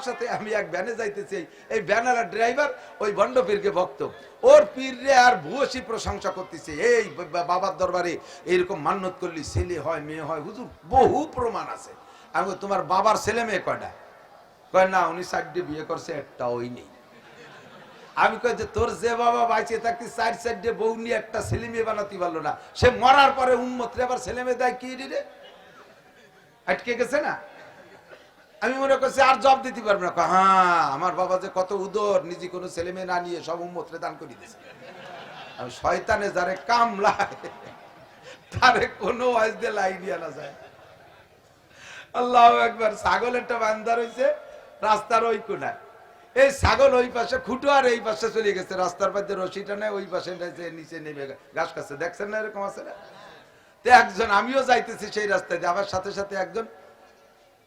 সাথে আমি এক ভ্যানে যাইতেছি, এই ভ্যানালা ড্রাইভার ওই ভণ্ড পীরকে ভক্ত, ওর পীররে আর ভূয়সী প্রশংসা করতেছে, এই বাবার দরবারে এইরকম মান্যত করলি ছেলে হয় মেয়ে হয়, হুজুর বহু প্রমাণ আছে। আমি তোমার বাবার ছেলে মেয়ে কয়টা? কয় না উনি 4টে বিয়ে করছে, একটা ওই নেই। আমি কই যে তোর যে বাবা বাইচে থাকতে 4 বউ নিয়ে একটা ছেলে মেয়ে বানাতে পারলো না, সে মরার পরে উম্মতরে আবার ছেলে মেয়ে দেয় কি রে? আটকে গেছে না? আমি মনে করছি আর জব দিতে পারবো না। হ্যাঁ, আমার বাবা যে কত উদর, নিজে কোনো ছেলে মেয়ে না নিয়ে সব উম্মতরে দান করে দিয়েছে। আমি শয়তানে যারে কামলায় তারে কোনো ওয়াজ দিয়ে লাই দিয়া না যায়। আল্লাহু আকবার। ছাগল একটা বান্দা রইছে রাস্তার ওই কোনায়, এই ছাগল ওই পাশে খুঁটো আর এই পাশে চলে গেছে, রাস্তার মধ্যে রশিটা নেই, ওই পাশে নিচে নেমে ঘাস খাচ্ছে, দেখছেন না এরকম আছে না? তো একজন, আমিও যাইতেছি সেই রাস্তায়, আমার সাথে সাথে একজন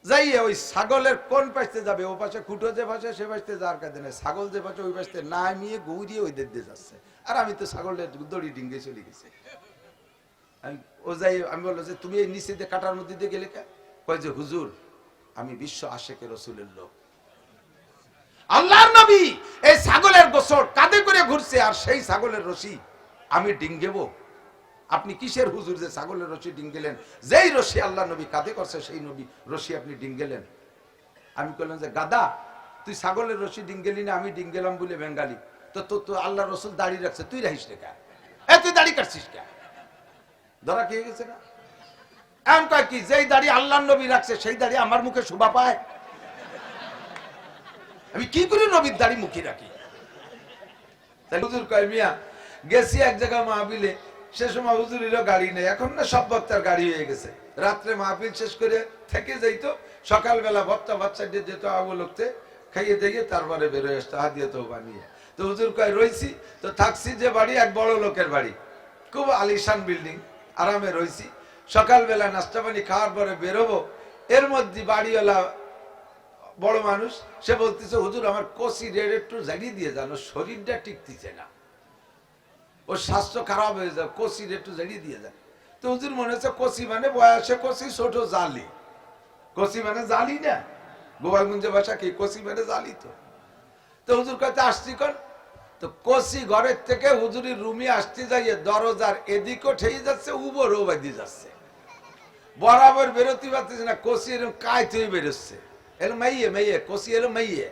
যাইয়ে ওই ছাগলের কোন পাশে যাবে, ও পাশে খুঁটো যে পাশে সে পাশে যাওয়ার কাজে নেই, ছাগল যে পাশে ওই পাশে নামিয়ে গৌরিয়ে ওই দিক দিয়ে যাচ্ছে, আর আমি তো ছাগলের দড়ি ডিঙ্গে চলে গেছি। আমি ও যাই, আমি বললো যে তুমি এই নিচে দিয়ে কাটার মধ্যে দিয়ে গেলে কে? কয় যে হুজুর আমি বিশ্ব আশেকে রসুলের লোক, আল্লাহর নবী এই ছাগলের গোসল কাঁধে করে ঘুরছে, আর সেই ছাগলের রশি আমি ডিঙ্গেবো। আপনি কিসের হুজুর যে ছাগলের রশি ডিঙ্গেলেন? যেই রশি আল্লাহ নবী কাঁধে করছে সেই নবী রশি আপনি ডিঙ্গেলেন। আমি বললাম যে গাদা, তুই ছাগলের রশি ডিঙ্গেলি না, আমি ডিঙ্গেলাম বলে বেঙ্গালি, তো তো আল্লাহ রসুল দাঁড়িয়ে রাখছে, তুই রাখিস রে কে? তুই দাড়ি কাটছিস কে? ধরা খেয়ে গেছে না? এমন কয় কি, যেই দাড়ি আল্লাহ নবী রাখছে সেই দাড়ি আমার মুখে শোভা পায়? আমি কি করে নবীর দাড়ি মুখে রাখি? হুজুর কয় মিয়া গেছি এক জায়গায় মাহফিলে, সে সময় হুজুরেরও গাড়ি নেই, এখন না সব বক্তার গাড়ি হয়ে গেছে। রাত্রে মাহফিল শেষ করে থেকে যাইতো, সকালবেলা ভত্তা বাচ্চা দিয়ে যেত আবু লোকতে খাইয়ে দিয়ে তারপরে বেরোয় আসতো হাদিয়া তো বানিয়ে। তো হুজুর কয় রইছি, তো থাকছি যে বাড়ি এক বড় লোকের বাড়ি, খুব আলিশান বিল্ডিং, আরামে রইছি। সকালবেলা নাস্তা পানি খাওয়ার পরে বেরোবো, এর মধ্যে বাড়িওয়ালা বড় মানুষ সে বলতেছে হুজুর আমার কষি রেড একটু জাগিয়ে দিয়ে জানো, শরীরটা টিকতেছে না, ওর স্বাস্থ্য খারাপ হয়ে যায়, কষি একটু জাগিয়ে দিয়ে যায়। তো হুজুর মনে হচ্ছে কষি মানে বয়সে কষি, ছোট জালি, কষি মানে জালি না, গোপালগঞ্জের ভাষা কি কষি মানে জালি। তো হুজুর কাছে আসছি কন, তো কষি ঘরের থেকে হুজুরের রুমে আসতে যাইয়ে দরজার এদিকও ঠেয়ে যাচ্ছে, উপরও বাঁধিয়ে যাচ্ছে, বরাবর বেরোতে পারতেছে না, কষি এরকম কায়ত হয়ে বেরোচ্ছে, এলো মাইয়ে মাইয়ে কষি এলো মাইয়ে।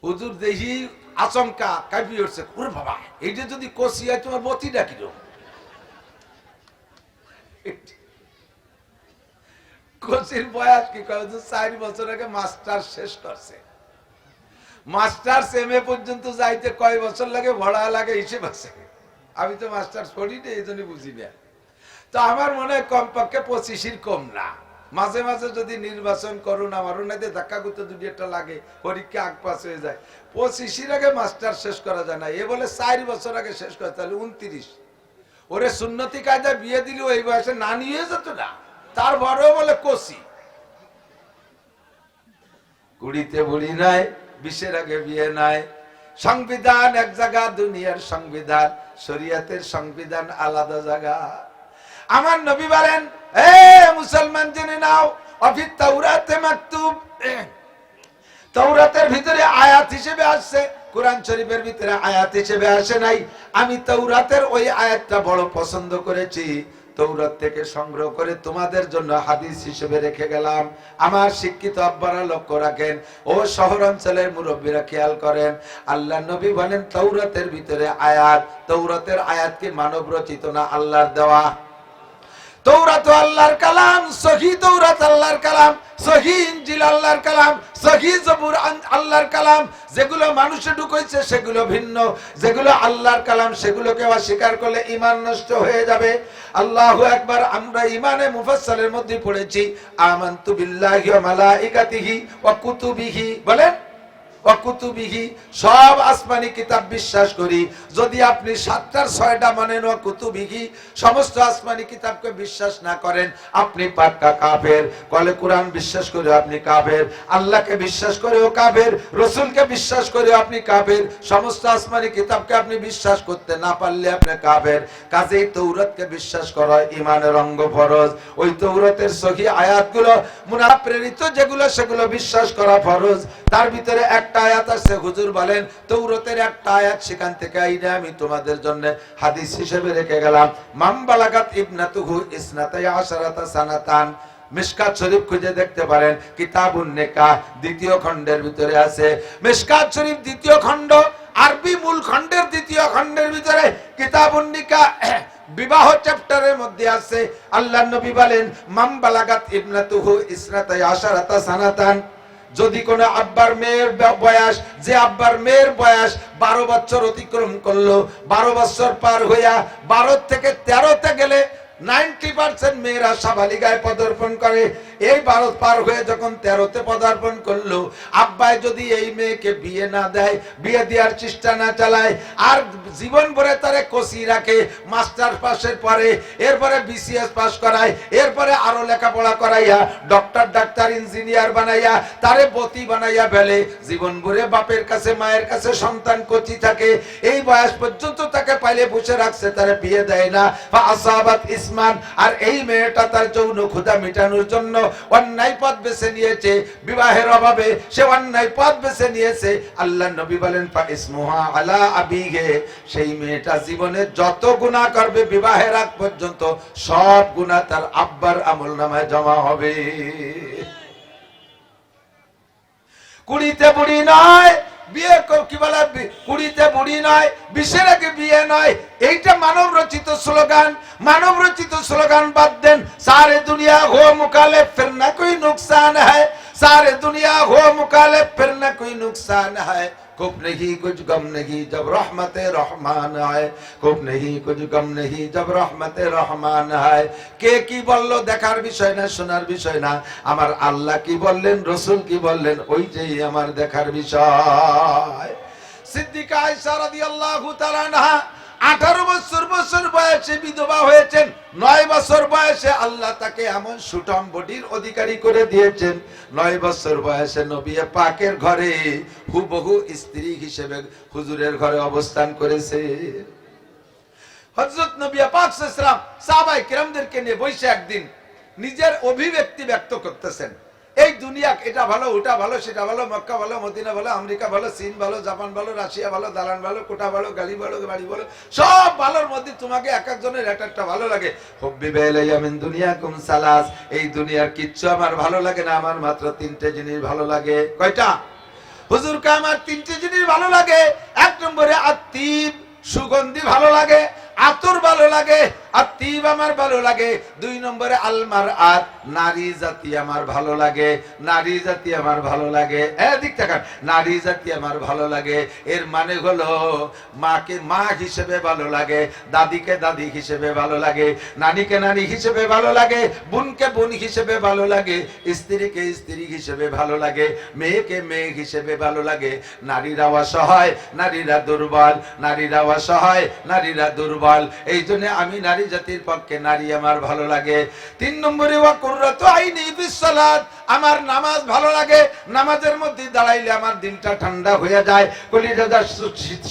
হুজুর দেখি আচমকা কাঁপিয়ে উঠছে, ওরে বাবা এইটা যদি কষি হয় তোমার মতি ডাকিল। কষির বয়স কি কয়, 4 বছর আগে মাস্টার শেষ করছে, মাস্টার এমএ পর্যন্ত যাইতে কয় বছর লাগে ভরা লাগে হিসেব আছে। আমি তো মাস্টার পড়ি না, এই জন্য বুঝি না। তো আমার মনে হয় কমপক্ষে 25-এর কম না। মাঝে মাঝে যদি নির্বাচন করুন আমার ওনাদের ধাক্কা করতে 2-1টা লাগে, পরীক্ষা আগ পাস হয়ে যায়, 25-এর আগে মাস্টার শেষ করা যায় না। এ বলে 4 বছর আগে শেষ করে, তাহলে 29। ওরে সুন্নতি কায়দায় বিয়ে দিলেও এই বয়সে না নিয়ে যেত না, তার বড়ও বলে কষি। কুড়িতে বুড়ি নাই, 20-এর আগে বিয়ে নাই। সংবিধান এক জায়গা, দুনিয়ার সংবিধান, শরিয়াতের সংবিধান আলাদা জায়গা। আমার নবী বলেন, এ মুসলমান জেনে নাও, অফি তাওরাতে মাকতুব, তাওরাতের ভিতরে আয়াত হিসেবে আসছে, কোরআন শরীফের ভিতরে আয়াত হিসেবে আসে নাই। আমি তাওরাতের ওই আয়াতটা বড় পছন্দ করেছি, তাওরাত থেকে সংগ্রহ করে তোমাদের জন্য হাদিস হিসেবে রেখে গেলাম। আমার শিক্ষিত আব্বারা লক্ষ্য রাখেন, ও শহর অঞ্চলের মুরব্বীরা খেয়াল করেন, আল্লাহ নবী বলেন তাওরাতের ভিতরে আয়াত, তাওরাতের আয়াত কি মানব রচিত না আল্লাহর দেওয়া? তাওরাত আল্লাহর কালাম, সহি তাওরাত আল্লাহর কালাম, সহি ইনজিল আল্লাহর কালাম, সহি জবুর আল্লাহর কালাম। যেগুলো মানুষে ঢুকাইছে সেগুলো ভিন্ন, যেগুলো আল্লাহর কালাম সেগুলোকে অস্বীকার করলে ঈমান নষ্ট হয়ে যাবে। আল্লাহু আকবার। আমরা ঈমানে মুফাসসালের মধ্যে পড়েছি আমানতু বিল্লাহি ওয়া মালাইকাতিহি ওয়া কুতুবিহি, বলেন ওয়া কুতুবিহি, সব আসমানি কিতাব বিশ্বাস করি। যদি আপনি 7টার 6টা মানেন, ওয়া কুতুবিহি, সমস্ত আসমানি কিতাবকে বিশ্বাস না করেন, আপনি পাক্কা কাফের। কলে কোরআন বিশ্বাস করে আপনি কাফের, আল্লাহকে বিশ্বাস করেও কাফের, রাসূলকে বিশ্বাস করেও আপনি কাফের, সমস্ত আসমানি কিতাবকে আপনি বিশ্বাস করতে না পারলে আপনি কাফের। কাজেই তৌরাতকে বিশ্বাস করা ঈমানের অঙ্গ ফরজ। ওই তৌরাতের সহি আয়াতগুলো মুনাফিক প্রেরিত যেগুলো, সেগুলো বিশ্বাস করা ফরজ। তার ভিতরে একটা আয়াত আছে, হুজুর বলেন তৌরাতের একটা আয়াত, সেখান থেকে আইনা আমি তোমাদের জন্য হাদিস হিসেবে রেখে গেলাম। মান বালাগাত ইবনাতুহু ইসনাতাই আশারাতা সানাতান, মিশকাত শরীফ খুঁজে দেখতে পারেন, কিতাবুন নিকাহ 2য় খণ্ডের ভিতরে আছে। মিশকাত শরীফ 2য় খণ্ড, আরবি মূল খণ্ডের 2য় খণ্ডের ভিতরে কিতাবুন নিকাহ বিবাহ চ্যাপ্টারের মধ্যে আছে। আল্লাহর নবী বলেন মান বালাগাত ইবনাতুহু ইসনাতাই আশারাতা সানাতান, যদি কোন আব্বার মেয়ের বয়স, যে আব্বার মেয়ের বয়স 12 বছর অতিক্রম করলো, 12 বছর পার হইয়া 12 থেকে 13তে গেলে 90% মেয়েরা সাবালিগায় পদার্পণ করে। এই 12 পার হয়ে যখন 13তে পদার্পণ করলো, আব্বাই যদি এই মেয়েকে বিয়ে না দেয়, বিয়ে দেওয়ার চেষ্টা না চালায়, আর জীবন ভরে তারে কষি রাখে, মাস্টার পাশের পরে, এরপরে বিসিএস পাস করায়, এরপরে আরো লেখাপড়া করাইয়া ডক্টর, ডাক্তার, ইঞ্জিনিয়ার বানাইয়া তারে বতী বানাইয়া ফেলে, জীবন ভরে বাপের কাছে মায়ের কাছে সন্তান কচি থাকে, এই বয়স পর্যন্ত তাকে পাইলে বসে রাখছে, তারে বিয়ে দেয় না। ফাসাবাত ইসমান, আর এই মেয়েটা তার যৌন ক্ষুধা মেটানোর জন্য অন্যায় পথ বেছে নিয়েছে, বিবাহের অভাবে সে অন্যায় পথ বেছে নিয়েছে। আল্লাহ নবী বলেন ফা ইসমুহা আলা আবিহে, সেই মেয়েটা জীবনে যত গুনাহ করবে বিবাহের আগ পর্যন্ত, সব গুনাহ তার আব্বার আমলনামায় জমা হবে। কুড়িতে বুড়ি নয়, বিয়ে কি বলে, কুড়িতে বুড়ি নয়, 20-এর আগে বিয়ে নয়, এইটা মানব রচিত স্লোগান। মানব রচিত স্লোগান বাদ দেন। সারে দুনিয়া হো মুখালিফ ফির না কোই নুকসান হ্যায়, सारे दुनिया हो मुखालिफ फिर न कोई नुकसान है, खूब नहीं कुछ गम नहीं जब रहमत रहमान है, खूब नहीं कुछ गम नहीं जब रहमत रहमान है। কে কি বললো দেখার বিষয় না, শোনার বিষয় না, আমার আল্লাহ কি বললেন, রাসূল কি বললেন, ওইটাই আমার দেখার বিষয়। সিদ্দিকা আয়েশা রাদিয়াল্লাহু তাআলা আনহা 18 বছর বয়সে বিধবা হয়েছেন। 9 বছর বয়সে আল্লাহ তাকে এমন সুঠাম বডির অধিকারী করে দিয়েছেন, 9 বছর বয়সে নবী পাকের ঘরে হুবহু স্ত্রী হিসেবে হুজুরের ঘরে অবস্থান করেছে। হযরত নবী পাক সাল্লাল্লাহু আলাইহি ওয়াসাল্লাম সাহাবায়ে কিরামদেরকে নিয়ে বসে একদিন নিজের অভিব্যক্তি ব্যক্ত করতেছেন। এই দুনিয়া, এটা ভালো, ওটা ভালো, সেটা ভালো, মক্কা ভালো, মদিনা ভালো, আমেরিকা ভালো, চীন ভালো, জাপান ভালো, রাশিয়া ভালো, দালান ভালো, কোটা ভালো, গাড়ি ভালো, বাড়ি ভালো, সব ভালোর মধ্যে তোমাকে এক একজনের এক একটা ভালো লাগে। হুব্বিবা ইলাইয়া মিন দুনিয়াকুম সালাস, এই দুনিয়ার কিচ্ছু আমার ভালো লাগে না, আমার মাত্র 3টে জিনিস ভালো লাগে। কয়টা? হুজুরকে আমার 3টে জিনিস ভালো লাগে। 1 নম্বরে আত্মীব, সুগন্ধি ভালো লাগে, আতর ভালো লাগে, আত্মীব আমার ভালো লাগে। 2 নম্বরে আলমার আত, নারী জাতি আমার ভালো লাগে, নারী জাতি আমার ভালো লাগে। এদিক তাকান, নারী জাতি আমার ভালো লাগে, এর মানে হলো মাকে মা হিসেবে ভালো লাগে, দাদিকে দাদি হিসেবে ভালো লাগে, নানিকে নানি হিসেবে ভালো লাগে, বোনকে বোন হিসেবে ভালো লাগে, স্ত্রীকে স্ত্রী হিসেবে ভালো লাগে, মেয়েকে মেয়ে হিসেবে ভালো লাগে। নারীরা অসহায়, নারীরা দুর্বল, নারীরা অসহায়, নারীরা দুর্বল, এই জন্য আমি নারী জাতির পক্ষে নারী আমার ভালো লাগে। 3 নম্বরে ওয়া কুররাতু আইনি ফিস সালাত, আমার নামাজ ভালো লাগে, নামাজের মধ্যে দাঁড়াইলে আমার দিলটা ঠান্ডা হয়ে যায়, কলিজাটা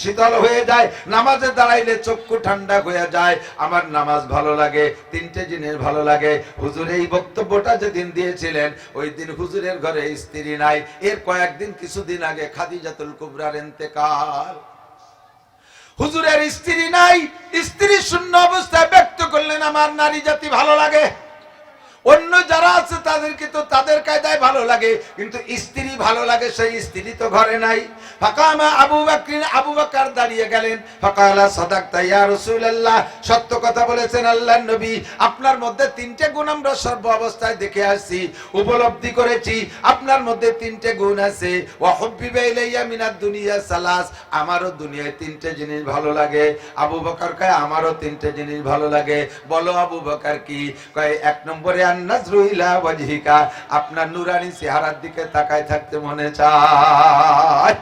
শীতল হয়ে যায়, নামাজে দাঁড়াইলে চক্ষু ঠান্ডা হয়ে যায়, আমার নামাজ ভালো লাগে। 3টে জিনিস ভালো লাগে। হুজুর এই বক্তব্যটা যেদিন দিয়েছিলেন, ওই দিন হুজুরের ঘরে স্ত্রী নাই। এর কয়েকদিন কিছুদিন আগে খাদিজাতুল কুবরার ইন্তেকাল। হুজুরের স্ত্রী নাই, স্ত্রী শূন্য অবস্থায় ব্যক্ত করলেন আমার নারী জাতি ভালো লাগে। অন্য যারা আছে তাদেরকে তো তাদের কায়দায় ভালো লাগে, কিন্তু স্ত্রী ভালো লাগে, সেই স্ত্রী তো ঘরে নাই। ফাকামা আবু বকর, আবু বকর দাঁড়িয়ে গেলেন। ফাকালা সাদাকতা ইয়া রাসূলুল্লাহ, সত্য কথা বলেছেন আল্লাহর নবী, আপনার মধ্যে 3টে গুণ আমরা সর্ব অবস্থায় দেখে আসছি, উপলব্ধি করেছি, আপনার মধ্যে 3টে গুণ আছে। ওয়া হুব্বিবা ইলাইয়া মিনাদ দুনিয়া সালাস, আমারও দুনিয়ায় 3টে জিনিস ভালো লাগে। আবু বকর কয় আমারও 3টে জিনিস ভালো লাগে। বলো আবু বকর কি? কয় 1 নম্বরে আন-নাজরু ইলা ওয়াজহিকা, আপনার নূরানি চেহারার দিকে তাকায় থাকতে মনে চায়।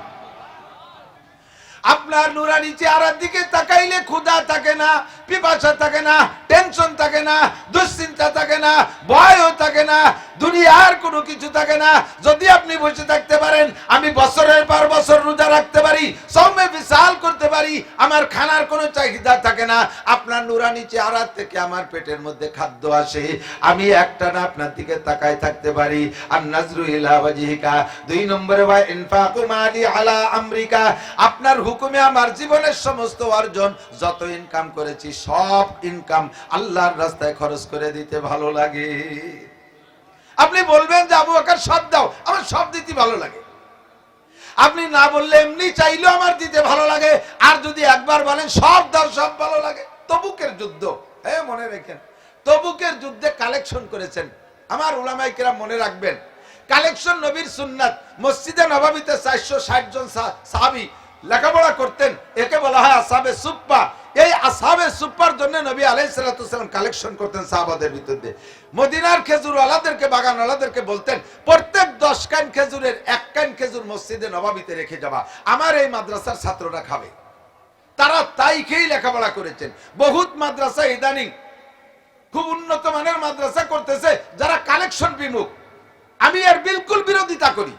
আপনার নূরানি চেহারার দিকে তাকাইলে ক্ষুধা থাকে না, পিপাসা থাকে না, টেনশন থাকে না, দুশ্চিন্তা থাকে না, ভয়ও থাকে না, দুনিয়ার কোনো কিছু থাকে না। যদি আপনি বসে থাকতে পারেন, আমি বছরের পর বছর রোজা রাখতে পারি, সওমে বিশাল করতে পারি, আমার খানার কোনো চাহিদা থাকে না। আপনার নূরানি চেহারা থেকে আমার পেটের মধ্যে খাদ্য আসে, আমি একটানা আপনার দিকে তাকায় থাকতে পারি। আর নাজরু ইলা ওয়াজহিকা। 2 নম্বরে ওয়া ইনফাকু মালি আলা আমরিকা, আপনার হুকুমে আমার জীবনের সমস্ত অর্জন, যত ইনকাম করেছি সব ইনকাম আল্লাহর রাস্তায় খরচ করে দিতে ভালো লাগে। আপনি বলবেন যে আবু বকর সব দাও, আমার সব দিতে ভালো লাগে। আপনি না বললে এমনি চাইলেও আমার দিতে ভালো লাগে, আর যদি একবার বলেন সব দাও, সব ভালো লাগে। তবুকের যুদ্ধ, হ্যাঁ মনে রাখেন, তবুকের যুদ্ধে কালেকশন করেছেন আমার উলামায়ে কেরাম, মনে রাখবেন। কালেকশন নবীর সুন্নাত। মসজিদে নববীতে 460 জন সাহাবী লেখাপড়া করতেন, একে বলা হয় আসহাবে সুফফা। এই আসহাবে সুফফার জন্য নবী আলাইহিস সালাতু ওয়াসালাম কালেকশন করতেন সাহাবাদের ভিতর দিয়ে। মদিনার খেজুরওয়ালাদেরকে, বাগানওয়ালাদেরকে বলতেন, প্রত্যেক 10 কান খেজুরের 1 কান খেজুর মসজিদে নববীতে রেখে যাবা, আমার এই মাদ্রাসার ছাত্ররা খাবে। তারা তাই খেয়েই লেখাপড়া করেছেন। বহুত মাদ্রাসা ইদানিং খুব উন্নত মানের মাদ্রাসা করতেছে যারা কালেকশন বিমুখ। আমি এর বিলকুল বিরোধিতা করি।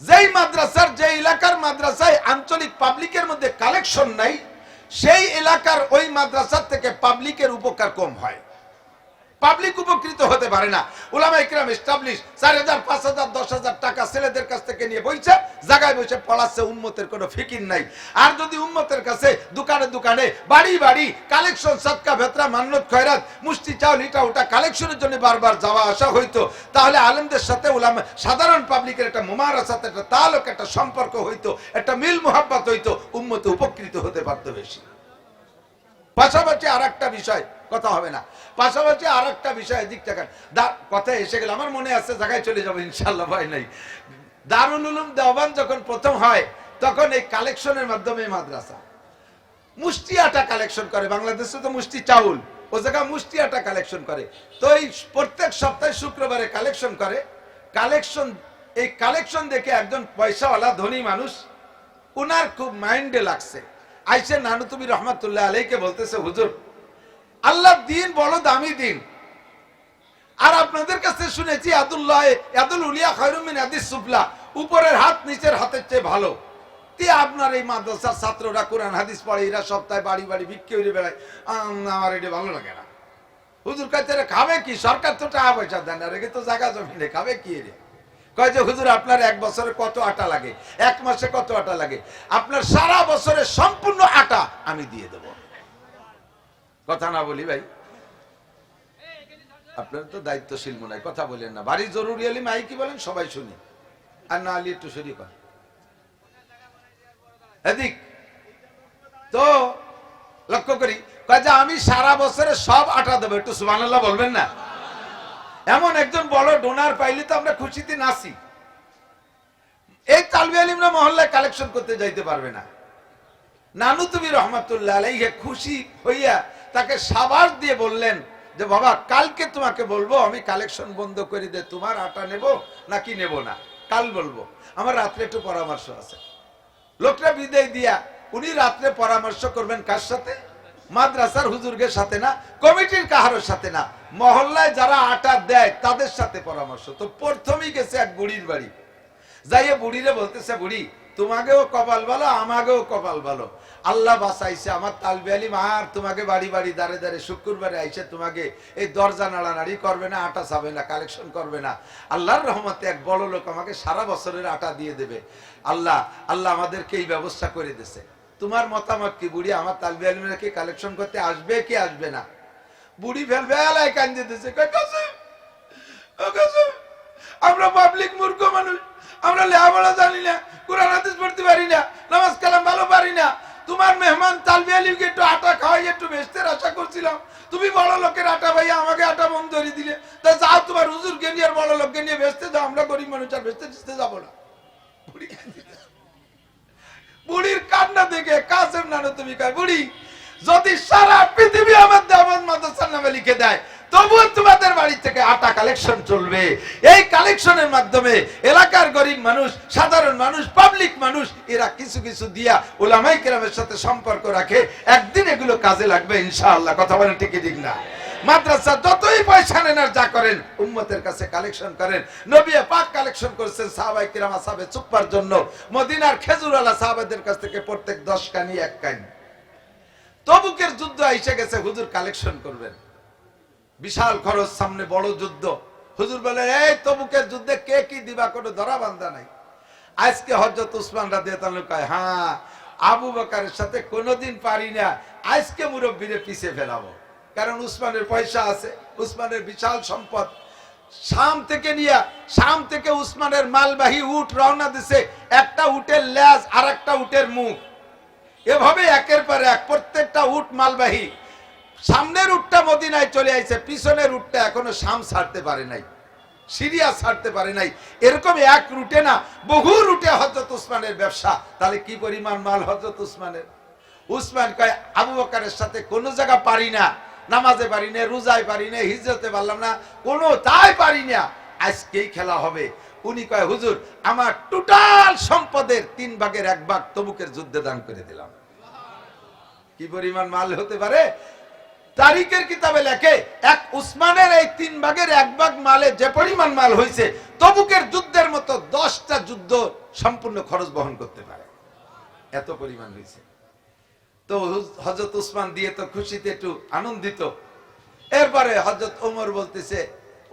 যেই মাদ্রাসার, যে এলাকার মাদ্রাসায় আঞ্চলিক পাবলিকের মধ্যে কালেকশন নাই, সেই এলাকার ওই মাদ্রাসার থেকে পাবলিকের উপকার কম হয়, পাবলিক উপকৃত হতে পারে না। উলামায়ে কেরাম এস্টাবলিশ 4000, 5000, 10000 টাকা ছেলেদের কাছ থেকে নিয়ে বইছে, জায়গায় বসে পড়াচ্ছে, উম্মতের কোনো ফিকির নাই। আর যদি উম্মতের কাছে দোকানে দোকানে, বাড়ি বাড়ি কালেকশন, সদকা, ভেতরা, মান্নত, খয়রাত, মুষ্টি চাউল, ইটা ওটা কালেকশনের জন্য বারবার যাওয়া আসা হইতো, তাহলে আলেমদের সাথে উলামা, সাধারণ পাবলিকের একটা মুমারাসাত, একটা তালুক, একটা সম্পর্ক হইতো, একটা মিল মুহাব্বত হইতো, উম্মত উপকৃত হতে পারতো বেশি। পাশাপাশি আর একটা বিষয়, কথা হবে না, পাশাপাশি আর একটা বিষয়, এদিক থেকে কথা এসে গেল, আমার মনে আছে, জায়গায় চলে যাবো ইনশাল্লাহ, ভয় নাই। দারুল উলুম দেওবান যখন প্রথম হয়, তখন এই কালেকশনের মাধ্যমে মাদ্রাসা মুষ্টি আটা কালেকশন করে। বাংলাদেশে তো মুষ্টি চাউল, ও জায়গায় মুষ্টি আটা কালেকশন করে। তো এই প্রত্যেক সপ্তাহে শুক্রবারে কালেকশন করে। এই কালেকশন দেখে একজন পয়সাওয়ালা ধনী মানুষ, উনার খুব মাইন্ডে লাগছে। আইসে নানুতুবি রহমাতুল্লাহ আলাইকে বলতেছে, হুজুর, আল্লাহর দিন বড় দামি দিন, আর আপনাদের কাছে শুনেছি ইয়াদুল উলিয়া খায়রুম মিন ইয়াদিস সুফলা, উপরের হাত নিচের হাতের চেয়ে ভালো। তে আপনার এই মাদ্রাসার ছাত্ররা কোরআন হাদিস পড়ে, এরা সপ্তাহে বাড়ি বাড়ি ভিক্ষে হইরে বেড়ায়, আমার এটা ভালো লাগে না। হুজুর কাছে খাবে কি? সরকার তো টাকা পয়সা দেন না, রেখে তো জায়গা জমি নেই, খাবে কি রে? কয় যে হুজুর, আপনার 1 বছরে কত আটা লাগে, 1 মাসে কত আটা লাগে, আপনার সারা বছরের সম্পূর্ণ আটা আমি দিয়ে দেব। কথা না বলি ভাই, আপনার তো দায়িত্বশীল মনে হয়, কথা বলেন না। বাড়ি জরুরি হলে মাই কি বলেন, সবাই শুনি, আর না হলে একটু শরীর কর এদিক। তো লক্ষ্য করি, কয় যে আমি সারা বছরে সব আটা দেবো, একটু সুবহানাল্লাহ বলবেন না? এমন একজন বড় ডোনার পাইলে তো আমরা খুশিতে নাচি। এই তালবি আলিমরা মহল্লায় কালেকশন করতে যাইতে পারবে না। নানুতুবি রহমাতুল্লাহ আলাইহি খুশি হইয়া তাকে সাবাস দিয়ে বললেন যে, বাবা, কালকে তোমাকে বলবো আমি কালেকশন বন্ধ করে দে, তোমার আটা নেব নাকি নেব না, কাল বলবো, আমার রাত্রে একটু পরামর্শ আছে। লোকটা বিদায় দিয়া উনি রাত্রে পরামর্শ করবেন কার সাথে? মাদ্রাসার হুজুরদের সাথে না, কমিটির কাহারোর সাথে না, মহল্লায় যারা আটা দেয় তাদের সাথে পরামর্শ। তো প্রথমেই গেছে এক বুড়ির বাড়ি, যাইয়ে বুড়িরে বলতেছে, বুড়ি, তোমাকেও কপাল ভালো, আমাকেও কপাল ভালো, আল্লাহ বাঁচাইছে, আমার তালবি আলিম আর তোমাকে বাড়ি বাড়ি দাঁড়ে দাঁড়ে শুক্রবারে আইসে তোমাকে এই দরজা নাড়ানাড়ি করবে না, আটা চাবে না, কালেকশন করবে না। আল্লাহর রহমতে এক বড় লোক আমাকে সারা বছরের আটা দিয়ে দেবে। আল্লাহ আমাদেরকে এই ব্যবস্থা করে দিয়েছে। তোমার মতামত কি বুড়ি? আমার তালবি আলিমরা কি কালেকশন করতে আসবে কি আসবে না? বুড়ি বেলায় কান্দে দিতেছে, আমরা পাবলিক মূর্খ মানুষ, আমরা লেখাপড়া জানি না, কোরআন হাদিস পড়তে পারি না, নামাজ কালাম ভালো পারি না। তোমার মেহমান তালবি আলিমকে একটু আটা খাওয়াই একটু বেচতের আশা করছিলাম, তুমি বড় লোকের আটা ভাইয়া আমাকে আটা মন ধরে দিলে। তা যাও, তোমার হুজুরকে নিয়ে আর বড় লোককে নিয়ে বেচতে যাও, আমরা গরিব মানুষ আর বেচতে যাবো না। বুড়ির কান্না দেখে কাসেম নানু তুমি কয়, বুড়ি, যদি সারা পৃথিবী আমার দেওবন্দ মাদ্রাসার নামে লিখে দেয়, তবুও তোমাদের বাড়ি থেকে আটা কালেকশন চলবে। এই কালেকশনের মাধ্যমে এলাকার গরিব মানুষ, সাধারণ মানুষ, পাবলিক মানুষ এরা কিছু কিছু দিয়া উলামায়ে কেরামের সাথে সম্পর্ক রাখে, একদিন এগুলো কাজে লাগবে ইনশাআল্লাহ। কথা বলেন ঠিক কি ঠিক না? মাদ্রাসা যতই পয়সা নেন আর যা করেন, উম্মতের কাছে কালেকশন করেন। নবী পাক কালেকশন করেছেন সাহাবায়ে কিরাম আসহাবে সুফার জন্য, মদিনার খেজুরওয়ালা সাহাবাদের কাছ থেকে প্রত্যেক 10 কানি 1 কানি। তবুকের যুদ্ধ এসে গেছে, হুজুর কালেকশন করবেন, বিশাল খরচ, সামনে বড় যুদ্ধ। হুজুর বলেন, এই তবুকের যুদ্ধে কে কি দিবা কোনো ধরা বান্ধা নাই। আজকে হযরত উসমান রাদিয়াল্লাহু আনহু কয়, হ্যাঁ আবু বকরের সাথে কোনোদিন পারি না, আজকে মুরব্বিরে পিছে ফেলাবো। কারণ উসমানের পয়সা আছে, উসমানের বিশাল সম্পদ। শাম থেকে উসমানের মালবাহী উট রওনা দিছে, একটা উটের লেজ আর একটা উটের মুখ, এভাবে একের পর এক প্রত্যেকটা উট মালবাহী। সামনের উটটা মদিনায় চলে আইছে, পিছনের উটটা এখনো শাম ছাড়তে পারে নাই, সিরিয়া ছাড়তে পারে নাই। এরকম এক রুটে না, বহু রুটে হযরত উসমানের ব্যবসা। তাহলে কি পরিমাণ মাল হযরত উসমানের। উসমান কয়, আবু বকরের সাথে কোনো জায়গা পারি না, নামাজে পারি না, রোজায় পারি না, হিজরতে পারলাম না, কোনো তাই পারি না, আজকেই খেলা হবে। উনি কয়, হুজুর আমার টোটাল সম্পদের 3 ভাগের 1 ভাগ তবুকের যুদ্ধে দান করে দিলাম। কি পরিমাণ মাল হতে পারে। তারিখের কিতাবে লেখে, এক উসমানের এই 3 ভাগের 1 ভাগ মালে যে পরিমাণ মাল হয়েছে, তবুকের যুদ্ধের মতো 10টা যুদ্ধ সম্পূর্ণ খরচ বহন করতে পারে, এত পরিমাণ হয়েছে। তো হযরত উসমান দিয়ে তো খুশিতে একটু আনন্দিত। এরপরে হযরত ওমর বলতেছে,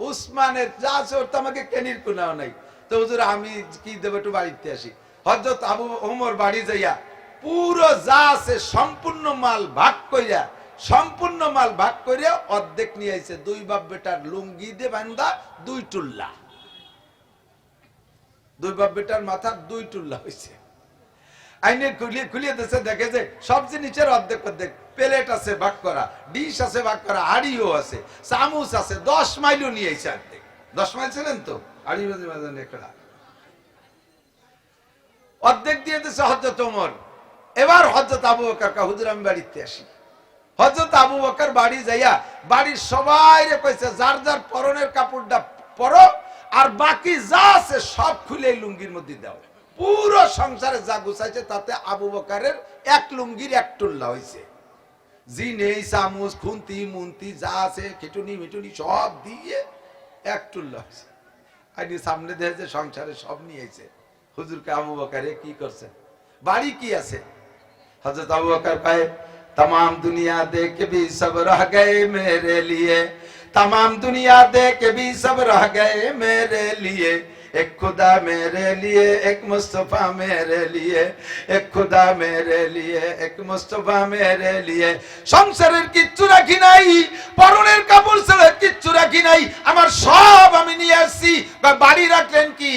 উসমানের যা আছে ওর তো আমাকে কেনির কোনাও নাই, তো হুজুর আমি কি দেব, একটু বাড়িতে আসি। হযরত আবু ওমর বাড়ি যাইয়া পুরো যা আছে সম্পূর্ণ মাল ভাগ কইরা অর্ধেক নিয়ে আইছে। 2 বাপ বেটার লুঙ্গি দিয়ে বাঁধা 2 টুল্লা, 2 বাপ বেটার মাথার 2 টুল্লা হয়েছে। আইনে খুলিয়ে দিয়েছে, দেখে যে সব জিনিসের অর্ধেক অর্ধেক। প্লেট আছে ভাগ করা, ডিশ আছে ভাগ করা, হাড়িও আছে, চামচ আছে, 10 মাইলও নিয়ে আইছে অর্ধেক। 10 মাইল ছিলেন তো, হাড়ি বাজে বাজে একটা অর্ধেক দিয়ে দিয়েছে হযরত ওমর। এবার হযরত আবু বকর কা, হুজুর আমি বাড়িতে আসি। হযরত আবু বকর বাড়ি যাইয়া বাড়ির সবাইরে কইছে, যার যার পরনের কাপড়টা পরো, আর বাকি যা আছে সব খুলে লুঙ্গির মধ্যে দাও। পুরো সংসারে যা গুছাইছে তাতে আবু বকরের 1 লুঙ্গির 1 টুল্লা হইছে। জি নেই চামচ, খুন্তি মুন্তি যা আছে, খিটুনি মিটুনি সব দিয়ে 1 টুল্লা হইছে। আইনি সামনে দেখে যে সংসারে সব নিয়েছে। হুজুরকে, আবু বকরে কি করছে, বাড়ি কি আছে? হযরত আবু বকর কয়, तमाम दुनिया देख के भी सब रह गए मेरे लिए, तमाम दुनिया देख के भी सब रह गए मेरे लिए, एक खुदा मेरे लिए, एक मुस्तफा मेरे लिए, एक खुदा मेरे लिए, एक मुस्तफा मेरे लिए। সংসারের কিচ্ছু রাখি নাই, পরনের কাপড় ছাড়া কিচ্ছু রাখি নাই, আমার সব আমি নিয়ে আসছি। বাড়ি রাখলেন কি?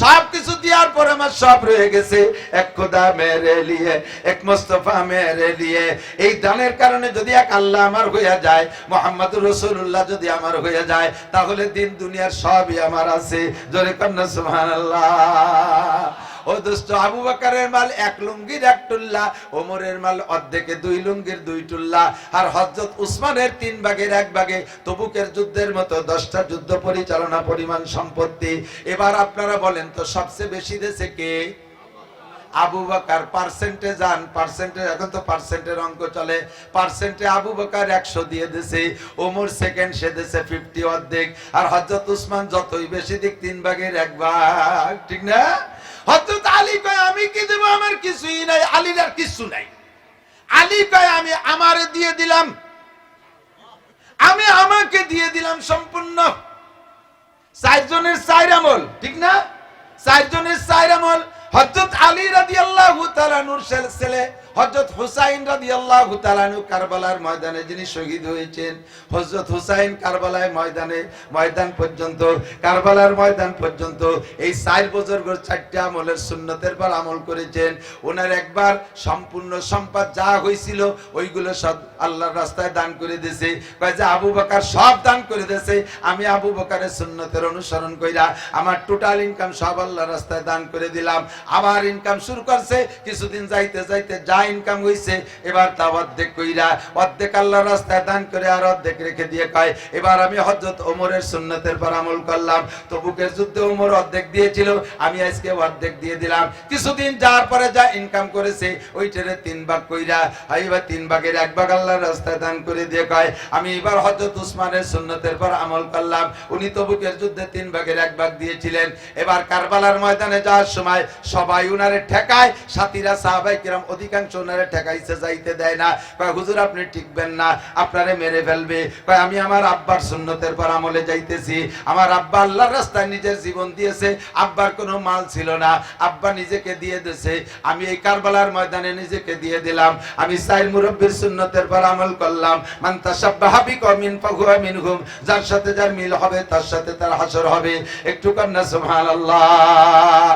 সব কিছু দেওয়ার পর আমার সব রয়ে গেছে। এক খুদা মেরে লিয়ে, এক মুস্তাফা মেরে লিয়ে। এই দানের কারণে যদি এক আল্লাহ আমার হয়ে যায়, মুহাম্মদুর রাসূলুল্লাহ যদি আমার হয়ে যায়, তাহলে দিন দুনিয়ার সবই আমার আছে। জোরে কন্না সুবহানাল্লাহ। ও দোস্ত, আবু বকরের মাল 1 লুঙ্গির 1 টুল্লা, ওমরের মাল অর্ধেকে 2 লুঙ্গির 2 টুল্লা, আর হযরত উসমানের 3 ভাগের 1 ভাগে তবুকের যুদ্ধের মতো 10টা যুদ্ধ পরিচালনা পরিমাণ সম্পত্তি। এবার আপনারা বলেন তো, সবচেয়ে বেশি দেশে কে? আবু বকর। পার্সেন্টে যান, পার্সেন্টে এখন তো পার্সেন্টের অঙ্ক চলে। পার্সেন্টে আবু বকর 100 দিয়ে দিয়েছে, ওমর সেকেন্ড সে দিয়েছে 50 অর্ধেক, আর হযরত উসমান যতই বেশি দিক 3 ভাগের 1 ভাগ, ঠিক না? হযরত আলী কয়, আমি কি দেব, আমার কিছুই নাই। আলীর আর কিছু নাই। আলী কয়, আমি আমারে দিয়ে দিলাম, আমি আমাকে দিয়ে দিলাম সম্পূর্ণ। 4 জনের 4 আমল, ঠিক না? 4 জনের 4 আমল। হযরত আলী রাদিয়াল্লাহু তাআলা আনহুর ছেলে হযরত হুসাইন রাদিয়াল্লাহু তাআলা আনহু কারবালার ময়দানে যিনি শহীদ হয়েছেন। হযরত হুসাইন কারবালার ময়দান পর্যন্ত, কারবালার ময়দান পর্যন্ত এই 4 বুজুর্গর 4টা আমলের সুন্নতের পর আমল করেছেন। ওনার একবার সম্পূর্ণ সম্পদ যা হয়েছিল ওইগুলো সব আল্লাহর রাস্তায় দান করে দিয়েছে। কয় যে আবু বকর সব দান করে দিয়েছে, আমি আবু বকরের সুন্নতের অনুসরণ কইরা আমার টোটাল ইনকাম সব আল্লাহর রাস্তায় দান করে দিলাম। আবার ইনকাম শুরু শুরু করছে, কিছুদিন যাইতে যাইতে যা ইনকাম হইছে এবার তা অর্ধেক কইরা, অর্ধেক আল্লাহর রাস্তায় দান করে আর অর্ধেক রেখে দিয়ে কয় এবার আমি হযরত ওমরের সুন্নতের পর আমল করলাম। তবুকের যুদ্ধে ওমর অর্ধেক দিয়েছিল, আমি আজকে অর্ধেক দিয়ে দিলাম। কিছুদিন যাওয়ার পরে যা ইনকাম করেছে ওইটারে 3 ভাগ কইরা, এবার 3 ভাগের 1 ভাগ আল্লাহর রাস্তায় দান করে দিয়ে কয় আমি এবার হযরত উসমানের সুন্নতের পর আমল করলাম। উনি তবুকের যুদ্ধে 3 ভাগের 1 ভাগ দিয়েছিলেন। এবার কারবালার ময়দানে যাওয়ার সময় সবাই উনারে ঠেকায়, সাথীরা সাহাবায়ে কিরাম অধিকাংশ উনারে ঠেকাইছে, যাইতে দেয় না। কয় হুজুর আপনি টিকবেন না, আপনারে মেরে ফেলবে। কয় আমি আমার আব্বার সুন্নতের পর আমলে যাইতেছি। আমার আব্বা আল্লাহর রাস্তায় নিজের জীবন দিয়েছে, আব্বার কোনো মাল ছিল না, আব্বা নিজেকে দিয়ে দিয়েছে, আমি এই কারবালার ময়দানে নিজেকে দিয়ে দিলাম। আমি সাইর মুরব্বির সুন্নতের পর আমল করলাম। মান তাশাব্বাহা বিকওমিন ফাহুয়া মিনহুম, যার সাথে যার মিল হবে তার সাথে তার হাসর হবে। একটু কন্যা সুবহানাল্লাহ।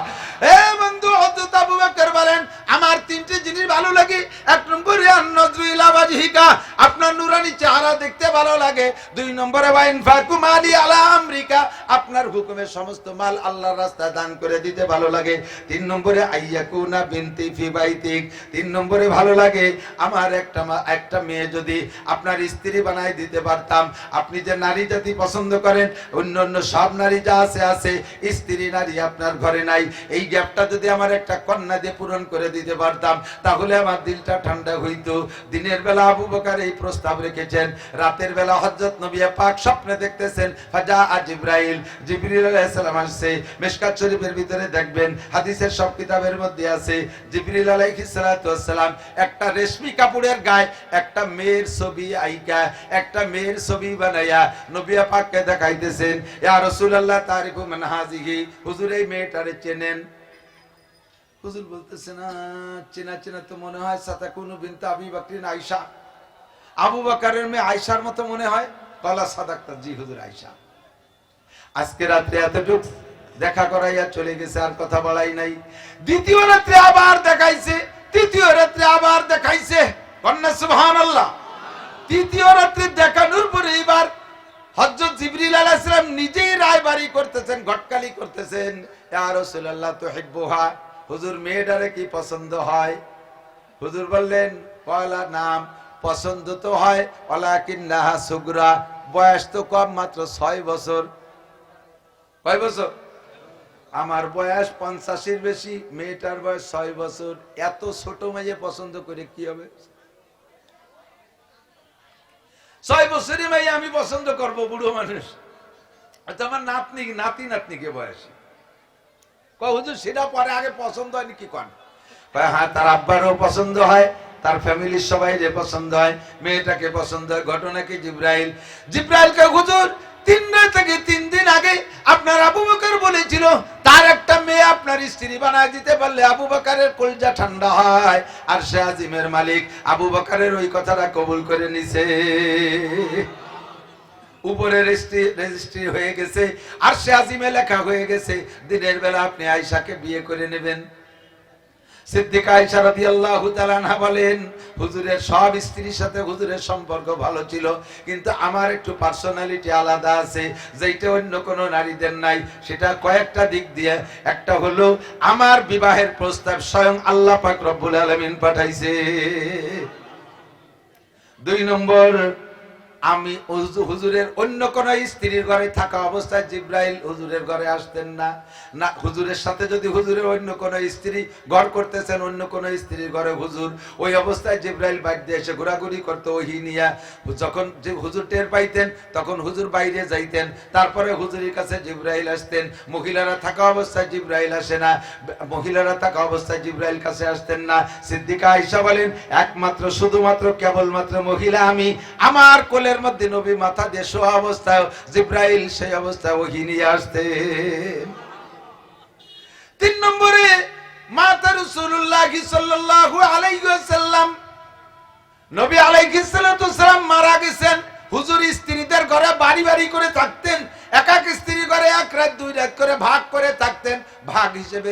এ বন্ধু, হযরত আবু বকর বলেন আমার 3টি জিনিস ভালো লাগে। 1 নম্বরে আন-নজরু ইলা ওয়াজহিকা, আপনার নুরানি চেহারা দেখতে ভালো লাগে। 2 নম্বরে ওয়া ইনফাকু মালি আলা আমরিকা, আপনার হুকুমের সমস্ত মাল আল্লাহর রাস্তায় দান করে দিতে ভালো লাগে। 3 নম্বরে আইয়াকুনা বিনতি ফি বাইতিক, 3 নম্বরে ভালো লাগে আমার একটা মেয়ে যদি আপনার স্ত্রী বানাই দিতে পারতাম। আপনি যে নারী জাতি পছন্দ করেন, অন্য সব নারী যা আছে, স্ত্রী নারী আপনার ঘরে নাই, এই গ্যাপটা যদি আমার একটা কন্যা দিয়ে পূরণ করে দিতে পারতাম তাহলে আমার দিলটা ঠান্ডা হইতো। দিনের বেলা আবু বকর এই প্রস্তাব রেখেছেন, রাতের বেলা হযরত নবী পাক স্বপ্নে দেখতেছেন ফাজা জিবরাইল, জিবরিল আলাইহিস সালাম আসছে। মিশকাত শরীফের ভিতরে দেখবেন, হাদিসের সব কিতাবের মধ্যে আছে, জিবরিল আলাইহিস সালাতু ওয়াস সালাম একটা রেশমি কাপড়ের গায়ে একটা মেয়ের ছবি আইকা, একটা মেয়ের ছবি বানাইয়া নবী পাককে দেখাইতেছেন, ইয়া রাসূলুল্লাহ তারিফু মান হাযিহি, হুজুর এই মেয়েটারে চেনেন? হুজুর বলতেছেন চেনা চেনা তো মনে হয়, সাতাকুনু বিনতে আবি বকরিন আয়েশা, আবু বকরের মেয়ে আয়েশার মতো মনে হয়। কলা সাদাক্তা, জি হুজুর আয়েশা। আজকে রাতে এতটুকু দেখা করাইয়া চলে গেছে, আর কথা বলাই নাই। দ্বিতীয় রাতে আবার দেখাইছে, তৃতীয় রাতে আবার দেখাইছে, কন্যা সুবহানাল্লাহ। তৃতীয় রাতে দেখানোর পরে এবার হযরত জিবরিল আলাইহিস সালাম নিজেই রায়বাড়ি করতেছেন, ঘটকালি করতেছেন, ইয়া রাসূলুল্লাহ তুহিব্বুহা, হুজুর মেয়েটারে কি পছন্দ হয়? হুজুর বললেন পয়লা নাম পছন্দ তো হয়, ওয়ালাকিন্নাহা সুগরা, বয়স তো কম, মাত্র 6 বছর। কয় বছর? আমার বয়স 50-এর বেশি, মেয়েটার বয়স 6 বছর। এত ছোট মেয়ে পছন্দ করে কি হবে? 6 বছরের মেয়ে আমি পছন্দ করব, বুড়ো মানুষ। আমার নাতনি নাতিকে বয়সী। হুজুর সেটা পরে, আগে পছন্দ হয়নি কি কন? হ্যাঁ, তার আব্বারও পছন্দ হয়, তার ফ্যামিলির সবাই যে পছন্দ হয়, মেয়েটাকে পছন্দ হয়। ঘটনা কি? জিব্রাইলকে হুজুর 3 দিন আগে আপনার আবু বকর বলেছিল তার একটা মেয়ে আপনার স্ত্রী বানায় দিতে পারলে আবু বকরের কলজা ঠান্ডা হয়। আর সে আজিমের মালিক আবু বকরের ওই কথাটা কবুল করে নিছে। উপরে রেজিস্ট্রি হয়ে গেছে, আর সে আজিমে লেখা হয়ে গেছে, দিনের বেলা আপনি আয়েশাকে বিয়ে করে নেবেন। সিদ্দিকা আয়েশা রাদিয়াল্লাহু তাআলা আনহা বলেন, হুজুরের সব স্ত্রীর সাথে হুজুরের সম্পর্ক ভালো ছিল, কিন্তু আমার একটু পার্সোনালিটি আলাদা আছে, যেটা অন্য কোনো নারীদের নাই। সেটা কয়েকটা দিক দিয়ে। একটা হলো আমার বিবাহের প্রস্তাব স্বয়ং আল্লাহ পাক রব্বুল আলামিন পাঠাইছে। 2 নম্বর, আমি হুজুরের অন্য কোন স্ত্রীর ঘরে থাকা অবস্থায় জিব্রাইল হুজুরের ঘরে আসতেন না। হুজুরের সাথে যদি হুজুরের অন্য কোন স্ত্রী ঘর করতেছেন, অন্য কোন স্ত্রীর ঘরে হুজুর, ওই অবস্থায় জিব্রাইল বাইরে এসে ঘোরাঘুরি করতো ওহী নিয়া। যখন যে হুজুর টের পাইতেন তখন হুজুর বাইরে যাইতেন, তারপরে হুজুরের কাছে জিব্রাইল আসতেন। মহিলারা থাকা অবস্থায় জিব্রাইল আসে না, মহিলারা থাকা অবস্থায় জিব্রাইল কাছে আসতেন না। সিদ্দিকা আয়েশা বলেন, একমাত্র শুধুমাত্র কেবলমাত্র মহিলা আমি, আমার কোলে মধ্যে নবী মাথা দিয়ে শোয়া অবস্থায় জিব্রাইল সেই অবস্থায় ওহী নিয়ে আসতেন। 3 নম্বরে মাতা রাসূলুল্লাহ সাল্লাল্লাহু আলাইহি ওয়াসাল্লাম, নবী আলাইহিস সালাতু ওয়াসালাম মারা গেছেন। হুজুর স্ত্রীদের ঘরে বাড়ি বাড়ি করে থাকতেন, এক এক স্ত্রীর ঘরে 1 রাত 2 রাত করে ভাগ করে থাকতেন। ভাগ হিসেবে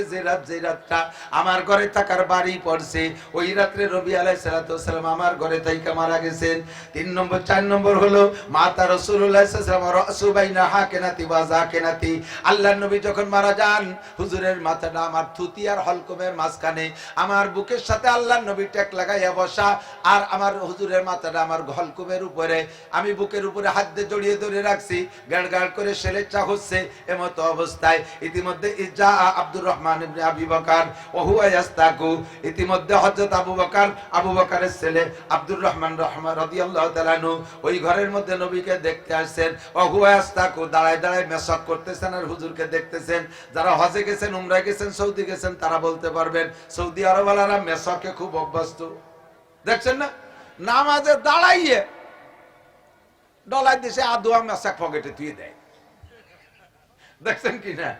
যে রাতটা আমার ঘরে থাকার বাড়ি পড়ছে, ওই রাত্রে নবী আলাইহিস সালাতু ওয়াস সালাম আমার ঘরে থাইকা মারা গেছেন। 3 নম্বর 4 নম্বর হলো মাতা রাসূলুল্লাহ সাল্লাল্লাহু আলাইহি ওয়াসাল্লাম রাসু বাইনা হাকেনাতি ওয়া জাকেনাতি, আল্লাহর নবী যখন মারা যান হুজুরের মাথাটা আমার থুতি আর হলকমের মাঝখানে, আমার বুকের সাথে আল্লাহর নবী টেক লাগাইয়া বসা, আর আমার হুজুরের মাথাটা আমার হলকমের উপরে, আমি বুকের উপরে হাত দিয়ে জড়িয়ে ধরে রাখছি, গাড় গাড় করে সেলেচ্ছা হচ্ছে এমত অবস্থায়। ইতিমধ্যে ইজা আব্দুর রহমান ইবনে আবি বকর ওয়া হুয়া ইস্তাকু, ইতিমধ্যে হযরত আবু বকরের ছেলে আব্দুর রহমান রাদিয়াল্লাহু তাআলা আনহু ওই ঘরের মধ্যে নবীকে দেখতে আসছেন। ওয়া হুয়া ইস্তাকু, দাঁড়ায় দাঁড়ায় মেসাক করতেছেন আর হুজুরকে দেখতেছেন। যারা হজে গেছেন, উমরায় গেছেন, সৌদি গেছেন, তারা বলতে পারবেন সৌদি আরবওয়ালারা মেসাকে খুব অভ্যস্ত। দেখছেন না, নামাজে দাঁড়াইয়ে ডলার দেশে আদোয়া মেসাক পকেটে তুই দেয়, দেখছেন কি না?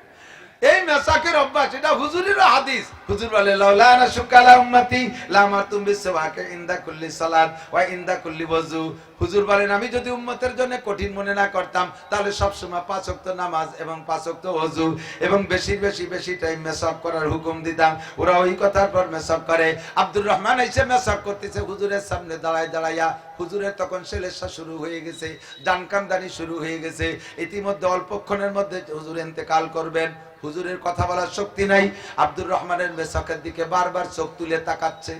এই মেসাকের অভ্যাস, এটা হুজুরের হাদিস। হুজুর বলে লাউলা আনা শুকালা উম্মতি লামাতুম বিসওয়াকে ইনদা কুল্লি সালাত ওয়া ইনদা কুল্লি ওযু। হুজুর বলেন আমি যদি উম্মতের জন্য কঠিন মনে না করতাম তাহলে সব সময় 5 ওয়াক্ত নামাজ এবং 5 ওয়াক্ত ওযু এবং বেশি টাইম মেসাক করার হুকুম দিতাম। ওরা ওই কথার পর মেসাক করে। আব্দুর রহমান এসে মেসাক করতেছে হুজুরের সামনে দাঁড়াইয়া। হুজুরের তখন সেলেসা শুরু হয়ে গেছে, জানকামদানি শুরু হয়ে গেছে। ইতিমধ্যে অল্পক্ষণের মধ্যে হুজুর ইন্তেকাল করবেন। হুজুরের কথা বলার শক্তি নাই। আব্দুর রহমানের মেসাকের দিকে বারবার চোখ তুলে তাকাচ্ছে,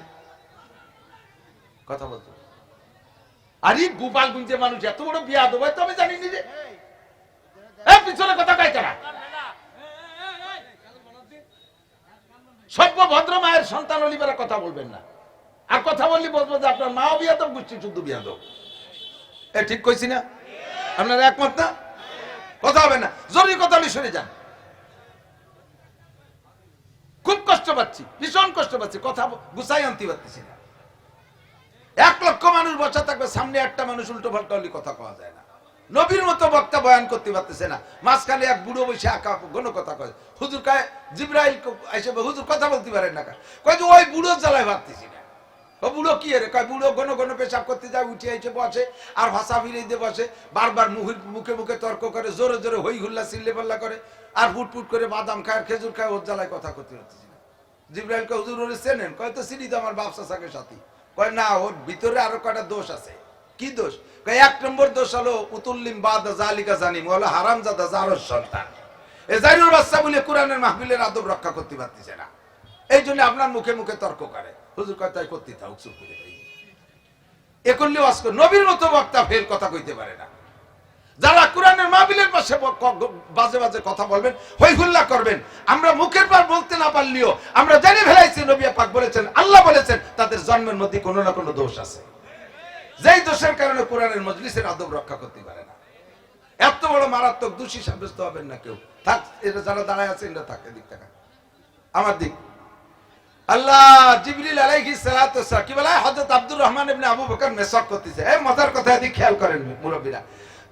কথা বলতো। আরে গোপালগঞ্জে মানুষ এত বড় বিয়াদব হয় তো আমি জানি নিজে। পিছনে কথা কইতে না, সভ্য ভদ্র মায়ের সন্তান হলিবার কথা বলবেন না। আর কথা বললি বলবো যে আপনার মাও বিয়াদব, গোষ্ঠী শুদ্ধ বিয়াদব। ঠিক কইছি না? আপনারা একমত না? কথা হবে না, জরুরি কথা সরে যান। খুব কষ্ট পাচ্ছি, ভীষণ কষ্ট পাচ্ছি, কথা গুছাই আনতে পারতেছি না। 1 লক্ষ মানুষ বসা থাকবে, সামনে একটা মানুষ উল্টো পাল্টা হলে কথা কওয়া যায় না। নবীর মতো বক্তা বয়ান করতে পারতেছে না, মাঝখানে এক বুড়ো বসে আঁকা ঘন কথা কয়। হুজুর কয় জিবরাইল এসে হুজুর কথা বলতে পারেন না, কয় যে ওই বুড়ো জ্বালায় ভাবতেছি না। ও বুড়ো কি রে? কয় বুড়ো ঘন পেশাব করতে যায়, উঠে এসে বসে আর ভাষা ফিরিয়ে দিয়ে বসে, বারবার মুখে মুখে তর্ক করে, জোরে জোরে হই হুল্লা চিল্লে পাল্লা করে, আর ফুটফুট করে বাদাম খায়, খেজুর খায়, ওর জ্বালায় কথা করতে পারতেছি না। জিবরাইল কয় হুজুর ওরে চেনেন? কয় তো চিনি তো, আমার বাপ চাচাকে সাথী। কয় না, ওর ভিতরে আরো কয়টা দোষ আছে। কি দোষ? কয় 1 নম্বর দোষ হলো উতুল্লিম বাদা জালিকা জানিম, হলো হারামজাদা জারস সন্তান। এ জাইনুর বাচ্চা বলে কোরআনের মাহফিলের আদব রক্ষা করতে পারতেছে না, এই জন্য আপনার মুখে মুখে তর্ক করে। হুজুর কয় তাই করতে থাক, চুপ করে। এ করলে নবীর মতো বক্তা ফের কথা কইতে পারে না। যারা কোরআনের মাহফিলের পাশে বাজে বাজে কথা বলবেন, হই হুল্লা করবেন, আমরা মুখের পর বলতে না পারলেও আমরা জেনে ফেলাইছি নবী পাক বলেছেন, আল্লাহ বলেছেন তাদের জন্মের মধ্যে কোনো না কোনো দোষ আছে, যেই দোষের কারণে কোরআনের মজলিসের আদব রক্ষা করতে পারে না। এত বড় মারাত্মক দোষী সাব্যস্ত হবেন না কেউ। থাক, এটা যারা দাঁড়ায় আছে এটা থাকে, দিক টাকা আমার দিক। আল্লাহ জিবরিল আলাইহিস সালাতু ওয়াস সালাম কি বলে, হযরত আব্দুর রহমান ইবনে আবু বকর মেসাক করতেছে। এই মজার কথা এদিকে খেয়াল করেন মুরব্বিরা।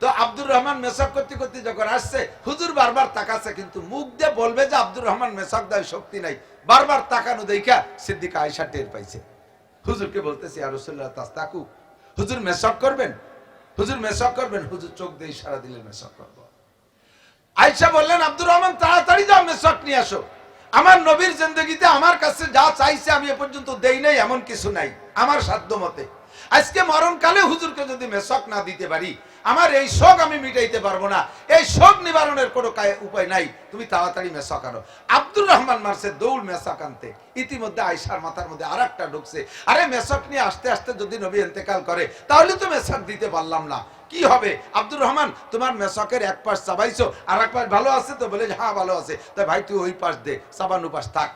তো আব্দুর রহমান মেসাক করতে করতে যখন আসছে, হুজুর বারবার তাকাচ্ছে, কিন্তু মুখ দিয়ে বলবে যে আব্দুর রহমান মেসাক দেয় শক্তি নাই, বারবার তাকানো দেখা সিদ্দিকা আয়েশা টের পাইছে। হুজুরকে বলতেছে ইয়া রাসূলুল্লাহ তাস্তাকু, হুজুর মেসাক করবেন, হুজুর মেসাক করবেন। হুজুর চোখ দিয়ে ইশারা দিলেন মেসাক করব। আয়েশা বললেন আব্দুর রহমান তাড়াতাড়ি যাও মেসাক নিয়ে আসো। আমার নবীর জিন্দেগিতে আমার কাছে যা চাইছে আমি এ পর্যন্ত দেই নাই, এমন কিছু নাই আমার সাধ্য মতে। আজকে মরণকালে হুজুরকে যদি মেসাক না দিতে পারি, আমার এই শোক আমি মিটাইতে পারবো না। এই শোক নিবারণের কোনো উপায় নাই, তুমি তাড়াতাড়ি মেসাক আনো। আব্দুর রহমান মারছে দৌড় মেসাক আনতে। ইতিমধ্যে আয়েশার মাথার মধ্যে আর একটা ঢুকছে, আরে মেসাক নিয়ে আসতে আসতে যদি নবী ইন্তেকাল করে তাহলে তো মেসাক দিতে পারলাম না, কি হবে? আব্দুর রহমান তোমার মেসাকের এক পাশ চাবাইছো, আর এক পাশ ভালো আছে তো? বলে হ্যাঁ ভালো আছে। তাই ভাই তুই ওই পাশ দে, চাবানো পাশ থাক।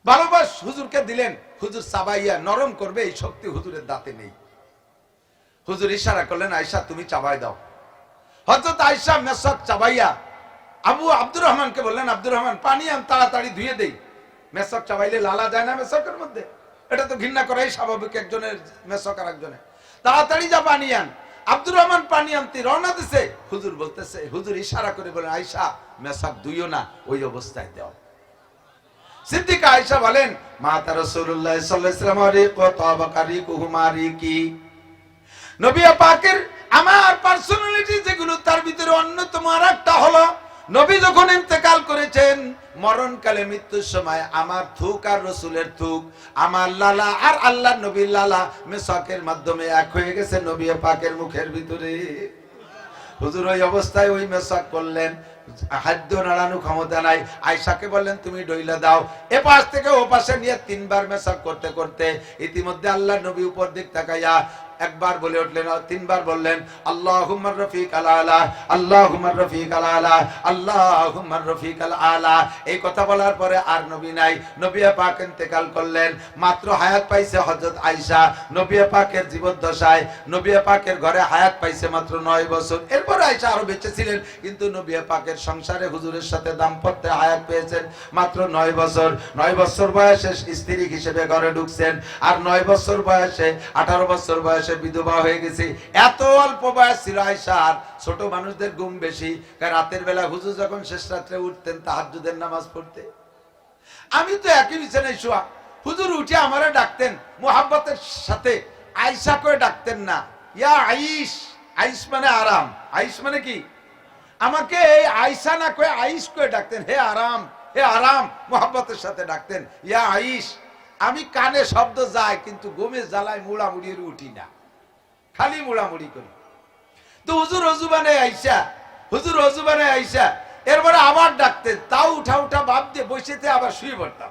ভালো পাশ হুজুরকে দিলেন। হুজুর চাবাইয়া নরম করবে এই শক্তি হুজুরের দাঁতে নেই। হুজুর ইশারা করলেন আয়েশা তুমি চাবাই দাও। হযরত আয়েশা মেসাক চাবাইয়া আব্দুর রহমানকে বললেন আব্দুর রহমান পানি আন, তাড়াতাড়ি ধুয়ে দেই। মেসাক চাবাইলে লালা যায় না মেসাকের মধ্যে? এটা তো ঘৃণা করাই স্বাভাবিক, একজনের মেসাক আর একজনের। তাড়াতাড়ি যা পানি আন। আব্দুর রহমান পানি আনতে রওনা দিছে। হুজুর বলতেছে, হুজুর ইশারা করে বলেন আয়েশা মেসাক ধুইও না, ওই অবস্থায় দাও। সিদ্দিকা আয়েশা বলেন মাতা রাসূলুল্লাহ সাল্লাল্লাহু আলাইহি ওয়াসাল্লাম রিকুহুমারিকি, নবী পাকের আমার পার্সোনালিটি যেগুলো তার ভিতরে অন্যতম আরেকটা হলো নবী যখন ইন্তেকাল করেছেন, মরণকালে মৃত্যুর সময় আমার থুক আর রসুলের থুক, আমার লালা আর আল্লাহ নবীর লালা মেসাকের মাধ্যমে এক হয়ে গেছে নবী পাকের মুখের ভিতরে। হুজুর ওই অবস্থায় ওই মেসাক করলেন, হাদ্য নাড়ানো ক্ষমতা নাই। আয়েশাকে বললেন তুমি ডইলা দাও। এ পাশ থেকে ও পাশে নিয়ে 3 বার মেসাক করতে করতে ইতিমধ্যে আল্লাহ নবী উপর দিক তাকাইয়া একবার বলে উঠলেন, 3 বার বললেন আল্লাহুম্মা রফিক আল আলা, আল্লাহুম্মা রফিক আল আলা, আল্লাহুম্মা রফিক আল আলা। এই কথা বলার পরে আর নবী নাই। নবী পাক ইন্তেকাল করলেন। মাত্র হায়াত পাইছে হযরত আয়েশা। নবী পাকের জীবদ্দশায় নবী পাকের ঘরে হায়াত পাইছে মাত্র 9 বছর। এরপর আয়েশা আরো বেঁচে ছিলেন, কিন্তু নবী পাকের সংসারে হুজুরের সাথে দাম্পত্যে হায়াত পেয়েছেন মাত্র 9 বছর। 9 বছর বয়সে স্ত্রী হিসেবে ঘরে ঢুকছেন, আর 9 বছর বয়সে 18 বছর বয়সে বিধবা হয়ে গেছে। এত অল্প বয়স ছিল আয়েশার। ছোট মানুষদের ঘুম বেশি, কারণ রাতের বেলা হুজুর যখন শেষ রাত্রে উঠতেন তাহাজ্জুদের নামাজ পড়তে, আমি তো একই বিছানায় শোয়া, হুজুর উঠে আমারে ডাকতেন মুহাব্বতের সাথে, আয়েশা করে ডাকতেন না, ইয়া আইশ। আইশ মানে আরাম। আইশ মানে কি? আমাকে এই আয়েশা না কয়ে আইশ করে ডাকতেন, হে আরাম, হে আরাম, মুহাব্বতের সাথে ডাকতেন ইয়া আইশ। আমি কানে শব্দ যায়, কিন্তু ঘুমে জ্বালায় মুড়ামুড়ি উঠি না, খালি মুড়ামুড়ি করি। তো হুজুর ওযু বানায় আয়েশা, হুজুর ওযু বানায় আয়েশা, এরপরে আবার ডাকতেন, তাও উঠা উঠা ভাব দিয়ে বসেতে আবার শুয়ে পড়তাম।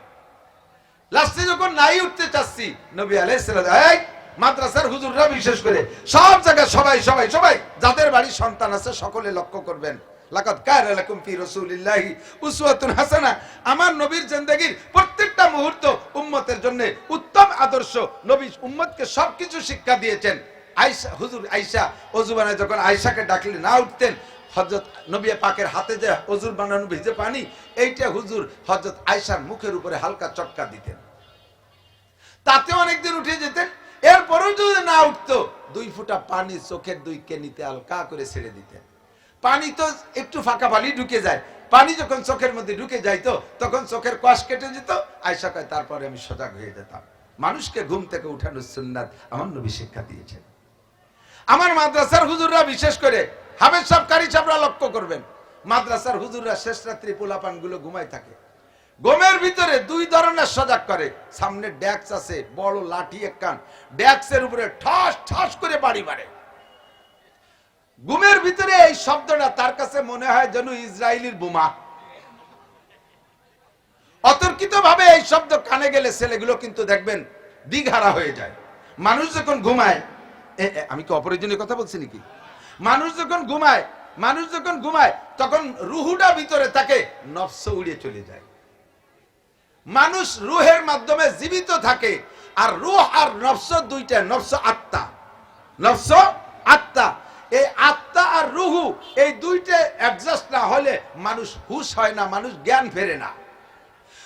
লাস্টে যখন নাই উঠতে চাচ্ছি, নবী আলাইহিস সালাম, এই মাদ্রাসার হুজুররা বিশেষ করে সব জায়গায় সবাই সবাই সবাই যাদের বাড়ির সন্তান আছে সকলে লক্ষ্য করবেন, লাকাদ কানা লাকুম ফি রাসূলিল্লাহি উসওয়াতুন হাসানাহ। আমার নবীর জিন্দেগীর প্রত্যেকটা মুহূর্ত উম্মতের জন্য উত্তম আদর্শ। নবী উম্মতকে সবকিছু শিক্ষা দিয়েছেন। আয়েশা, হুজুর আয়েশা ওযু বানায় যখন আয়েশাকে ডাকলে না উঠতেন, হযরত নবী পাকের হাতে যে ওযুর বানানো ভিজে পানি, এইটা হুজুর হযরত আয়েশার মুখের উপরে হালকা চটকা দিতেন, তাতে অনেকদিন উঠে যেতেন। এরপরেও যদি না উঠতো, 2 ফোঁটা পানি চোখের 2 কেনিতে হালকা করে ছেড়ে দিতেন। পানি তো একটু ফাঁকা পানি ঢুকে যায়, পানি যখন চোখের মধ্যে ঢুকে যাইতো তখন চোখের কষ কেটে যেত। আয়েশা কয় তারপরে আমি সজাগ হয়ে যেতাম। মানুষকে ঘুম থেকে উঠানোর সুন্নাত আমার নবী শিক্ষা দিয়েছেন। আমার মাদ্রাসার হুজুররা বিশেষ করে হাফেজ সাহেব, কারি সাহেবরা লক্ষ্য করবেন, মাদ্রাসার হুজুররা শেষ রাত্রি পোলাপান গুলো ঘুমায় থাকে। ঘুমের ভিতরে 2 ধরনের সজাগ করে। সামনে ডেস্ক আছে, বড় লাঠি একখান, ডেস্কের উপরে ঠাস ঠাস করে বাড়ি মারে। ঘুমের ভিতরে এই শব্দটা তার কাছে মনে হয় যেন ইসরায়েলের বোমা। অতর্কিত ভাবে এই শব্দ কানে গেলে ছেলেগুলো কিন্তু দেখবেন দিঘারা হয়ে যায়। মানুষ যখন ঘুমায়, আমি কি অপ্রয়োজনীয় কথা বলছি নাকি? মানুষ যখন ঘুমায় তখন রুহুটা ভিতরে থাকে, নফস উড়ে চলে যায়। মানুষ রুহের মাধ্যমে জীবিত থাকে, আর রুহ আর নফস দুইটা, নফস আত্মা, নফস আত্মা। এই আত্মা আর রুহু এই দুইটা অ্যাডজাস্ট না হলে মানুষ হুশ হয় না, মানুষ জ্ঞান ফেরে না।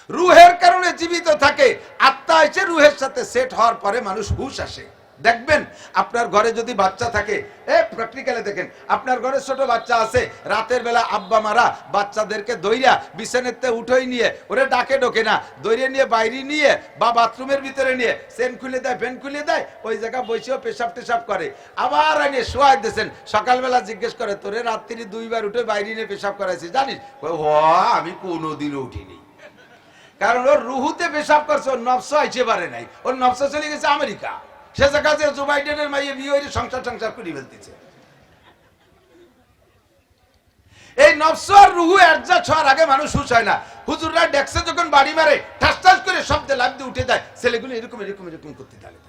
রুহের কারণে জীবিত থাকে, আত্মা এসে রুহের সাথে সেট হওয়ার পরে মানুষ হুশ আসে। দেখবেন আপনার ঘরে যদি বাচ্চা থাকে, প্র্যাকটিক্যালে দেখেন, আপনার ঘরে ছোট বাচ্চা আছে, রাতের বেলা আব্বা মারা বাচ্চাদেরকে দইরা বিছানাতে উঠোই নিয়ে, ওরে ডাকে ডোকে না, দইরে নিয়ে বাইরে নিয়ে বা বাথরুমের ভিতরে নিয়ে চেন খুলে দেয়, ফ্যান খুলে দেয়, ওই জায়গা বসেও পেশাব টেশাব করে, আবার এনে শোয়াই দিয়েছেন। সকালবেলা জিজ্ঞেস করে, তোরে রাত্রি 2 বার উঠে বাইরে নিয়ে পেশাব করাইছি জানিস? আমি কোনোদিনও উঠিনি। কারণ ওর রুহুতে পেশাব করছে, ওর নফস আইতে পারে নাই, ওর নফস চলে গেছে আমেরিকা। সে জায়গাতে জো বাইডেনের মাইয়ে বিয়ে হয়ে সংসার করে ফেলতেছে। এই নফস আর রুহু অ্যাডজাস্ট হওয়ার আগে মানুষ হুশ হয় না। হুজুররা ডেস্কে যখন বাড়ি মারে, ঠাস ঠাস করে শব্দে লাফ দিয়ে উঠে যায়, ছেলেগুলো এরকম এরকম এরকম করতে থাকে।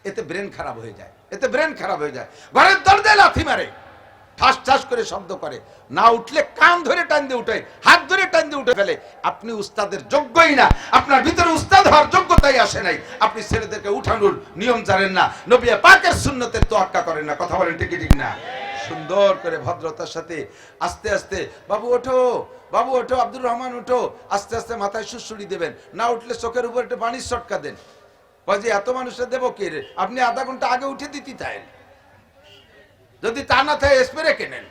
এতে ব্রেন খারাপ হয়ে যায়, এতে ব্রেন খারাপ হয়ে যায়। ঘরের দরজায় লাথি মারে, ঠাস ঠাস করে শব্দ করে, না উঠলে কান ধরে টান দিয়ে উঠে, হাত ধরে টান দিয়ে উঠে ফেলে। আপনি উস্তাদের যোগ্যই না, আপনার ভিতরে উস্তাদ হওয়ার যোগ্যতাই আসে নাই। আপনি ছেলেদেরকে উঠানোর নিয়ম জানেন না, নবী পাকের সুন্নতের তোয়াক্কা করেন না। কথা বলেন ঠিক ঠিক না? সুন্দর করে ভদ্রতার সাথে আস্তে আস্তে, বাবু ওঠো, বাবু ওঠো, আব্দুর রহমান ওঠো, আস্তে আস্তে মাথায় সুড়সুড়ি দেবেন, না উঠলে চোখের উপর একটা পানির শটকা দেন। যে এত মানুষের দেবো কে রে, আপনি আধা ঘন্টা আগে উঠে দিতে চাই, যদি তা না থাকে স্প্রে কেনেন,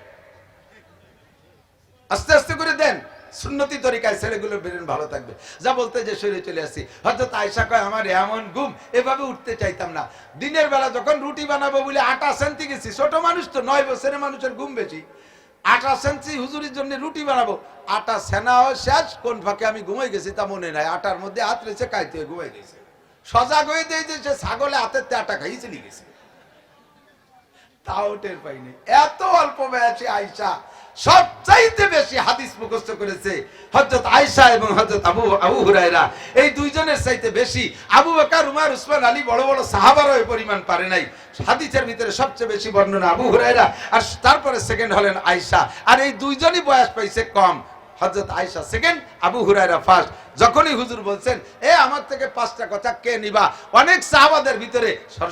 আস্তে আস্তে করে দেন, সুন্নতি তরিকায় ছেলেগুলো বেরেন ভালো থাকবে। যা বলতে যে শরীরে চলে আসি, হয়তো আয়েশা কয় আমার এমন ঘুম, এভাবে উঠতে চাইতাম না। দিনের বেলা যখন রুটি বানাবো বলে আটা সেনতে গেছি, ছোট মানুষ তো 9 বছরের মানুষের ঘুম বেশি, আটা সেনছি হুজুরের জন্য রুটি বানাবো, আটা সেনাও শেষ, কোন ফাঁকে আমি ঘুমাই গেছি তা মনে নাই, আটার মধ্যে হাত রেখে কাইতে ঘুমাই গেছে। সজাগ হয়ে দিয়ে যে সে ছাগলে হাতের আটা খাইয়ে চলে গেছে, তাও টের পাইনি। এত অল্প বয়সে আয়েশা সবচাইতে বেশি হাদিস মুখস্থ করেছে হযরত আয়েশা এবং হযরত আবু হুরায়রা। এই দুইজনের চাইতে বেশি আবু বকর, উমর, উসমান, আলী বড় বড় সাহাবারও এই পরিমাণ পারে নাই। হাদিসের ভিতরে সবচেয়ে বেশি বর্ণনা আবু হুরায়রা, আর তারপরে সেকেন্ড হলেন আয়েশা। আর এই দুইজনই বয়স পাইছে কম, হযরত আয়েশা সেকেন্ড, আবু হুরায়রা ফার্স্ট। যখনই হুজুর বলছেন এ আমার থেকে 5টা কথা কে নিবা, অনেক সাহাবাদের ভিতরে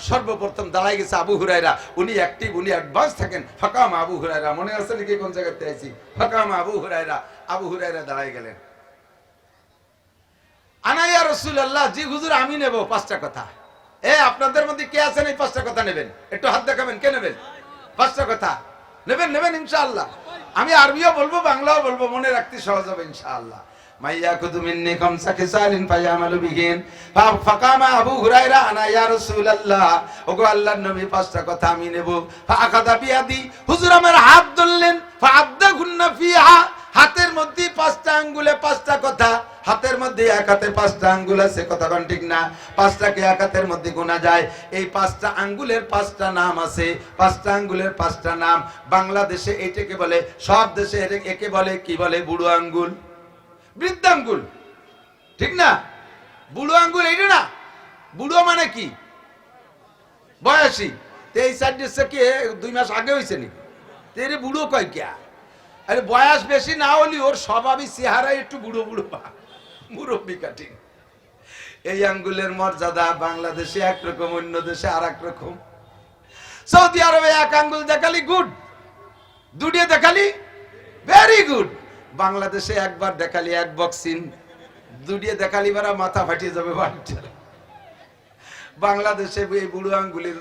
সর্বপ্রথম দাঁড়াই গেছে আবু হুরায়রা। উনি অ্যাক্টিভ, উনি অ্যাডভান্স থাকেন। ফাকাম আবু হুরায়রা, মনে আছে নাকি কোন জায়গাতে আইছি? ফাকাম আবু হুরায়রা, আবু হুরায়রা দাঁড়াই গেলেন। আনা ইয়া রাসূলুল্লাহ, জি হুজুর আমি নেব 5টা কথা। এ আপনাদের মধ্যে কে আছেন এই 5টা কথা নেবেন? একটু হাত দেখাবেন, কে নেবেন 5টা কথা? নেবেন নেবেন ইনশাআল্লাহ। আমি আরবিও বলবো, বাংলাও বলবো, মনে রাখতে সহজ হবে ইনশাআল্লাহ। মাইয়া কুতু মিন্নি খামসা খিসালিন ফায়ামালু বিহিন। ফাকামা আবু হুরায়রা, আনা ইয়া রাসূলুল্লাহ, ওগো আল্লাহর নবী 5টা কথা আমি নেব। ফাআখাযা বিয়াদি, হুজুর আমার হাত ধরলেন। ফাআদ্দাগুন্না ফিহা, হাতের মধ্যে 5টা আঙ্গুলে 5টা কথা। হাতের মধ্যে এক হাতে 5টা আঙ্গুল আছে, কথা কোন ঠিক না? 5টাকে এক হাতের মধ্যে গোনা যায়। এই 5টা আঙ্গুলের 5টা নাম আছে, 5টা আঙ্গুলের 5টা নাম। বাংলাদেশে এইটাকে বলে, সব দেশে একে বলে কি বলে? বুড়ো আঙ্গুল, বৃদ্ধাঙ্গুল, ঠিক না? বুড়ো আঙ্গুল এইটা না, বুড়ো মানে কি? বয়সী। 23 কি 2 মাস আগে হয়েছে নাকি? তেরে বুড়ো কয় কে? আরে বয়স বেশি না হলি ওর স্বভাবই চেহারায় একটু বুড়ো বুড়ো, মুরব্বী কাটিং। এই আঙ্গুলের মর্যাদা বাংলাদেশে একরকম, অন্য দেশে আর এক রকম। সৌদি আরবে এক আঙ্গুল দেখালি গুড, দুটিয়ে দেখালি ভেরি গুড। বাংলাদেশে একবার দেখালি এক বক্সিন, দুটিয়ে দেখালি বারা মাথা ফাটিয়ে যাবে বাড়িটা। বাংলাদেশে এই বুড়ো আঙ্গুলের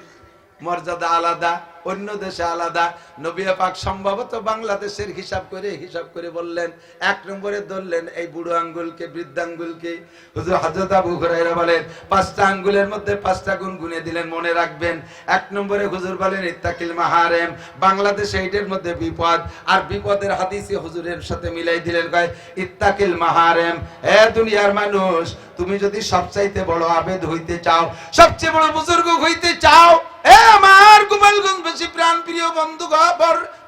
মর্যাদা আলাদা, অন্য দেশে আলাদা। নবী পাক সম্ভবত বাংলাদেশের হিসাব করে বললেন, 1 নম্বরে ধরলেন এই বুড়ো আঙ্গুলকে, বৃদ্ধাঙ্গুলকে। হুজুর হযরত আবু হুরায়রা বলেন 5টা আঙ্গুলের মধ্যে 5টা গুণ গুনে দিলেন, মনে রাখবেন। 1 নম্বরে হুজুর বলেন ইত্তাকিল মাহারেম। বাংলাদেশে এইটার মধ্যে বিপদ, আর বিপদের হাদিসে হুজুরের সাথে মিলাই দিলেন, কয় ইত্তাকিল মাহারেম। হে দুনিয়ার মানুষ, তুমি যদি সবচাইতে বড় আবেদ হইতে চাও, সবচেয়ে বড় বুজুর্গ হইতে চাও, এ আমার গোপালগঞ্জবাসী প্রাণ প্রিয়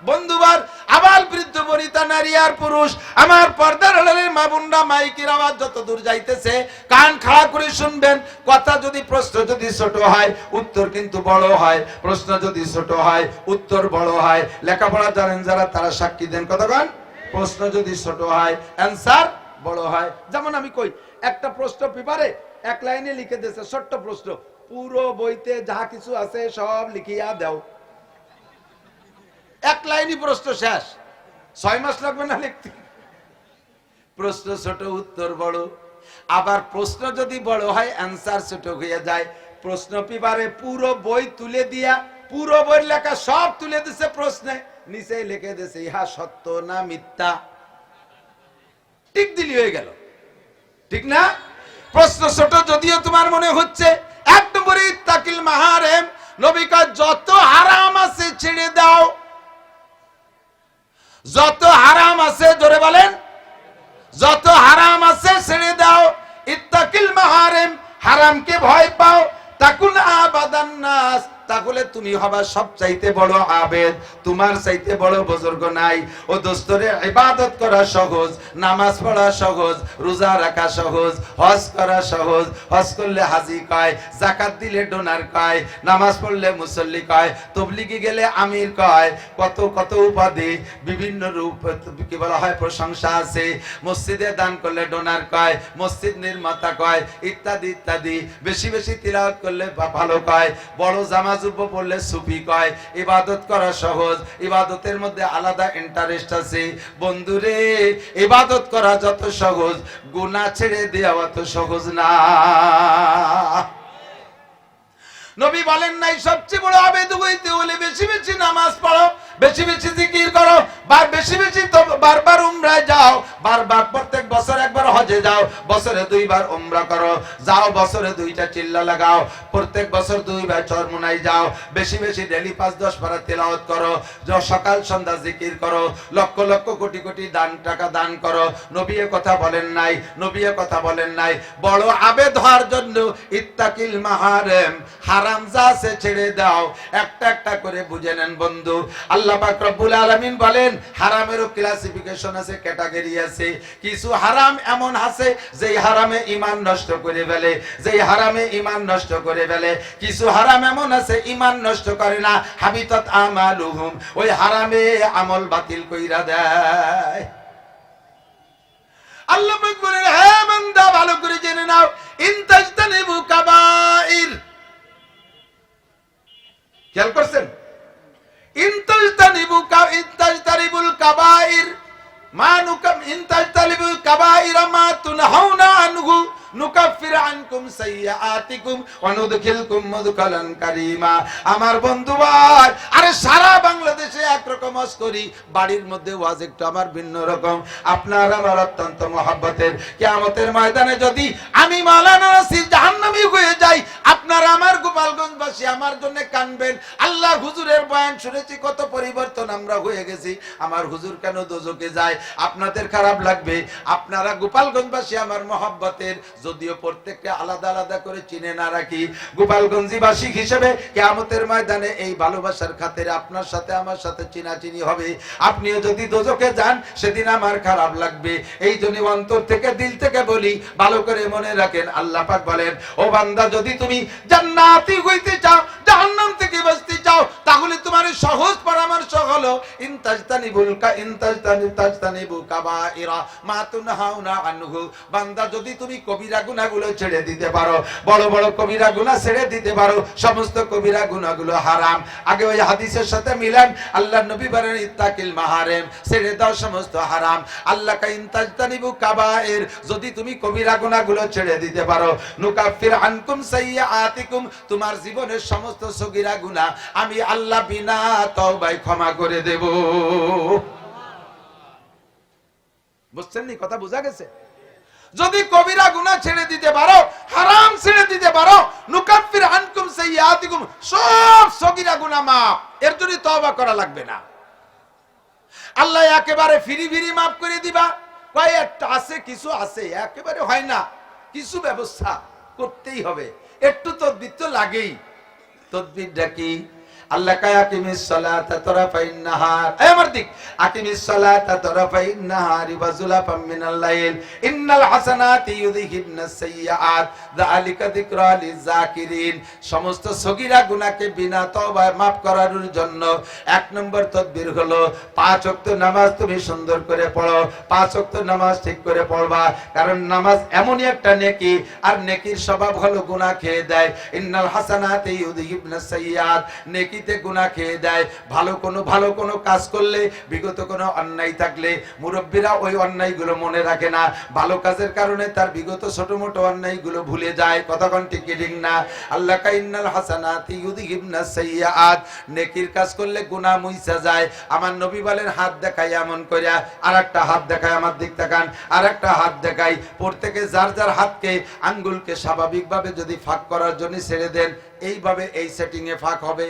বন্ধুবার, আবাল বৃদ্ধ বনিতা, নারী আর পুরুষ, আমার পর্দার আড়ালের মা বোনরা, মাইকের আওয়াজ যত দূর যাইতেছে কান খাড়া করে শুনবেন। কথা যদি, প্রশ্ন যদি ছোট হয় উত্তর কিন্তু বড় হয়, প্রশ্ন যদি ছোট হয় উত্তর বড় হয়। লেখাপড়া জানেন যারা তারা সাক্ষী দেন, কতক্ষণ? প্রশ্ন যদি ছোট হয় অ্যান্সার বড় হয়। যেমন আমি কই, একটা প্রশ্ন পেপারে 1 লাইনে লিখে দিয়েছে, ছোট্ট প্রশ্ন, পুরো বইতে যা কিছু আছে সব লিখিয়া দাও। 1 লাইনই প্রশ্ন শেষ, 6 মাস লাগবে না লিখতে। প্রশ্ন ছোট উত্তর বড়। আবার প্রশ্ন যদি বড় হয় অ্যান্সার ছোট হয়ে যায়। প্রশ্ন পেপারে পুরো বই তুলে দিয়া, পুরো বই লেখা সব তুলে দিছে, প্রশ্নে নিচে লিখে দিছে ইহা সত্য না মিথ্যা, টিক দিলি হয়ে গেল, ঠিক না? প্রশ্ন ছোট যদিও তোমার মনে হচ্ছে। 1 নম্বরে ইত্তাকিল মাহারেম, নবী কয় যত হারাম আছে ছেড়ে দাও। যত হারাম আছে, জোরে বলেন, যত হারাম আছে ছেড়ে দাও। ইত্তাকিল মাহারেম, হারামকে ভয় পাও। তাকুন আবাদান নাস, তাহলে তুমি হবা সবচাইতে বড় আবেদ, তোমার চাইতে বড় বুজুর্গ নাই। ও দোস্তরে, ইবাদত করা সহজ, নামাজ পড়া সহজ, রোজা রাখা সহজ, হজ করা সহজ। হজ করলে হাজি কয়, যাকাত দিলে ডোনার কয়, নামাজ পড়লে মুসল্লি কয়, তবলিগে গেলে আমির কয়, কত কত উপাধি, বিভিন্ন রূপ কি বলা হয়, প্রশংসা আছে। মসজিদে দান করলে ডোনার কয়, মসজিদ নির্মাতা কয়, ইত্যাদি ইত্যাদি। বেশি বেশি তিলাওয়াত করলে ভালো কয়, বড় জামা যুব্ব পড়লে সুফি কয়। ইবাদত করা সহজ, ইবাদতের মধ্যে আলাদা ইন্টারেস্ট আছে। বন্ধুরে, ইবাদত করা যত সহজ, গুনাহ ছেড়ে দেওয়া তো সহজ না। নবী বলেন নাই সবচেয়ে বড় আবেদ হইতে হলে বেশি বেশি নামাজ পড়ো, বেশি বেশি জিকির করো, বা বেশি বেশি বারবার উমরায় যাও, বারবার প্রত্যেক বছর একবার হজে যাও, বছরে 2 বার উমরা করো, যাও বছরে 2টা চিল্লা লাগাও, প্রত্যেক বছর 2 বার চরমুনাই যাও, বেশি বেশি ডেলি 5-10 পারা তেলাওয়াত করো, সকাল সন্ধ্যা জিকির করো, লক্ষ লক্ষ কোটি কোটি টাকা দান করো। নবী কথা বলেন নাই, নবী কথা বলেন নাই, বড় আবেদ হওয়ার জন্য ইত্তাকিল মাহারেম, হারাম যা আছে ছেড়ে দাও। একটা একটা করে বুঝে নেন বন্ধু। আল্লাহ পাক রব্বুল আলামিন বলেন হারামেরও ক্লাসিফিকেশন আছে, ক্যাটাগরি আছে। কিছু হারাম এমন আছে যেই হারামে ঈমান নষ্ট করে ফেলে, যেই হারামে ঈমান নষ্ট করে ফেলে। কিছু হারাম এমন আছে ঈমান নষ্ট করে না, হাবিতাত আমালুহুম, ওই হারামে আমল বাতিল কইরা দেয়। আল্লাহ পাক বলেন হে বান্দা ভালো করে জেনে নাও, ইনতাজতানিবু কাবাইর, খেয়াল করছেন, ইনতাজতানিবুল কাবাইর মা নুকাম, ইনতাজতানিবুল কাবাইর মা তুনহাউনা আনহু নুকাফির আনকুম সাইয়্যাতিকুম ওয়া নুদখিলকুম মুদখালান কারীমা। আমার বন্ধু ভাই, আরে সারা বাংলাদেশে একরকম ওয়াজ করি, বাড়ির মধ্যে ওয়াজ একটু আমার ভিন্ন রকম। আপনার আমার অত্যন্ত মহব্বতের, কিয়ামতের ময়দানে যদি আমি মাওলানা নাসির জাহান্নামী হয়ে যাই, আপনারা আমার গোপালগঞ্জবাসী আমার জন্য কানবেন। আল্লাহ হুজুরের বয়ান শুনেছি, কত পরিবর্তন আমরা হয়ে গেছি, আমার হুজুর কেন দোজখে যায়, আপনাদের খারাপ লাগবে। আপনারা গোপালগঞ্জবাসী আমার মহব্বতের, যদিও প্রত্যেককে আলাদা আলাদা করে চিনে না রাখি, গোপালগঞ্জবাসী হিসেবে কিয়ামতের ময়দানে এই ভালোবাসার খাতিরে আপনার সাথে আমার সাথে চিনাচিনি হবে। আপনিও যদি দোজখে যান সেদিন আমার খারাপ লাগবে। এই জন্য অন্তর থেকে দিল থেকে বলি, ভালো করে মনে রাখেন। আল্লাহ পাক বলেন ও বান্দা, যদি তুমি জান্নাতি হইতে চাও, জাহান্নাম থেকে বাঁচতে চাও, তাহলে তোমার সহজ পরামর্শ হলো ইনতাজতানিবু কাবাইরা মা তুনহাউনা আনহু। বান্দা যদি তুমি কবিরা গুনাহগুলো ছেড়ে দিতে পারো, বড় বড় কবিরা গুনাহ ছেড়ে দিতে পারো, সমস্ত কবিরা গুনাহগুলো হারাম। আগে ওই হাদিসের সাথে মিলান, আল্লাহর নবী বলেন ইত্তাকিল মাহারিম, ছেড়ে দাও সমস্ত হারাম। আল্লাহ কা ইনতাজতানিবু কাবাইর, যদি তুমি কবিরা গুনাহগুলো ছেড়ে দিতে পারো, নুকাফির আনকুম সাইয়্যাতিকুম, তোমার জীবনের সমস্ত সগীরা গুনাহ আমি আল্লাহ বিনা তওবায় ক্ষমা করে দেব। বুঝছেন নি? কথা বোঝা গেছে? যদি কবিরা গুনাহ ছেড়ে দিতে পারো, হারাম ছেড়ে দিতে পারো, নুকাফির আনকুম সাইয়্যাতিকুম, সব সগীরা গুনাহ মাফ। এর জন্য তওবা করা লাগবে না, আল্লাহ একেবারে ফিরি ফিরি মাফ করে দিবা। কয় একটা আছে, কিছু আছে একেবারে হয় না, কিছু ব্যবস্থা করতেই হবে, একটু তদবির তো লাগেই। তদবিরটা কি? আল্লাহ কায়া আকিমিস সালাতা তারাফাইন নাহার, এই আমার দিক, আকিমিস সালাতা তারাফাইন নাহারি ওয়া যুলাফাম মিনাল লাইল ইন্নাল হাসানাতি ইউযহিবনাস সাইয়্যাত যালিকা যিকরা লিযাকিরিন। সমস্ত সগীরা গুনাহকে বিনা তওবায় maaf করানোর জন্য 1 নম্বর তদবির হলো 5 ওয়াক্ত নামাজ তুমি সুন্দর করে পড়ো। 5 ওয়াক্ত নামাজ ঠিক করে পড়বা, কারণ নামাজ এমনই একটা নেকি, আর নেকির স্বভাব হলো গুনাহ খেয়ে দেয়। ইন্নাল হাসানাতি ইউযহিবনাস সাইয়্যাত, নেকি গুনাহ খেয়ে দেয়। ভালো কোনো কাজ করলে, বিগত কোনো অন্যায় থাকলে মুরব্বীরা ওই অন্যায়গুলো মনে রাখে না, ভালো কাজের কারণে তার বিগত ছোট মোটো অন্যায়গুলো ভুলে যায়। কতক্ষণ ঠিক ঠিক না? আল্লাহ কা ইন্নাল হাসানাতি ইউযহিবনাস সাইয়্যাত, নেকির কাজ করলে গুনাহ মুইছা যায়। আমার নবী বলেন হাত দেখাই এমন কইরা, আরেকটা হাত দেখাই, আমার দিক তাকান, আরেকটা হাত দেখাই। প্রত্যেকে যার যার হাতকে, আঙ্গুলকে স্বাভাবিকভাবে যদি ফাঁক করার জন্য ছেড়ে দেন, এইভাবে এই সেটিং এ ফাঁক হবে,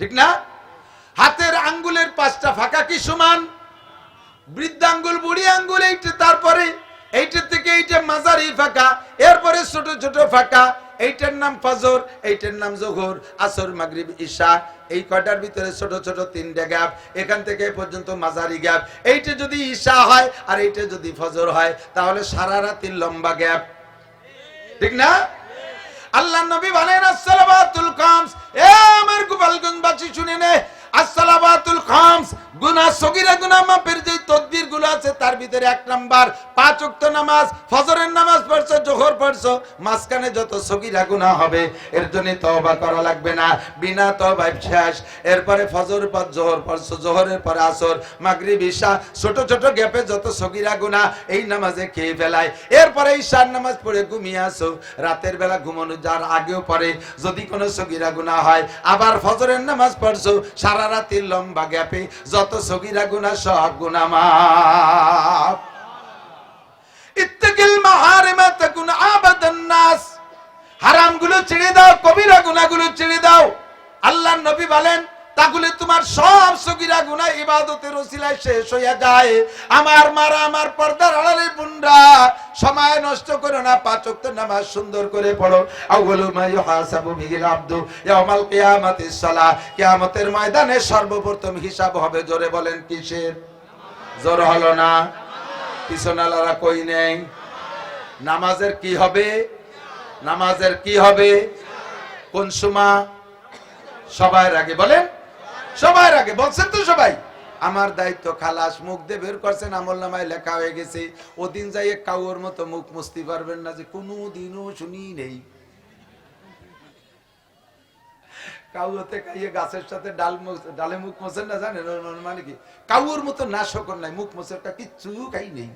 ঠিক না? হাতের আঙ্গুলের 5টা ফাঁকা কি সমান? বৃদ্ধ আঙ্গুল, বুড়ি আঙ্গুল, এইটা, তারপরে এইটা থেকে এইটা মাঝারি ফাঁকা, এরপরে ছোট ছোট ফাঁকা। এইটার নাম ফজর, এইটার নাম যোহর, আসর, মাগরিব, ঈশা। এই কয়টার ভিতরে ছোট ছোট 3টা গ্যাপ, এখান থেকে পর্যন্ত মাঝারি গ্যাপ। এইটা যদি ঈশা হয় আর এইটা যদি ফজর হয়, তাহলে সারা রাতের লম্বা গ্যাপ, ঠিক না? আল্লাহ নবী বলেন আসসালাতুল খামস, এ আমার গোপালগঞ্জবাসী শুনে নে, আসসালাওয়াতুল খামস, গুনাহ সগীরা গুনাহ মাফের যে তদবির গুলো আছে তার ভিতরে 1 নাম্বার 5 ওয়াক্ত নামাজ, ফজরের নামাজ পড়ছো, জোহর পড়ছো, মাঝখানে যত সগীরা গুনাহ হবে এর জন্য তওবা করা লাগবে না, বিনা তওবায় শেষ। এরপরে ফজর পর জোহর পড়ছো, জোহরের পরে আসর, মাগরিব, ঈশা, ছোট ছোট গ্যাপে যত সগীরা গুনাহ এই নামাজে খেয়ে ফেলায়। এরপরে ঈশার নামাজ পড়ে ঘুমিয়ে আসো, রাতের বেলা ঘুমানো যার আগেও পড়ে যদি কোনো সগীরা গুনাহ হয়, আবার ফজরের নামাজ পড়ছো, সারা রাতের লম্বা গ্যাপে যত সগীরা গুনাহ সব গুনাহ মাফ। ইত্তাকিল মাহারিমা তাকুন আবাদান নাস, হারামগুলো ছেড়ে দাও, কবিরা গুনাহগুলো ছেড়ে দাও। আল্লাহর নবী বলেন তাহলে তোমার সব সগীরা গুনাহ ইবাদতের ওসিলায় শেষ হয়ে যায়। আমার মারা, আমার পর্দার আড়ালে বোনরা, সময় নষ্ট করো না, 5 ওয়াক্ত নামাজ সুন্দর করে পড়ো। আউয়ালু মা ইউহাসাবু বিহিল আবদু ইয়াউমাল কিয়ামাতিস সালাহ, কিয়ামতের ময়দানে সর্বপ্রথম হিসাব হবে, জোরে বলেন কিসের? জোর হলো না, পিছনালারা কই নেই। নামাজের কি হবে? নামাজের কি হবে? কোন সময়? সবার আগে বলেন, সবার আগে বলছেন তো সবাই। আমার দায়িত্ব খালাস, মুখ দিয়ে বের করছেন, আমল নামায় লেখা হয়ে গেছে। ওদিন যাই কাউর মতো মুখ মুছতে পারবেন না যে কোনো দিনও শুনি নেই। কাউতে খাইয়ে গাছের সাথে ডালে মুখ মোছেন না, জানেন মানে কি? কাউর মতো না শকর নাই, মুখ মোছেরটা কিচ্ছু খাই নেই।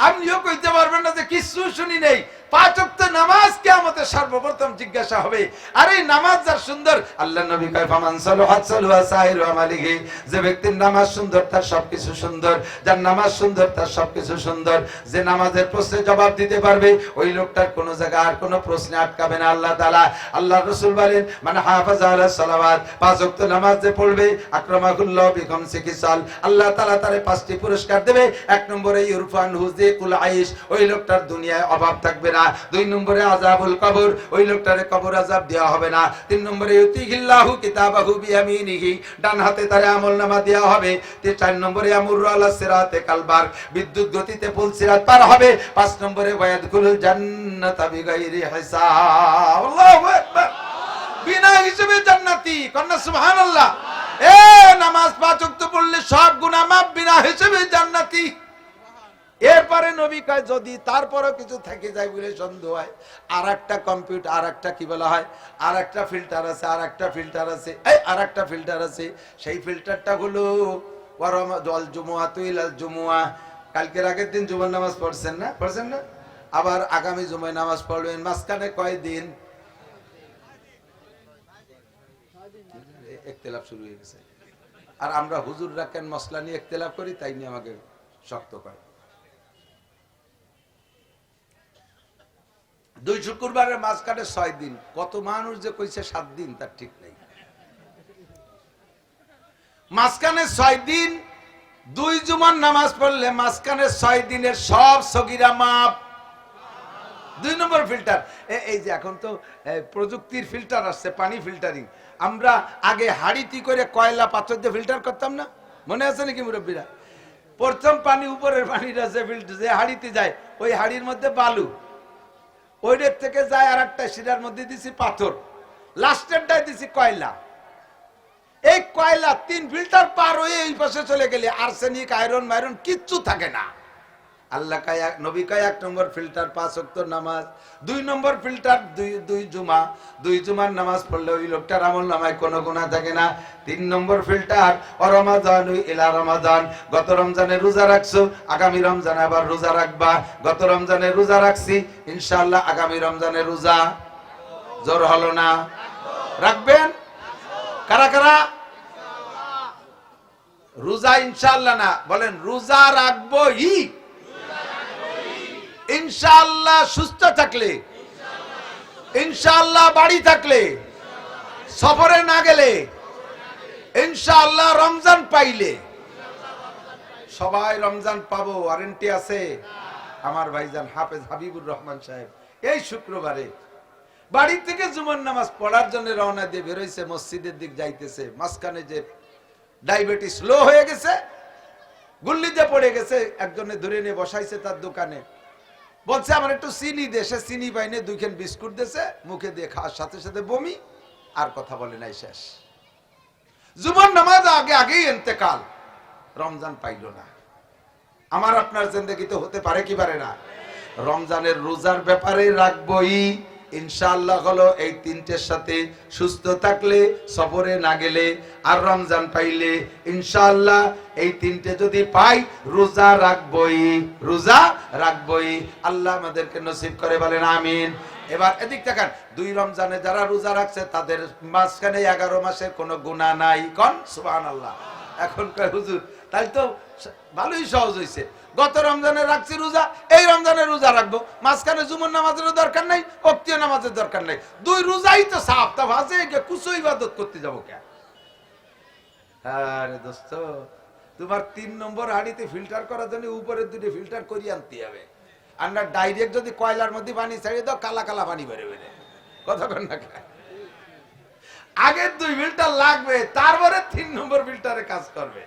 আপনিও কইতে পারবেন না যে কিছু শুনি নেই। 5 ওয়াক্ত নামাজ কিয়ামতে সর্বপ্রথম জিজ্ঞাসা হবে। আর এই নামাজ যার সুন্দর, আল্লাহর নবী কয় ফামান সালাহাত সালাহা সাইরু আমালিহি, যে ব্যক্তির নামাজ সুন্দর তার সবকিছু সুন্দর, যার নামাজ সুন্দর তার সবকিছু সুন্দর। যে নামাজের প্রশ্নে জবাব দিতে পারবে ওই লোকটার কোনো জায়গায় আর কোনো প্রশ্নে আটকাবে না আল্লাহ তাআলা। আল্লাহর রাসূল বলেন মান হাফাযা আলা সালাওয়াত, 5 ওয়াক্ত নামাজ যে পড়বে, আকরামাকুল্লাহ বিখামসি খিসাল, আল্লাহ তাআলা তারে 5টি পুরস্কার দেবে। 1 নম্বরে ইরফান হুজি কুল আইশ, ওই লোকটার দুনিয়ায় অভাব থাকবে না। 2 নম্বরে আযাবুল কবর, ওই লোকটারে কবর আযাব দেওয়া হবে না। 3 নম্বরে ইউতিহিল্লাহু কিতাবাহু বিয়ামিনিহি, ডান হাতে তারে আমলনামা দেওয়া হবে। 4 নম্বরে আমুরু আলা সিরাতে কালবার, বিদ্যুৎ গতিতে পুল সিরাত পার হবে। 5 নম্বরে ওয়ায়াদখুলুল জান্নাতা বিগাইরি হিসাব, আল্লাহু আকবার, বিনা হিসাবে জান্নাতি। কন্না সুবহানাল্লাহ। এ নামাজ 5 ওয়াক্ত পড়লে সব গুনাহ মাফ, বিনা হিসাবে জান্নাতি। এরপরে নবী কয় যদি তারপরও কিছু থেকে যায় বলে সন্দেহ হয়, আর একটা কম্পিউটার, আর একটা কি বলা হয়, আর একটা ফিল্টার আছে, আর একটা ফিল্টার আছে, এই আর একটা ফিল্টার আছে। সেই ফিল্টারটা হলো ওয়ারামাদুল জুমুআতু ইলাল জুমুআ, কালকের আগের দিন জুমার নামাজ পড়ছেন না? পড়ছেন না? আবার আগামী জুমায় নামাজ পড়বেন। মাঝখানে কয় দিন? ইখতিলাফ শুরু হয়ে গেছে। আর আমরা হুজুররা কেন মসলা নিয়ে ইখতিলাফ করি, তাই নিয়ে আমাকে শক্ত করে। 2 শুক্রবারের মাঝখানে 6 দিন, কত মানুষ যে কইছে 7 দিন তার ঠিক নেই। মাঝখানে 6 দিন 2 জুমার নামাজ পড়লে মাঝখানে 6 দিনের সব সগীরা মাপ। 2 নম্বর ফিল্টার, এই যে এখন তো প্রযুক্তির ফিল্টার আসছে, পানি ফিল্টারিং। আমরা আগে হাড়িতে করে কয়লা পাথর দিয়ে ফিল্টার করতাম না, মনে আছে নাকি মুরব্বীরা? প্রথম পানি, উপরের পানিটা যে হাড়িতে যায়, ওই হাড়ির মধ্যে বালু, ওইটার থেকে যায় আর একটা শিরার মধ্যে দিছি পাথর, লাস্টেরটায় দিছি কয়লা। এই কয়লা 3 ফিল্টার পার হয়ে এই পাশে চলে গেলে আর্সেনিক, আয়রন মাইরন কিচ্ছু থাকে না। আল্লাহ কয়, নবী কয় 1 নম্বর ফিল্টার 5 ওয়াক্ত নামাজ, 2 নম্বর ফিল্টার 2 জুমা, 2 জুমার নামাজ পড়লে ওই লোকটার আমল নামায় কোনো গুনাহ থাকে না। 3 নম্বর ফিল্টার রমাদান ইলা রমাদান, গত রমজানে রোজা রাখছো, আগামী রমজানে আবার রোজা রাখবা। গত রমজানে রোজা রাখছি, ইনশাআল্লাহ আগামী রমজানে রোজা, জোর হলো না, রাখবেন? কারা কারা রোজা ইনশাআল্লাহ না বলেন? রোজা রাখবো ই ইনশাআল্লাহ, সুস্থ থাকলে, ইনশাআল্লাহ বাড়ি থাকলে, সফরে না গেলে, ইনশাআল্লাহ রমজান পাইলে। সবাই রমজান পাবো, ওয়ারেন্টি আছে? আমার ভাইজান হাফেজ হাবিবুর রহমান সাহেব এই শুক্রবারে বাড়ি থেকে জুমার নামাজ পড়ার জন্য রওনা দিয়ে বেরোইছে, মসজিদের দিক যাইতেছে। মাঝখানে যে ডায়াবেটিস লো হয়ে গেছে, গুল্লিতে পড়ে গেছে, একজনে ধরে নিয়ে বসাইছে তার দোকানে, বলছে আমার একটু চিনি দে। সে চিনি পাইনে 2 খান বিস্কুট দিয়েছে, মুখে দিয়ে খাওয়ার সাথে সাথে বমি, আর কথা বলে নাই, শেষ। জুমার নামাজ আগে আগেই ইন্তেকাল, রমজান পাইল না। আমার আপনার জিন্দেগিতে হতে পারে কি পারে না? রমজানের রোজার ব্যাপারে রাখবই ইনশাআল্লাহ হলো এই তিনটের সাথে সুস্থ থাকলে, সফরে না গেলে, আর রমজান পাইলে ইনশাআল্লাহ এই তিনটে যদি পাই রোজা রাখবই, রোজা রাখবই। আল্লাহ আমাদেরকে নসিব করে বলেন আমিন। এবার এদিক তাকান, 2 রমজানে যারা রোজা রাখছে তাদের মাঝখানে 11 মাসের কোনো গুনাহ নাই, কোন সুবহানাল্লাহ। এখন কয় হুজুর তাই তো ভালোই সহজ হইছে, গত রমজানে রাখছি রোজা, এই রমজানে রোজা রাখবো, মাঝখানে জুমার নামাজের দরকার নাই, ওয়াক্তিয়া নামাজের দরকার নাই, 2 রোজাই তো সাফ, তা ভাজে কুসো ইবাদত করতে যাবো কেন? আরে দোস্ত, তোমার 3 নম্বর হাঁড়িতে ফিল্টার করার জন্য উপরের 2টি ফিল্টার করি আনতে হবে। আর না ডাইরেক্ট যদি কয়লার মধ্যে পানি ছাড়িয়ে দাও, কালা কালা পানি বের বেরে, কতক্ষণ না আগের 2 ফিল্টার লাগবে, তারপরে 3 নম্বর ফিল্টারে কাজ করবে।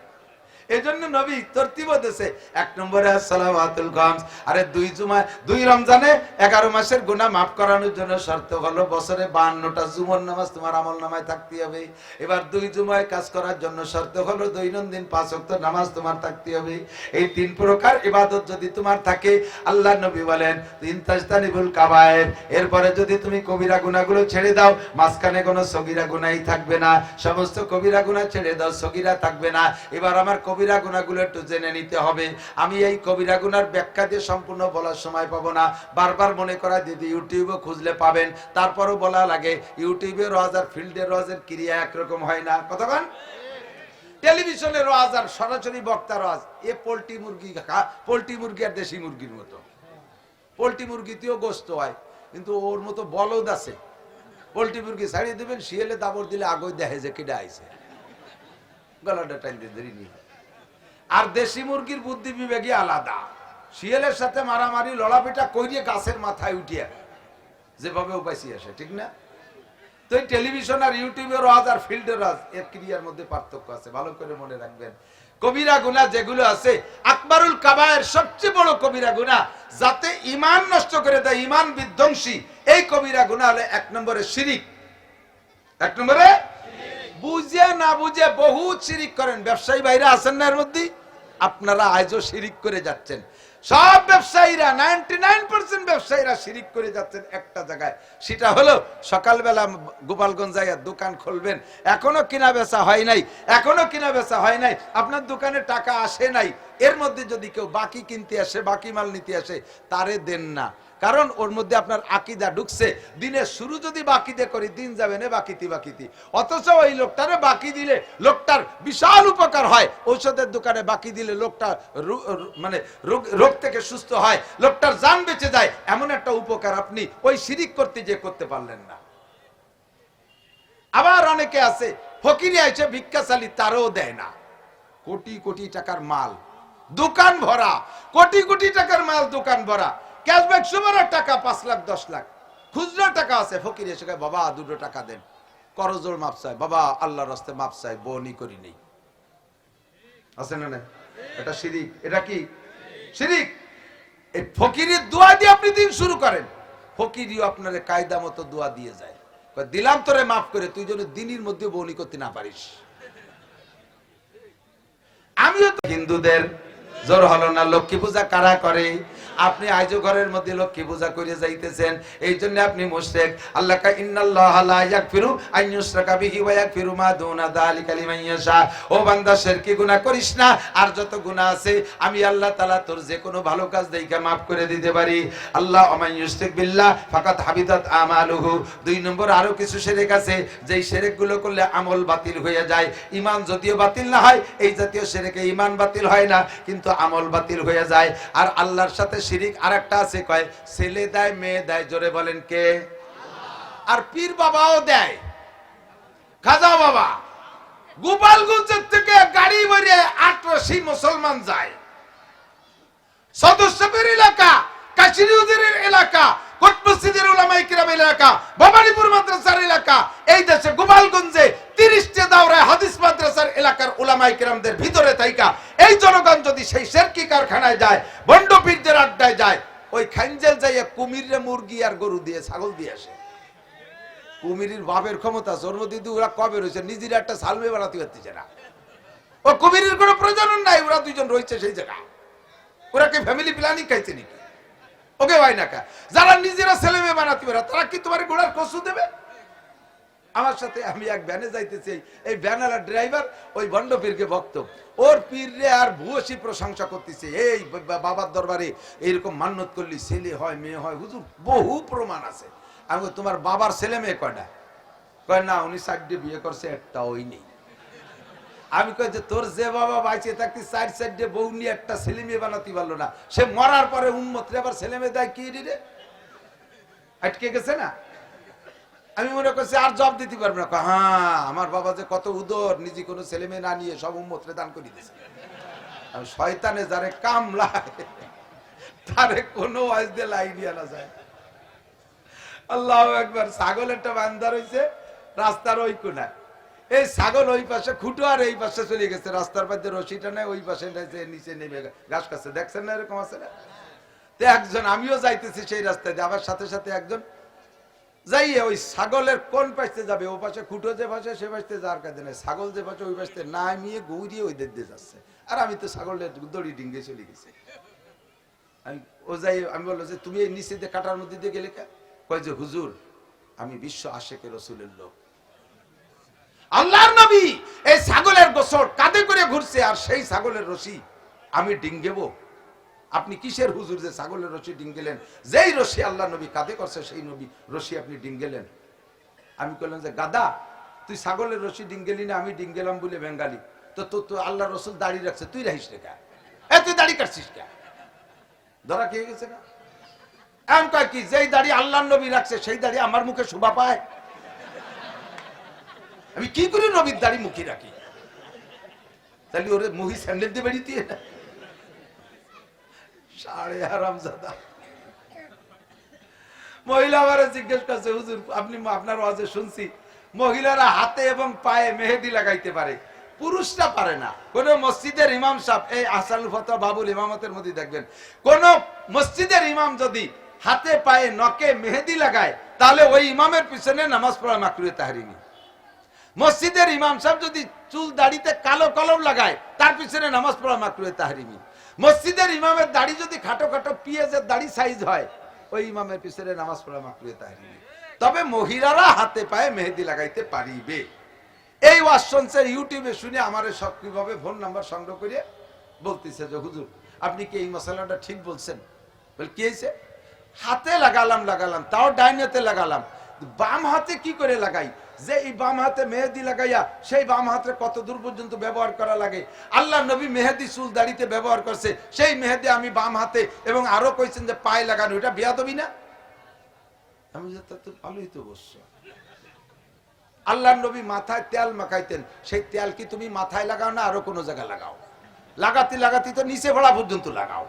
এজন্য নবী তরতিব দিয়েছে, 1 নম্বরে সালাওয়াতুল খামস। আরে 2 রমজানে 11 মাসের গুনাহ মাফ করানোর জন্য শর্ত হলো বছরে 52টা জুমার নামাজ তোমার আমলনামায় থাকতে হবে। এবার 2 জুমায় কাজ করার জন্য শর্ত হলো দৈনন্দিন 5 ওয়াক্ত নামাজ তোমার থাকতে হবে। এই 3 প্রকার ইবাদত যদি তোমার থাকে, আল্লাহ নবী বলেন ইনতাজতানিবুল কাবায়ের, এরপরে যদি তুমি কবিরা গুনাহগুলো ছেড়ে দাও, মাঝখানে কোনো সগীরা গুনাহই থাকবে না, সমস্ত কবিরা গুনাহ ছেড়ে দাও, সগীরা থাকবে না। এবার আমার কবিরা গুনাহগুলো একটু জেনে নিতে হবে। আমি এই কবিরা গুনার ব্যাখ্যা দিয়ে সম্পূর্ণ বলার সময় পাবো না, বারবার মনে করা দিদি ইউটিউবে খুঁজলে পাবেন, তারপরও বলা লাগে ইউটিউবের ওয়াজ আর ফিল্ডের ওয়াজের ক্রিয়া একরকম হয় না, কতক্ষণ টেলিভিশনের ওয়াজ আর সরাসরি বক্তার ওয়াজ, এ পোল্ট্রি মুরগি পোল্ট্রি মুরগি আর দেশি মুরগির মতো। পোল্ট্রি মুরগিতেও গোস্ত হয়, কিন্তু ওর মতো বলদ আছে। পোল্ট্রি মুরগি ছাড়িয়ে দেবেন, শিয়ালে দাবর দিলে আগই দেখে যে কেডা আইছে, গলাটা টাইম দিয়ে দেরি নিয়ে। আর দেশি মুরগির বুদ্ধি বিবেকই আলাদা, শিয়ালের সাথে মারামারি লড়াপিটা কইরিয়ে গাছের মাথায় উঠিয়ে যেভাবে উপাইছি আসে, ঠিক না? তো এই টেলিভিশন আর ইউটিউবের ওয়াজ আর ফিল্ডের ওয়াজ এর ক্রিয়ার মধ্যে পার্থক্য আছে, ভালো করে মনে রাখবেন। কবিরা গুনাহ যেগুলো আছে, আকবারুল কাবায়ের সবচেয়ে বড় কবিরা গুনাহ, যাতে ঈমান নষ্ট করে দেয়, ঈমান বিধ্বংসী, এই কবিরা গুনাহ হলো 1 নম্বরে শিরিক। 1 নম্বরে বুঝে না বুঝে বহুত শিরিক করেন। ব্যবসায়ী ভাইরা আছেন না এর মধ্যে, আপনারা আজও শিরিক করে যাচ্ছেন। সব ব্যবসায়ীরা 99% ব্যবসায়ীরা শিরিক করে যাচ্ছেন একটা জায়গায়, সেটা হলো সকালবেলা গোপালগঞ্জ যাইয়া দোকান খুলবেন, এখনো কিনা বেচা হয় নাই, এখনো কিনা বেচা হয় নাই, আপনার দোকানে টাকা আসে নাই, এর মধ্যে যদি কেউ বাকি কিনতে আসে, বাকি মাল নিতে আসে, তারে দেন না, কারণ ওর মধ্যে আপনার আকীদা ঢুকছে। দিনের শুরু যদি বাকি দিয়ে করি, দিন যাবে না বাকিতি বাকিতি, অথচ ওই লোকটারে বাকি দিলে লোকটার বিশাল উপকার হয়। ঔষধের দোকানে বাকি দিলে লোকটা মানে রোগ থেকে সুস্থ হয়, লোকটার জান বেঁচে যায়, এমন একটা উপকার আপনি ওই শিরিক করতে যে করতে পারলেন না। আবার অনেকে আছে ফকিরি আইছে ভিক্ষাশালী, তারও দেয় না, কোটি কোটি টাকার মাল দোকান ভরা, কোটি কোটি টাকার মাল দোকান ভরা, ক্যাশব্যাক সুমার টাকা 5 লাখ 10 লাখ, খুচরা টাকা আছে, ফকির এসে কয় বাবা 2 টাকা দেন, করজোড় মাপ চাই, বাবা আল্লাহর রাস্তায় মাপ চাই, বনি করি নেই, আছে না? এটা শিরিক। এটা কি শিরিক? এই ফকিরের দোয়া দিয়ে আপনি দিন শুরু করেন, ফকিরিও আপনারে কায়দা মতো দোয়া দিয়ে যায়, দিলাম তোরে মাফ করে, তুই যেন দিনের মধ্যে বনি করতে না পারিস। আমিও তো হিন্দুদের জোর হলো না, লক্ষ্মী পূজা কারা করে? আপনি আজও ঘরের মধ্যে লক্ষ্মী পূজা করে যাইতেছেন, এই জন্য আপনি মুশরিক। আল্লাহ কা ইন্নাল্লাহা লা ইয়াগফিরু আন ইউশরাকা বিহি ওয়া ইয়াগফিরু মা দুনা যালিকা লিমান ইয়াশা। ও বান্দা শিরকি গুনাহ করিস না, আর যত গুনাহ আছে আমি আল্লাহ তাআলা তোর যে কোনো ভালো কাজ দেইকা maaf করে দিতে পারি। আল্লাহ ওমান ইউশরিক বিল্লাহ ফাকাত হাবিতাত আমালুহু। 2 নম্বর আরো কিছু শিরক আছে, যেই শিরকগুলো করলে আমল বাতিল হয়ে যায়। ঈমান যদিও বাতিল না হয়, এই জাতীয় শিরকে ঈমান বাতিল হয় না, কিন্তু আমল বাতিল হয়ে যায়। আর আল্লাহর সাথে শিরিক আরেকটা আছে, কয় ছেলে দেয় মেয়ে দেয়, জোরে বলেন কে? আর পীর বাবাও দেয়। খাজা বাবা গোপালগঞ্জের থেকে গাড়ি ভরে ৮৮ মুসলমান যায়, সদস্যদের এলাকা, কাশিরুজের এলাকা, কোট মসজিদের উলামায়ে কিরামের এলাকা, ভবানীপুর মাদ্রাসার এলাকা, এই দেশে গোপালগঞ্জে 30টা দাওরায়ে হাদিস মাদ্রাসার এলাকার উলামায়ে কিরামদের ভিতরে থাইকা এই জনগণ যদি সেই শিরকি কারখানায় যায়, বন্ড পীরদের আড্ডায় যায়, ওই খানজেল যাইয়া কুমিরে মুরগি আর গরু দিয়ে ছাগল দিয়ে আসে। কুমিরের বাপের ক্ষমতা জন্মদিদি ওরা কবে রয়েছে নিজের একটা সালমে বানাতে পারতেছে না। ও কুমিরের কোনো প্রয়োজন নাই, ওরা দুইজন রয়েছে সেই জায়গা। ওরা কি ফ্যামিলি প্ল্যানিং খাইছে নাকি? ওকে ভাই না কা যারা নিজেরা ছেলে মেয়ে বানাতে পারে তারা কি তোমার ঘোড়ার কসু দেবে? আমার সাথে আমি এক ভ্যানে যাইতেছি, এই ভ্যানালা ড্রাইভার ওই ভণ্ড পীরকে ভক্ত, ওর পীররে আর ভূয়সী প্রশংসা করতেছে, এই বাবার দরবারে এইরকম মান্যত করলি ছেলে হয় মেয়ে হয়, হুজুর বহু প্রমাণ আছে। আমি তোমার বাবার ছেলে মেয়ে কয়টা? কয় না উনি 4টে বিয়ে করছে, একটা ওই নেই। আমি কই যে তোর যে বাবা বাইচে থাকতে 4 বউ নিয়ে একটা ছেলে মেয়ে বানাতে পারলো না, সে মরার পরে উম্মতরে আবার ছেলে মেয়ে দেয় কি রে? আটকে গেছে না? আমি মনে করছি আর জব দিতে পারবো না। হ্যাঁ, আমার বাবা যে কত উদর, নিজে কোনো ছেলে মেয়ে না নিয়ে সব উম্মতরে দান করে দিয়েছে। আমি শয়তানে যারে কামলায় তারে কোনো ওয়াজ দিয়ে লাইন আনা যায়। আল্লাহু আকবার। ছাগল একটা বান্দা রইছে রাস্তার ওই কোনায়, এই ছাগল ওই পাশে খুঁটো আর এই পাশে চলে গেছে, রাস্তার পাশে রশিটা নেই, ওই পাশে নিচে নেমে ঘাস খাচ্ছে। দেখছেন না এরকম আছে না? তো একজন, আমিও যাইতেছি সেই রাস্তায়, আমার সাথে সাথে একজন যাইয়ে ওই ছাগলের কোন পাশে যাবে, ও পাশে খুঁটো যে পাশে সে পাশে যাওয়ার কাজে নেই, ছাগল যে পাশে ওই পাশে নামিয়ে গৌরিয়ে ওই দিক দিয়ে যাচ্ছে, আর আমি তো ছাগলের দড়ি ডিঙ্গে চলে গেছি। আমি ও যাই, আমি বললো যে তুমি এই নিচে দিয়ে কাটার মধ্যে দিয়ে গেলে কে? কয় যে হুজুর আমি বিশ্ব আশেকে রসুলের লোক। আল্লাহর নবী এই ছাগলের গোসল কাঁধে করে ঘুরছে, আর সেই ছাগলের রশি আমি ডিঙ্গেবো? আপনি কিসের হুজুর যে ছাগলের রশি ডিঙ্গেলেন? যেই রশি আল্লাহ নবী কাঁধে করছে সেই নবী রশি আপনি ডিঙ্গেলেন। আমি বললাম যে গাদা, তুই ছাগলের রশি ডিঙ্গেলি না, আমি ডিঙ্গেলাম বলে বেঙ্গালি, তো তো আল্লাহ রসুল দাড়ি রাখছে, তুই রাখিস রে কা? তুই দাড়ি কাটছিস কে? ধরা খেয়ে গেছে না? এমন কয় কি, যেই দাড়ি আল্লাহ নবী রাখছে সেই দাড়ি আমার মুখে শোভা পায়? আমি কি করে নবীর দাড়ি মুখে রাখি? তাহলে ওরে মহি স্যান্ডেল দিয়ে বেরিয়ে দিয়ে সাড়ে হারামজাদা। মহিলা আমারে জিজ্ঞেস করছে, হুজুর আপনি আপনার ওয়াজে শুনছি মহিলারা হাতে এবং পায়ে মেহেদি লাগাইতে পারে, পুরুষরা পারে না। কোন মসজিদের ইমাম সাহেব, এই আহসানুল ফতোয়া বাবুল ইমামতের মধ্যে দেখবেন, কোন মসজিদের ইমাম যদি হাতে পায়ে নখে মেহেদি লাগায় তাহলে ওই ইমামের পিছনে নামাজ পড়া মাকরুহে তাহরিমি। মসজিদের ইমাম সাহেব যদি চুল দাড়িতে কালো কলম লাগায় তার পিছনে নামাজ পড়া মাকরুহে তাহরিমি। মসজিদের ইমামের দাড়ি যদি খাটো খাটো পিঁয়াজের দাড়ি সাইজ হয়, ওই ইমামের পিছনে নামাজ পড়া মাকরুহে তাহরিমি। তবে মহিলারা হাতে পায়ে মেহেদি লাগাইতে পারিবে। এই ওয়াজ শুনছে ইউটিউবে, শুনে আমারে সক্রিয়ভাবে ফোন নাম্বার সংগ্রহ করে বলতেছে যে হুজুর আপনি কি এই মশলাটা ঠিক বলছেন? বল কি হয়েছে? হাতে লাগালাম, তাও ডাইনেতে লাগালাম, বাম হাতে কি করে লাগাই? যে এই বাম হাতে মেহেদি লাগাইয়া সেই বাম হাতে কত দূর পর্যন্ত ব্যবহার করা লাগে? আল্লাহ নবী মেহেদি চুল দাড়িতে ব্যবহার করছে, সেই মেহেদি আমি বাম হাতে, এবং আরো কইছেন যে পায়ে লাগানো, এটা বেয়াদবি না? আমি যে তা তো ভালোই তো বলছ। আল্লাহ নবী মাথায় তেল মাখাইতেন, সেই তেল কি তুমি মাথায় লাগাও না আরো কোনো জায়গায় লাগাও? লাগাতে তো নিচে ভরা পর্যন্ত লাগাও।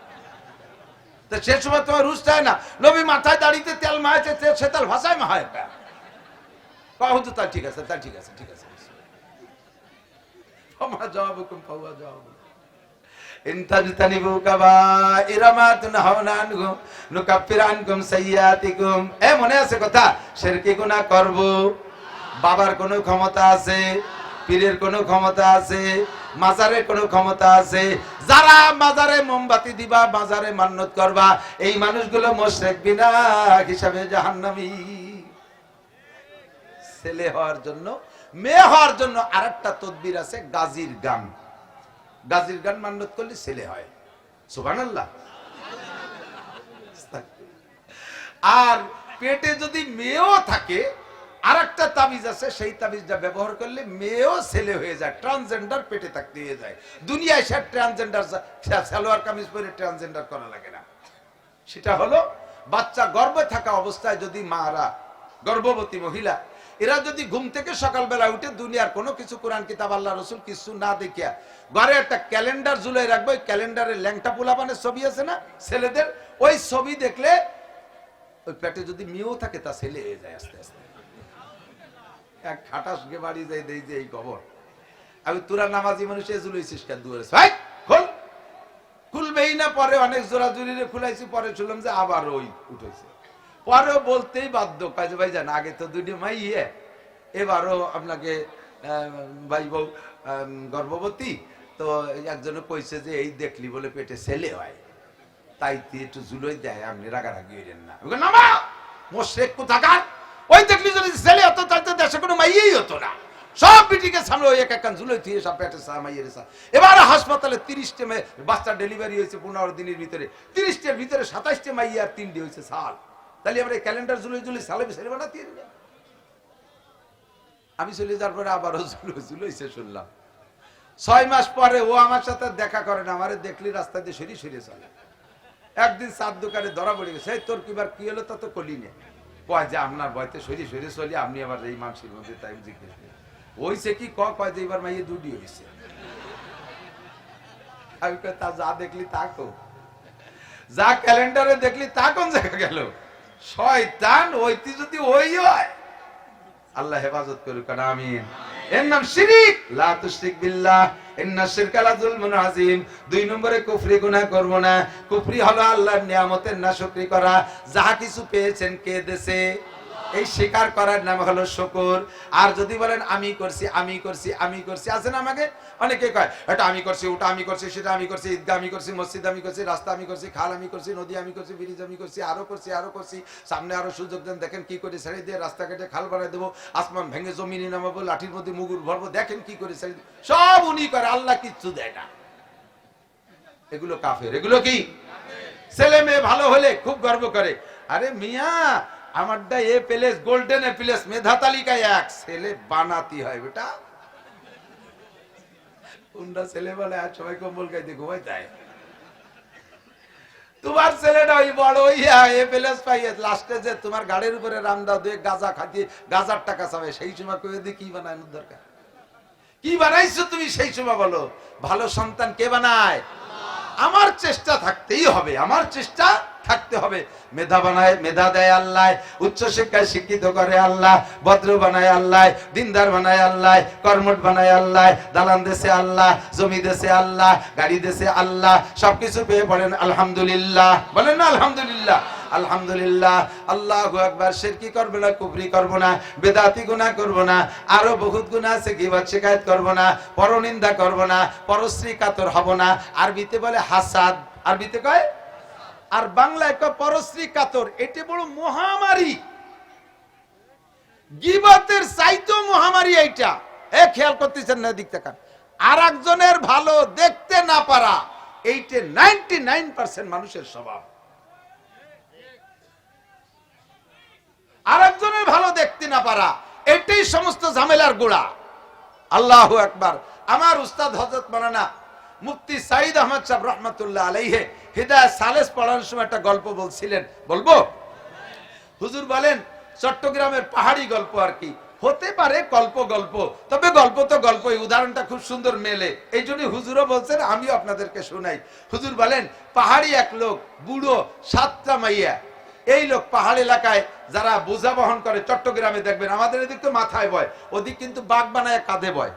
তা সে সময় তোমার রুশ চায় না, নবী মাথায় দাড়িতে তেল মাহাইছে, সে তেল ভাষায় মাহায় হুজুর তার ঠিক আছে, ঠিক আছে। মনে আছে কথা? শিরকি গুনাহ করব, বাবার কোনো ক্ষমতা আছে, পীরের কোনো ক্ষমতা আছে, মাজারের কোনো ক্ষমতা আছে? যারা মাজারে মোমবাতি দিবা, মাজারে মান্নত করবা, এই মানুষগুলো মুশরিক বিনা হিসাবে জাহান্নামী। ছেলে হওয়ার জন্য, মেয়ে হওয়ার জন্য আরেকটা তদবির আছে, গাজীর গান। গাজীর গান মান্নত করলে ছেলে হয়। সুবহানাল্লাহ। আর পেটে যদি মেয়েও থাকে, আরেকটা তাবিজ আছে, সেই তাবিজটা ব্যবহার করলে মেয়েও ছেলে হয়ে যায়, ট্রান্সজেন্ডার পেটে থাকতে হয়ে যায়। দুনিয়ায় সে ট্রান্সজেন্ডার, সালোয়ার কামিজ পরে ট্রান্সজেন্ডার করা লাগে না। সেটা হলো বাচ্চা গর্ভে থাকা অবস্থায় যদি মারা, গর্ভবতী মহিলা, এরা যদি ঘুম থেকে সকালবেলা উঠে দুনিয়ার কোনো কিছু, কোরআন কিতাব আল্লাহ রসুল কিছু না দেখিয়া ঘরে একটা ক্যালেন্ডার ঝুলাই রাখবে, ওই ক্যালেন্ডারের ল্যাংটা পোলাপানের ছবি আছে না ছেলেদের, ওই ছবি দেখলে ওই পেটে যদি মেয়েও থাকে তা ছেলে হয়ে যায় আস্তে আস্তে। এক খাটাস গে বাড়ি যাই দেই যে এই খবর, আমি তোরা নামাজি মানুষ ঝুলাইছিস কেন দুয়ারে? খোল, খুলবেই না। পরে অনেক জোড়া জুড়ি খুলাইছি, পরে শুনলাম যে আবার ওই উঠেছে। পরেও বলতেই বাধ্য, কাজে ভাই জান আগে তো দুটি মাইয়ে, এবারও আপনাকে ভাই বউ গর্ভবতী, তো একজনে কইছে যে এই দেখলি বলে পেটে ছেলে হয়, তাই একটু জুলোই দেয়, আপনি রাগারাগি হইলেন না। নামা মোশরেক কোথাকার, ওই দেখলি যদি ছেলে হতো তাহলে তো দেশে কোনো মাইয়েই হতো না। সব বিটিকে সামনে ওই এক এক জুলোই দিয়ে সব পেটে মাইয়ের। এবার হাসপাতালে 30টে বাচ্চা ডেলিভারি হয়েছে 15 দিনের ভিতরে, 30টের ভিতরে 27টে মাইয়া আর 3টে হয়েছে সাল। তাহলে আমরা ক্যালেন্ডার জুলোই জুলি সালে ছেলে বানাতে, আমি চলে যাওয়ার পরে আবারও জুলোইছে শুনলাম। 6 মাস পরে ও আমার সাথে দেখা করে না, আমারে দেখলি রাস্তা দিয়ে সরিয়ে সরিয়ে চলে। একদিন চার দোকানে ধরা পড়ে গেছে, তোর কিবার কি হলো তা তো কলি নে, কয় যে আপনার বয়তে সরিয়ে সরিয়ে চলি, আপনি আবার এই মাংসের মধ্যে তাই জিজ্ঞেস হয়েছে কি, কয় যে এবার মাইয়ে দুটি হয়েছে। আমি কই তা যা দেখলি তা কো, যা ক্যালেন্ডারে দেখলি তা কোন জায়গা গেল? শয়তান ওইটি যদি ওই হয়, আল্লাহ হেফাজত করুক, আমিন। এর নাম শিরিক, লা তুশরিক বিল্লাহ ইন্না শিরকা লাযুলমুন আযীম। 2 নম্বরে কুফরি, গুনাহ করব না। কুফরি হলো আল্লাহর নিয়ামতের নাশকরি করা। যাহা কিছু পেয়েছেন কে দেছে, এই স্বীকার করার নাম হলো শুকর। আর যদি বলেন আমি করছি আমি করছি আমি করছি, আছে না আমাকে অনেকে কয় এটা আমি করছি, ওটা আমি করছি, সেটা আমি করছি, ঈদগাহ আমি করছি, মসজিদ আমি করছি, রাস্তা আমি করছি, খাল আমি করছি, নদী আমি করছি, ব্রিজ আমি করছি, আরো করছি আরো করছি, সামনে আরো সুযোগ দেন, দেখেন কি করে ছেড়ে দিয়ে রাস্তা কেটে খাল বানাই দেবো, আসমান ভেঙে জমিনে নামাবো, লাঠির মধ্যে মুগুর ভরবো, দেখেন কি করে ছেড়ে দেবো, সব উনি করে, আল্লাহ কিচ্ছু দেয় না। এগুলো কাফের। এগুলো কি? ছেলে মেয়ে ভালো হলে খুব গর্ব করে, আরে মিয়া আমারটা A plus, golden A plus, মেধা তালিকায় 1, ছেলে বানাতি হয় বেটা। কোনটা ছেলে বলে আর সবাই কম্বল গাইতে ঘুমাই যায়, তোমার ছেলেটা ওই বড় হইয়া এ প্লেস পাইয়ে লাস্টে যে তোমার গাড়ির উপরে রামদা দিয়ে গাঁজা খাতিয়ে গাঁজার টাকা চাবে, সেই সময় কয়ে দিয়ে কি বানানোর দরকার, কি বানাইছো তুমি সেই সময় বলো। ভালো সন্তান কে বানায়? আমার চেষ্টা থাকতেই হবে, আমার চেষ্টা থাকতে হবে। মেধা বানায়, মেধা দেয় আল্লাহ, উচ্চ শিক্ষায় শিক্ষিত করে আল্লাহ, ভদ্র বানায় আল্লাহ, দিনদার বানায় আল্লাহ, কর্মঠ বানায় আল্লাহ, দালান দেশে আল্লাহ, জমি দেশে আল্লাহ, গাড়ি দেশে আল্লাহ, সবকিছু পেয়ে বলেন আলহামদুলিল্লাহ, বলেন না আলহামদুলিল্লাহ। আলহামদুলিল্লাহ, আল্লাহু আকবার। শিরকি করব না, কুফরি করব না, বেদাতি গুনাহ করব না, আরো বহুত গুনাহ আছে, গীবত শিকায়েত করব না, পরনিন্দা করব না, পরশ্রী কাতর হব না। আরবিতে বলে হাসাদ, আরবিতে কয়, আর বাংলায় কয় পরশ্রী কাতর। এটি বড় মহামারী, গীবতের চাইতেও মহামারী এইটা। খেয়াল করতেছেন না? দিক তাকান। আর একজনের ভালো দেখতে না পারা, এইটা 99% মানুষের স্বভাব। আরেকজনের ভালো দেখতে না পারা, এটাই সমস্ত ঝামেলার গোড়া। আল্লাহু আকবার। আমার উস্তাদ হযরত মাওলানা মুফতি সাইদ আহমদ সাহেব রহমাতুল্লাহ আলাইহি হিদায়াত সালেস পড়ানোর সময় একটা গল্প বলছিলেন, বলবো? হুজুর বলেন চট্টগ্রামের পাহাড়ি গল্প আর কি, হতে পারে গল্প গল্প, তবে গল্প তো গল্পই। উদাহরণটা খুব সুন্দর মেলে, এই জন্য হুজুরও বলছেন, আমিও আপনাদেরকে শোনাই। হুজুর বলেন পাহাড়ি এক লোক, বুড়ো, 7টা মাইয়া। এই লোক পাহাড় এলাকায় যারা বোঝা বহন করে, চট্টগ্রামে দেখবেন, আমাদের এদিক তো মাথায় বয়, ওদিক কিন্তু বাঘ বানায় কাঁধে বয়।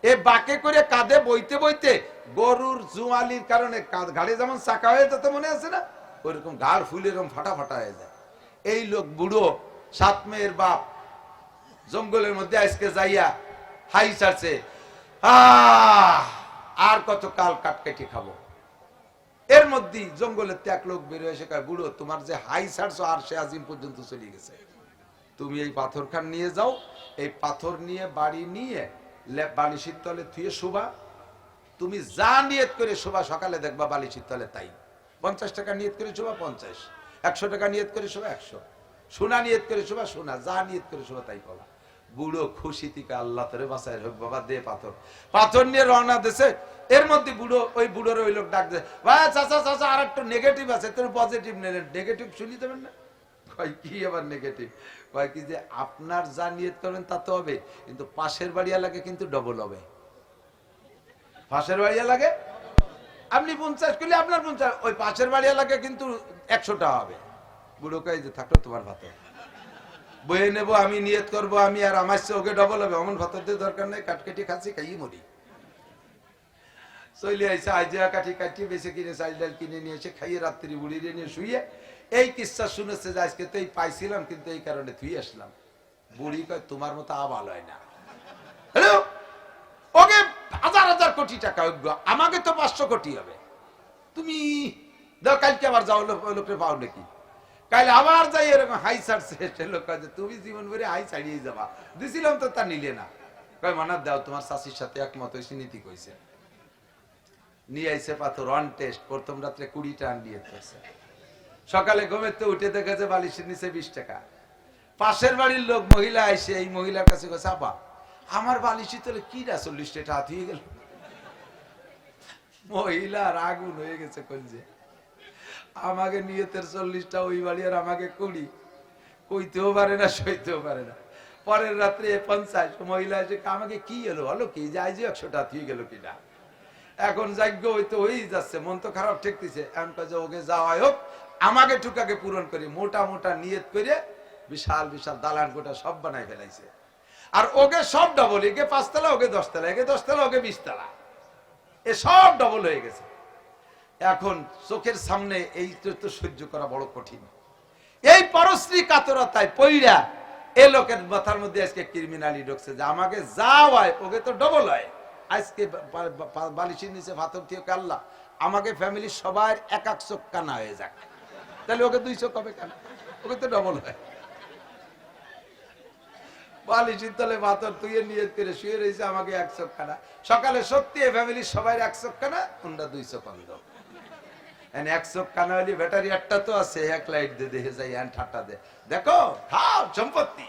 এ বাঁকে করে কাঁধে বইতে বইতে গরুর জুয়ালির কারণে ঘাড়ে যেমন চাকা হয়ে যেত, মনে আছে না, ওইরকম ঘাড় ফুলে এরকম ফাটা ফাটা হয়ে যায়। এই লোক বুড়ো, 7 মেয়ের বাপ, জঙ্গলের মধ্যে আজকে যাইয়া হাই ছাড়ছে, আর কত কাল কাটকাটি খাবো। এর মধ্যে জঙ্গলের এক লোক বেরোয় এসে কয়, বুড়ো তোমার যে হাই ছাড়ছো আর সে আজিম পর্যন্ত চলে গেছে, তুমি এই পাথর খান নিয়ে যাও, এই পাথর নিয়ে বাড়ি নিয়ে বালিশির তলে থুয়ে শোবা, তুমি যা নিয়ত করে শোবা সকালে দেখবা বালিশির তলে তাই। 50 টাকা নিয়ত করে শোবা 50, 100 টাকা নিয়ত করে শোবা 100, সোনা নিয়ত করে শোবা সোনা, যা নিয়ত করে শোবা তাই পাবা। বুড়ো খুশি থেকে আল্লাহ তোরে বাঁচায় হোক বাবা, দে পাথর। পাথর নিয়ে রওনা দিছে। এর মধ্যে বুড়ো, ওই বুড়োর ওই লোক ডাক দেয়, ভাই চাচা চাচা আর একটু নেগেটিভ আছে, তোর পজিটিভ নেন। নেগেটিভ শুনি দেবেন না? কয় কি আবার নেগেটিভ? কয় কি যে আপনার যা নিয়ত করবেন তা তো হবে, কিন্তু পাশের বাড়িয়া লাগে কিন্তু ডবল হবে। পাশের বাড়িয়া লাগে আপনি 50 করলে আপনার 50, ওই পাশের বাড়িয়া লাগে কিন্তু 100টা হবে। বুড়ো কয় যে থাকলো তোমার ভাত বয়ে নেবো, আমি নিয়ত করবো আমি, আর আমার চেয়ে ওকে ডবল হবে, অমন ভাতের দিয়ে দরকার নেই, কাটকেটি খাচ্ছি, খাইয়ে মরি। চলে আইসে আইজা কাঠি কাটি বেছে কিনে চাল ডাল কিনে নিয়ে এসে খাইয়ে রাত্রি বুড়িয়ে নিয়ে শুয়ে এই কিচ্ছা শুনেছে যে আজকে তো এই পাইছিলাম, কিন্তু এই কারণে তুই আসলাম। বুড়ি কয় তোমার মতো আবাল হয় না। হ্যালো, ওকে হাজার হাজার কোটি টাকা, আমাকে তো 500 কোটি হবে। তুমি দাও, কালকে আবার যাও, লোকটা পাও নাকি? কাল আবার যাই এরকম হাই ছাড়ছে লোক, তুমি জীবন ভরে হাই ছাড়িয়ে যাবা, দিছিলাম তো তা নিলে না। কয় মানার দাও, তোমার চাষির সাথে একমত হয়েছে, নীতি কইছে। নিয়ে আইসে পাথর অন টেস্ট, প্রথম রাত্রে 20টা আনলিয়ে দিয়েছে। সকালে ঘুমের তো উঠে দেখেছে বালিশের নিচে 20 টাকা। পাশের বাড়ির লোক মহিলা আইসে এই মহিলার কাছে কইছে, আপা আমার বালিশি তোলে কি না 40 টাকা হাত হয়ে গেল। মহিলার আগুন হয়ে গেছে, কইছে আমাকে নিয়তের 40টা ওই বাড়ি, আর আমাকে 20, কইতেও পারে না, সইতেও পারে না। পরের রাত্রে 50 মহিলা এসে আমাকে কি এলো, হলো কি যে আজ 100 টাকা হয়ে গেল কিনা। এখন যাজ্ঞ হইতে হয়েই যাচ্ছে, মন তো খারাপ ঠেকতেছে। এমন কাজে ওকে যাওয়াই হোক, আমাকে টুকাকে পূরণ করি, মোটা মোটা নিয়ত করে বিশাল বিশাল দালান কোটা সব বানাই ফেলাইছে। আর ওকে সব ডবল, একে 5 তলা, ওকে 10 তলা, একে 10 তলা, ওকে 20 তলা, এ সব ডবল হয়ে গেছে। এখন চোখের সামনে এই তো সহ্য করা বড় কঠিন। এই পরশ্রী কাতরতায় পইড়া এ লোকের মাথার মধ্যে আজকে ক্রিমিনালি ঢুকছে যে আমাকে যা হয় ওকে তো ডবল হয়। আজকে বালিশের নিচে পাথর দিয়ে আল্লাহ আমাকে ফ্যামিলির সবার এক চোখ কানা হয়ে যাক, তাহলে ওকে 2 চোখ হবে কেন? ওকে তো ডবল হয়। বালিশের তলে পাথর তুই নিয়ত করে শুয়ে রয়েছে আমাকে 1 চোখ কানা। সকালে সত্যি ফ্যামিলির সবাই 1 চোখ কানা, ওনরা 2 চোখ অন্ধ। 1 চোখ কানা হলে ব্যাটারি একটা তো আছে, 1 লাইট দিয়ে দেখে যাই ঠাট্টা দে, দেখো খাও সম্পত্তি,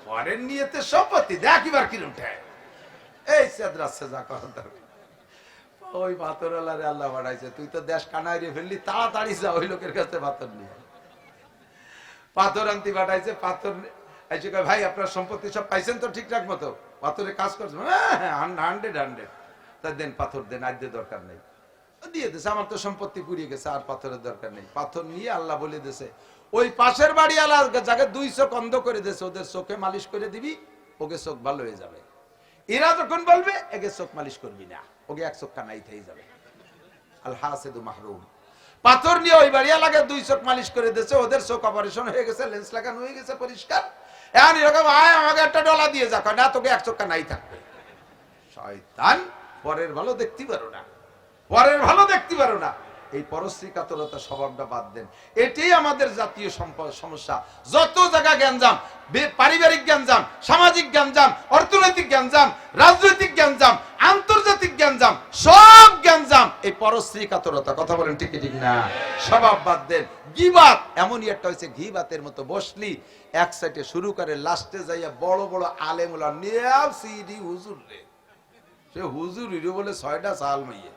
পরের নিয়েতে সম্পত্তি দেখিবার কি উঠে। এই সেদরা সেজা করার দরকার। ওই পাথরওয়ালারে আল্লাহ বাড়াইছে, তুই তো দেশ কানাইরে ফেললি, তাড়াতাড়ি যা ওই লোকের কাছে পাথর নিয়ে। পাথর আনতে পাঠাইছে, পাথর এসে কয় ভাই আপনার সম্পত্তি সব পাইছেন তো ঠিকঠাক মতো? পাথরে কাজ করছে, হ্যাঁ 100 তা দেন, পাথর দেন, আজ দরকার নেই। দিয়ে দিছে, আমার তো সম্পত্তি পুড়িয়ে গেছে, আর পাথরের দরকার নেই। পাথর নিয়ে আল্লাহ বলে দিছে, ওই পাশের বাড়ি আল্লাহ যাকে 2 চোখ অন্ধ করে দিয়েছে, ওদের চোখে মালিশ করে দিবি, ওকে চোখ ভালো হয়ে যাবে। এরা যখন বলবে একে চোখ মালিশ করবি না, ওকে 1 চোখ কানাই থেকে যাবে। আল হাসিদু মাহরুম। পাথর নিয়ে ওই বাড়ি আলাকে 2 চোখ মালিশ করে দিয়েছে, ওদের চোখ অপারেশন হয়ে গেছে, লেন্স লাগানো হয়ে গেছে পরিষ্কার। এখন এরকম আয় আমাকে একটা ডলা দিয়ে যাক, না তোকে 1 চোখ কানাই থাকবে। শয়তান, পরের ভালো দেখতে পারো না, পরের ভালো দেখতে পারো না। এই পরশ্রী কাতরতা স্বভাবটা বাদ দেন। এটাই আমাদের জাতীয় সমস্যা। যত জায়গা গ্যাঞ্জাম, পারিবারিক গ্যাঞ্জাম, সামাজিক গ্যাঞ্জাম, অর্থনৈতিক গ্যাঞ্জাম, রাজনৈতিক গ্যাঞ্জাম, আন্তর্জাতিক গ্যাঞ্জাম, সব গ্যাঞ্জাম এই পরশ্রী কাতরতা। কথা বলেন ঠিক ঠিক না? স্বভাব বাদ দেন। গীবাত এমনই একটা হয়েছে, গীবাতের মতো বসলি এক সাইডে শুরু করে, লাস্টে যাইয়া বড় বড় আলেমুলা নিয়াও সিডি হুজুর রে, সে হুজুর বলে 6টা সাল মাইয়ে,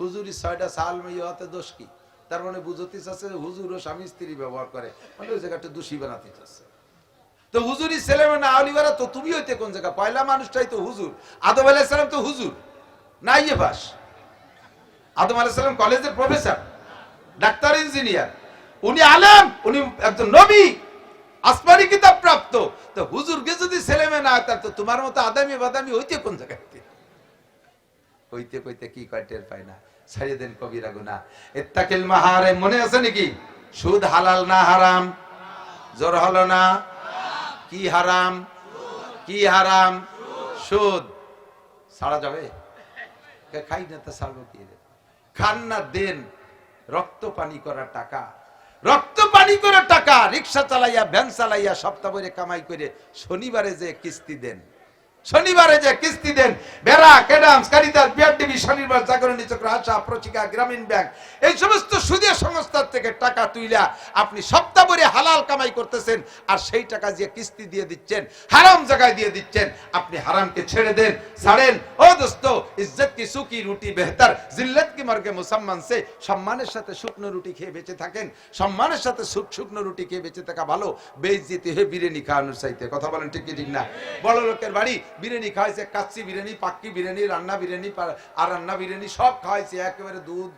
হুজুরি 6টা সাল মেয়ে হতে দোষ কি? তার মানে বুঝতে চাচ্ছে হুজুর ও স্বামী স্ত্রী ব্যবহার করে, মানে ওই জায়গাটা দোষী বানাতে চাচ্ছে। তো হুজুরি ছেলে মানে আউলিবারা, তো তুমি হইতে কোন জায়গা? পয়লা মানুষটাই তো হুজুর। আদম আলাইহিস সালাম তো হুজুর না, ইয়ে বাস। আদম আলাইহিস সালাম কলেজের প্রফেসর, ডাক্তার, ইঞ্জিনিয়ার, উনি আলেম, উনি একজন নবী, আসমানি কিতাব প্রাপ্ত। তো হুজুরকে যদি ছেলে মেয়ে না হয়, তার তো তোমার মতো আদামি বাদামি হইতে কোন জায়গায়? কইতে কইতে কি কয় টের পায় না। ছাড়িয়ে দেন কবিরা গুনাহ। ইত্তাকিল মাহারিম, মনে আছে নাকি? সুদ হালাল না হারাম? জোর হলো না? কি হারাম? কি হারাম? সুদ। ছাড়া যাবে? খাই না তো ছাড়বো কি? খান না, দেন। রক্ত পানি করা টাকা, রক্ত পানি করে টাকা রিক্সা চালাইয়া, ভ্যান চালাইয়া, সপ্তাহ ভরে কামাই করে শনিবারে যে কিস্তি দেন, শনিবারে যে কিস্তি দেন, বেড়া, ক্যাডামস, কারিতাস, বিআরডিবি, শনিবার জাগরণী চক্র, আশা, প্রচিকা, গ্রামীণ ব্যাংক, এই সমস্ত সুদীয় সংস্থার থেকে টাকা তুইলা আপনি সপ্তাহ ভরে হালাল কামাই করতেছেন, আর সেই টাকা যে কিস্তি দিয়ে দিচ্ছেন, হারাম জায়গায় দিয়ে দিচ্ছেন। আপনি হারামকে ছেড়ে দেন, ছাড়েন। ও দোস্ত, ইজ্জত কি সুকি রুটি বেহতর, জিল্লত কি মর্গে মুসম্মান সে। সম্মানের সাথে শুকনো রুটি খেয়ে বেঁচে থাকেন, সম্মানের সাথে শুকনো রুটি খেয়ে বেঁচে থাকা ভালো, বেইজ্জতি হয়ে বিরিয়ানি খাওয়ানোর চাইতে। কথা বলেন ঠিক কি ঠিক না? বড় লোকের বাড়ি বিরিয়ানি খাওয়াইছে, কাচ্চি বিরিয়ানি, পাক্কি বিরিয়ানি, রান্না বিরিয়ানি, আর রান্না বিরিয়ানি সব খাওয়াইছে, একেবারে দুধ,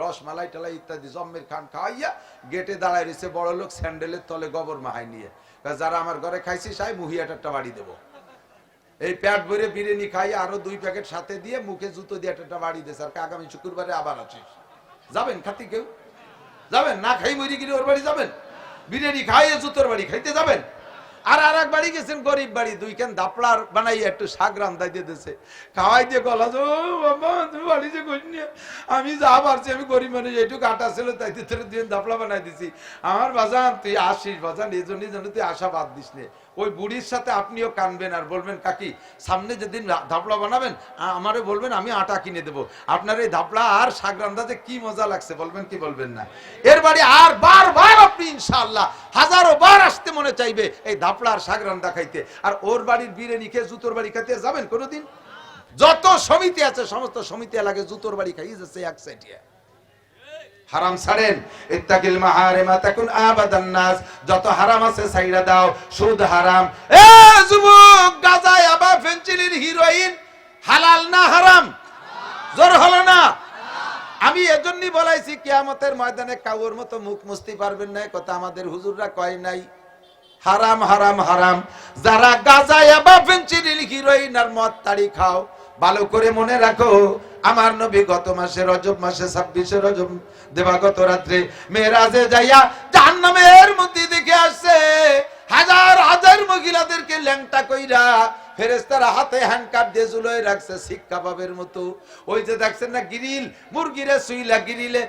রস মালাই টালাই ইত্যাদি জম্মের খান খাওয়াইয়া গেটে দাঁড়ায় রয়েছে বড় লোক, স্যান্ডেলের তলে গোবর মাহাই নিয়ে। যারা আমার ঘরে খাইছি সাই মুহিয়াটা একটা বাড়ি দেবো। এই প্যাট ভরে বিরিয়ানি খাইয়ে আরো 2 প্যাকেট সাথে দিয়ে মুখে জুতো দিয়ে একটা বাড়ি দিয়েছে, আর আগামী শুক্রবারে আবার আছিস, যাবেন খাতি কেউ? যাবেন না? খাই মরি গিয়ে ওর বাড়ি যাবেন? বিরিয়ানি খাইয়ে জুতোর বাড়ি খাইতে যাবেন? আর এক বাড়ি গেছেন, গরিব বাড়ি, 2 কেন দাপলার বানাই একটু শাক রান্দাই দিয়ে দিয়েছে, খাওয়াই দিয়ে গলা, ও বাবা তুমি বাড়ি যে করিনি, আমি যা পারছি, আমি গরিব মানুষ, এইটুকু আটা ছিল তাই দিয়ে দাপলা বানাই দিছি। আমার বাজান তুই আসিস বাজান, এই জন্য তুই আশা বাদ দিস নে। ওই বুড়ির সাথে আপনিও কানবেন আর বলবেন, কাকি সামনে যেদিন ধাপলা বানাবেন আমারে বলবেন, আমি আটা কিনে দেবো। আপনার এই ধাপলা আর শাক রান্দাতে কি মজা লাগছে বলবেন কি বলবেন না? এর বাড়ি আর বারবার আপনি ইনশাআল্লাহ হাজারো বার আসতে মনে চাইবে এই ধাপলা আর শাক রান্দা খাইতে। আর ওর বাড়ির বিরিয়ানি খেয়ে জুতোর বাড়ি খাইতে যাবেন কোনোদিন? যত সমিতি আছে সমস্ত সমিতি এলাকায় জুতোর বাড়ি খাইয়ে যাচ্ছে এক সাইডে। হারাম ছাড়েন, ইত্তাকিল মাহারিমা তাকুন আবাদান নাস, যত হারাম আছে ছাইড়া দাও। সুদ হারাম, এ যুবক, গাঁজা, ইয়াবা, ফেনসিডিল, হিরোইন হালাল না হারাম? জোর হলো না? আমি এজন্যই বলাইছি কিয়ামতের ময়দানে কাউর মতো মুখ মুছতে পারবেন না, কথা আমাদের হুজুররা কয় নাই? হারাম হারাম হারাম। যারা গাঁজা, ইয়াবা, ফেনসিডিল, হিরোইন আর মদ তাড়ি খাও, ভালো করে মনে রাখো, আমার নবী গত মাসে রজব মাসে 26 রজব দেবাগত রাত্রে মেরাজে যাইয়া জাহান্নামের মধ্যে দেখে আসছে হাজার হাজার মহিলাদেরকে ল্যাংটা কইরা ফেরেশতারা হাতে হ্যান্ডকাপ দিয়ে ঝুলোয় রাখছে শিক কাবাবের মতো। ওই যে দেখছেন না গিরিল, মুরগিরে সুইলা গিরিলে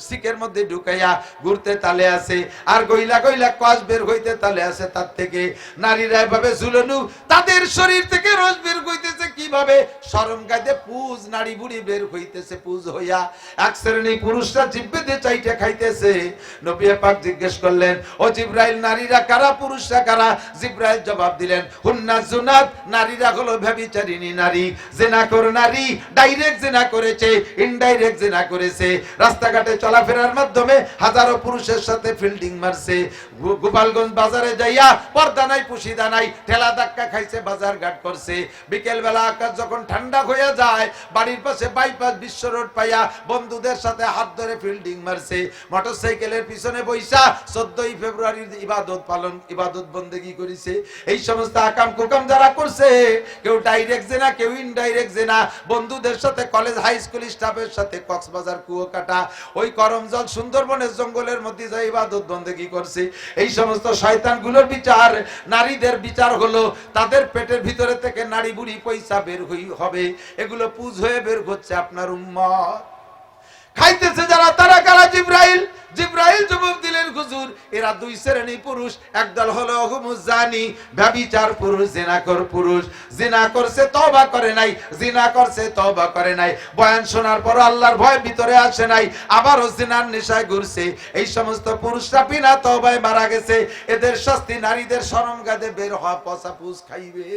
শিকের মধ্যে ঢুকাইয়া ঘুরতে তালে আছে, আর গইলা গইলা কস বের হইতে তালে আছে। তার থেকে নারীরা এভাবে ঝুলানো, তাদের শরীর থেকে রস বের হইতেছে কিভাবে? শরম গাইতে পুজ নাড়ি বুড়ি বের হইতেছে পুজ হইয়া। এক শ্রেণী পুরুষরা জিব্বে দিয়ে চাইতে খাইতেছে। নবী পাক জিজ্ঞেস করলেন, ও জিব্রাইল, নারীরা কারা পুরুষরা কারা? জিব্রাইল জবাব দিলেন, হুন্না জুনাত, নারীরা হলো ব্যভিচারিণী নারী, জিনাখোর নারী। ডাইরেক্ট জিনা করেছে, ইনডাইরেক্ট জিনা করেছে, রাস্তাঘাটে চলাফেরার মাধ্যমে হাজারো পুরুষের সাথে ফিল্ডিং মারছে। গোপালগঞ্জ বাজারে যাইয়া পর্দা নাই পুশিদা নাই, ঠেলা ধাক্কা খাইছে, বাজার ঘাট করছে। বিকেল বেলা আকাশ যখন ঠান্ডা হয়ে যায়, বাড়ির পাশে বাইপাস বিশ্ব রোড পাইয়া বন্ধুদের সাথে হাত ধরে ফিল্ডিং মারছে। মোটরসাইকেলের পিছনে বৈশা 14ই ফেব্রুয়ারির ইবাদত বন্দেগী করেছে। এই সমস্ত আকাম কুকাম যারা করছে, কেউ ডাইরেক্ট জেনা, কেউ ইনডাইরেক্ট জেনা, বন্ধুদের সাথে, কলেজ হাই স্কুল স্টাফের সাথে কক্সবাজার কুয়াকাটা, ওই করমজল সুন্দরবনের জঙ্গলের মধ্যে যা ইবাদত বন্দেগী করছে। এই সমস্ত শয়তানগুলোর বিচার, নারীদের বিচার হলো তাদের পেটের ভিতরে থেকে নারী বুড়ি পয়সা বের হবে, এগুলো পুজ হয়ে বের হচ্ছে আপনার উম্মত। খাইতেছে যারা, তারা কারা? জিব্রাইল। জিব্রাইল জবাব দিলেন, হুজুর, এরা 2 শ্রেণী পুরুষ। একদল হলো হুমুজানি, ব্যভিচার পুরুষ, জিনাকর পুরুষ। জিনা করছে, তওবা করে নাই, জিনা করছে, তওবা করে নাই, বয়ান শোনার পর আল্লাহর ভয় ভিতরে আসে নাই, আবারও জিনার নেশায় ঘুরছে। এই সমস্ত পুরুষরা বিনা তওবায় মারা গেছে। এদের শাস্তি নারীদের শরম গাদে বের হওয়া পচা পুজ খাইবে।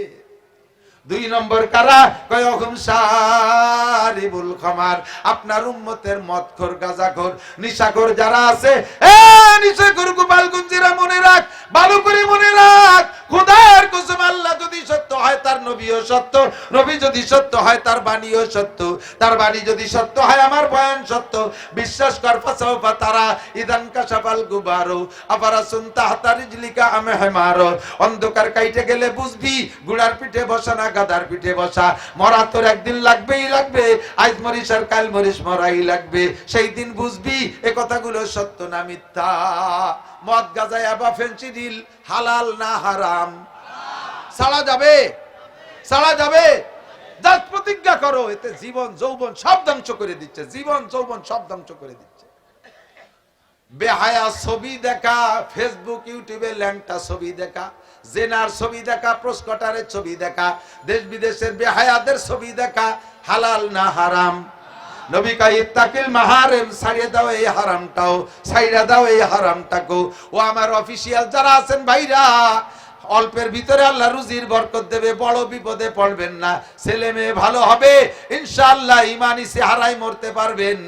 2 নম্বর কারা? কয়হুম শারিবুল খামার, আপনার উম্মতের মদখোর, গাঁজাখোর, নিশাখোর যারা আছে, এ নিশাখোর গোপালগঞ্জেরা মনে রাখ, ভালো করে মনে রাখ, খোদার কসম, আল্লাহ যদি সত্য হয় তার নবীও সত্য, নবী যদি সত্য হয় তার বাণীও সত্য, তার বাণী যদি সত্য হয় আমার বয়ান সত্য। বিশ্বাস কর, ফাসাওফা তারা ইদান কাশাফাল গুবারু আফারাসুন তাহতা রিজলিকা আমহামারু, অন্ধকার কাইটে গেলে বুঝবি গুড়ার পিঠে বসা না গাদার পিঠে বসা। মরা তোর একদিন লাগবেই লাগবে, আজ মরিস আর কাল মরিস, মরাই লাগবে, সেই দিন বুঝবি এ কথাগুলো সত্য না মিথ্যা। মদ, গাঁজা, ইয়াবা, ফেনসিডিল হালাল না হারাম? ছাড়া যাবে? ছাড়া যাবে? জাত প্রতিজ্ঞা করো, এতে জীবন যৌবন সব ধ্বংস করে দিচ্ছে, জীবন যৌবন সব ধ্বংস করে দিচ্ছে। বেহায়া ছবি দেখা, ফেসবুক ইউটিউবে ল্যাংটা ছবি দেখা, জেনার ছবি দেখা, প্রস্কটারের ছবি দেখা, দেশ বিদেশের বেহায়াদের ছবি দেখা, হালাল না হারাম? নবী কয়, ইত্তাকিল মাহারিম, ছাড়িয়ে দাও এই হারামটাও, ছাইড়া দাও এই হারামটাকেও। ও আমার অফিসিয়াল যারা আছেন ভাইরা, অল্পের ভিতরে আল্লাহ রুজির বরকত দেবে, বড় বিপদে পড়বেন না, ছেলে মেয়ে ভালো হবে ইনশাআল্লাহ, ইমানি চেহারায় মরতে পারবেন।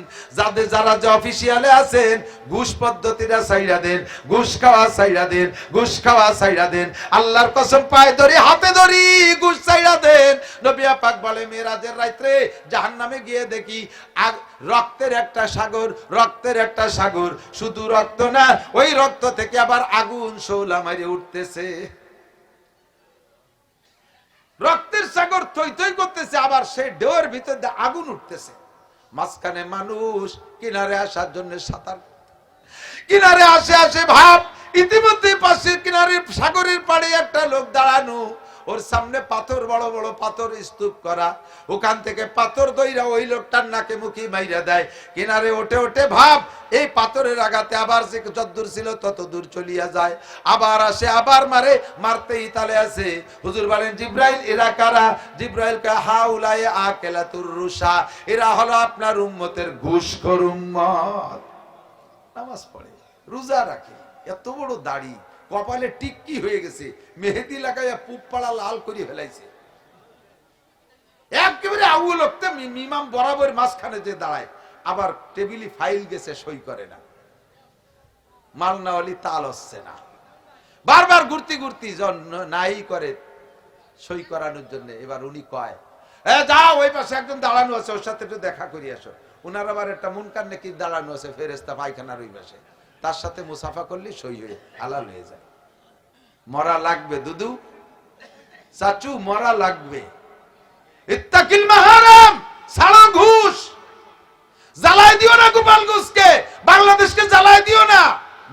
যারা যে অফিসিয়ালে আছেন, ঘুষ পদ্ধতিটা ছাইড়া দেন, ঘুষ খাওয়া ছাইড়া দেন, ঘুষ খাওয়া ছাইড়া দেন, আল্লাহর কসম পায়ে ধরি, হাতে ধরি, ঘুষ ছাইড়া দেন। নবী পাক বলে, মেরাজের রাতে জাহান্নামে গিয়ে দেখি রক্তের একটা সাগর, রক্তের একটা সাগর, শুধু রক্ত না, ওই রক্ত থেকে আবার আগুন শোলা মারে উঠতেছে। রক্তের সাগর থই থই করতেছে, আবার সেই ঢেউয়ের ভিতর দিয়ে আগুন উঠতেছে। মাঝখানে মানুষ কিনারে আসার জন্য সাঁতার, কিনারে আসে আসে ভাব, ইতিমধ্যে পাশের কিনারে সাগরের পাড়ে একটা লোক দাঁড়ানো, ওর সামনে পাথর, বড় বড় পাথর স্তূপ করা, ওখান থেকে পাথর দইরা ওই লোকটার নাকে মুখে মাইরা দেয়। কিনারে ওঠে ওঠে ভাব, এই পাথরের আঘাতে আবার সে যতদূর ছিল তত দূর চলিয়া যায়, আবার আসে আবার মারে, মারতেই তালে আছে। হুজুর বলেন জিব্রাইল এরা কারা? জিব্রাইল কা হাউলায়ে আকেলাতুর রুশা, এরা হলো আপনার উম্মতের ঘুষখোর উম্মত। নামাজ পড়ে, রোজা রাখে, এত বড় দাড়ি, কপালে টিক্কি হয়ে গেছে, মেহেদি লাগাইয়া পুপ পাড়া লাল করে ফেলাইছে, একেবারে আউল হতে ইমাম বরাবর মাঝখানে যে দাঁড়ায়, আবার টেবিলে ফাইল গেছে, সই করে না, মালনাওয়ালি তাল হচ্ছে না, বারবার ঘুরতি ঘুরতি নাই করে সই করানোর জন্য। এবার উনি কয়, যাও ওই পাশে একজন দাঁড়ানো আছে, ওর সাথে একটু দেখা করি আসো। উনার আবার একটা মুনকার নাকি দাঁড়ানো আছে ফেরেশতা পায়খানার ওই পাশে, তার সাথে মুসাফা করলে সই হয়ে হালাল হয়ে যায়। মরা লাগবে দুদু, চাচু মরা লাগবে। ইত্তাকিল মাহারাম, ছাড়ো ঘুষ, জ্বালাই দিও না গোপালগঞ্জকে, বাংলাদেশকে জ্বালাই দিও না।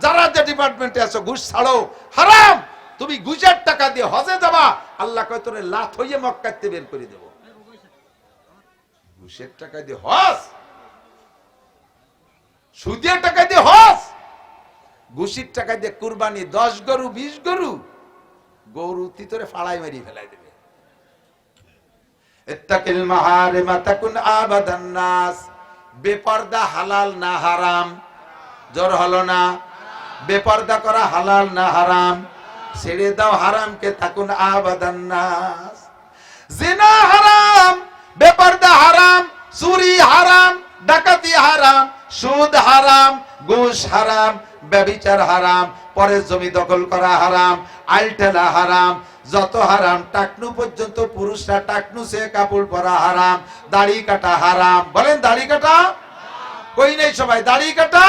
যারা যে ডিপার্টমেন্টে আছো ঘুষ ছাড়ো, হারাম। তুমি ঘুষের টাকা দিয়ে হজে যাবা, আল্লাহ কয় তোরে লাথ হইয়ে মক্কাতে বের করে দেব। ঘুষের টাকা দিয়ে হজ, সুদের টাকা দিয়ে হজ, ঘুষির টাকা দিয়ে কুরবানি 10 গরু 20 গরু, গরু তিতরে ফাড়াই মারি ফেলাই দেবে। ইত্তাকিল মাহারিমা তাকুন আবাদান নাস, বেপরদা হালাল না হারাম? জোর হলো না? বেপরদা করা হালাল না হারাম? ছেড়ে দাও হারামকে, তাকুন আবাদান নাস। জিনা হারাম, বেপরদা হারাম, চুরি হারাম, ডাকাতি হারাম, সুদ হারাম, ঘুষ হারাম, ব্যভিচার হারাম, পরের জমি দখল করা হারাম, আইলটেলা হারাম, যত হারাম, টাকনু পর্যন্ত পুরুষরা টাকনু সে কাপড় পরা হারাম, দাড়ি কাটা হারাম। বলেন দাড়ি কাটা? কই নেই সবাই দাড়ি কাটা?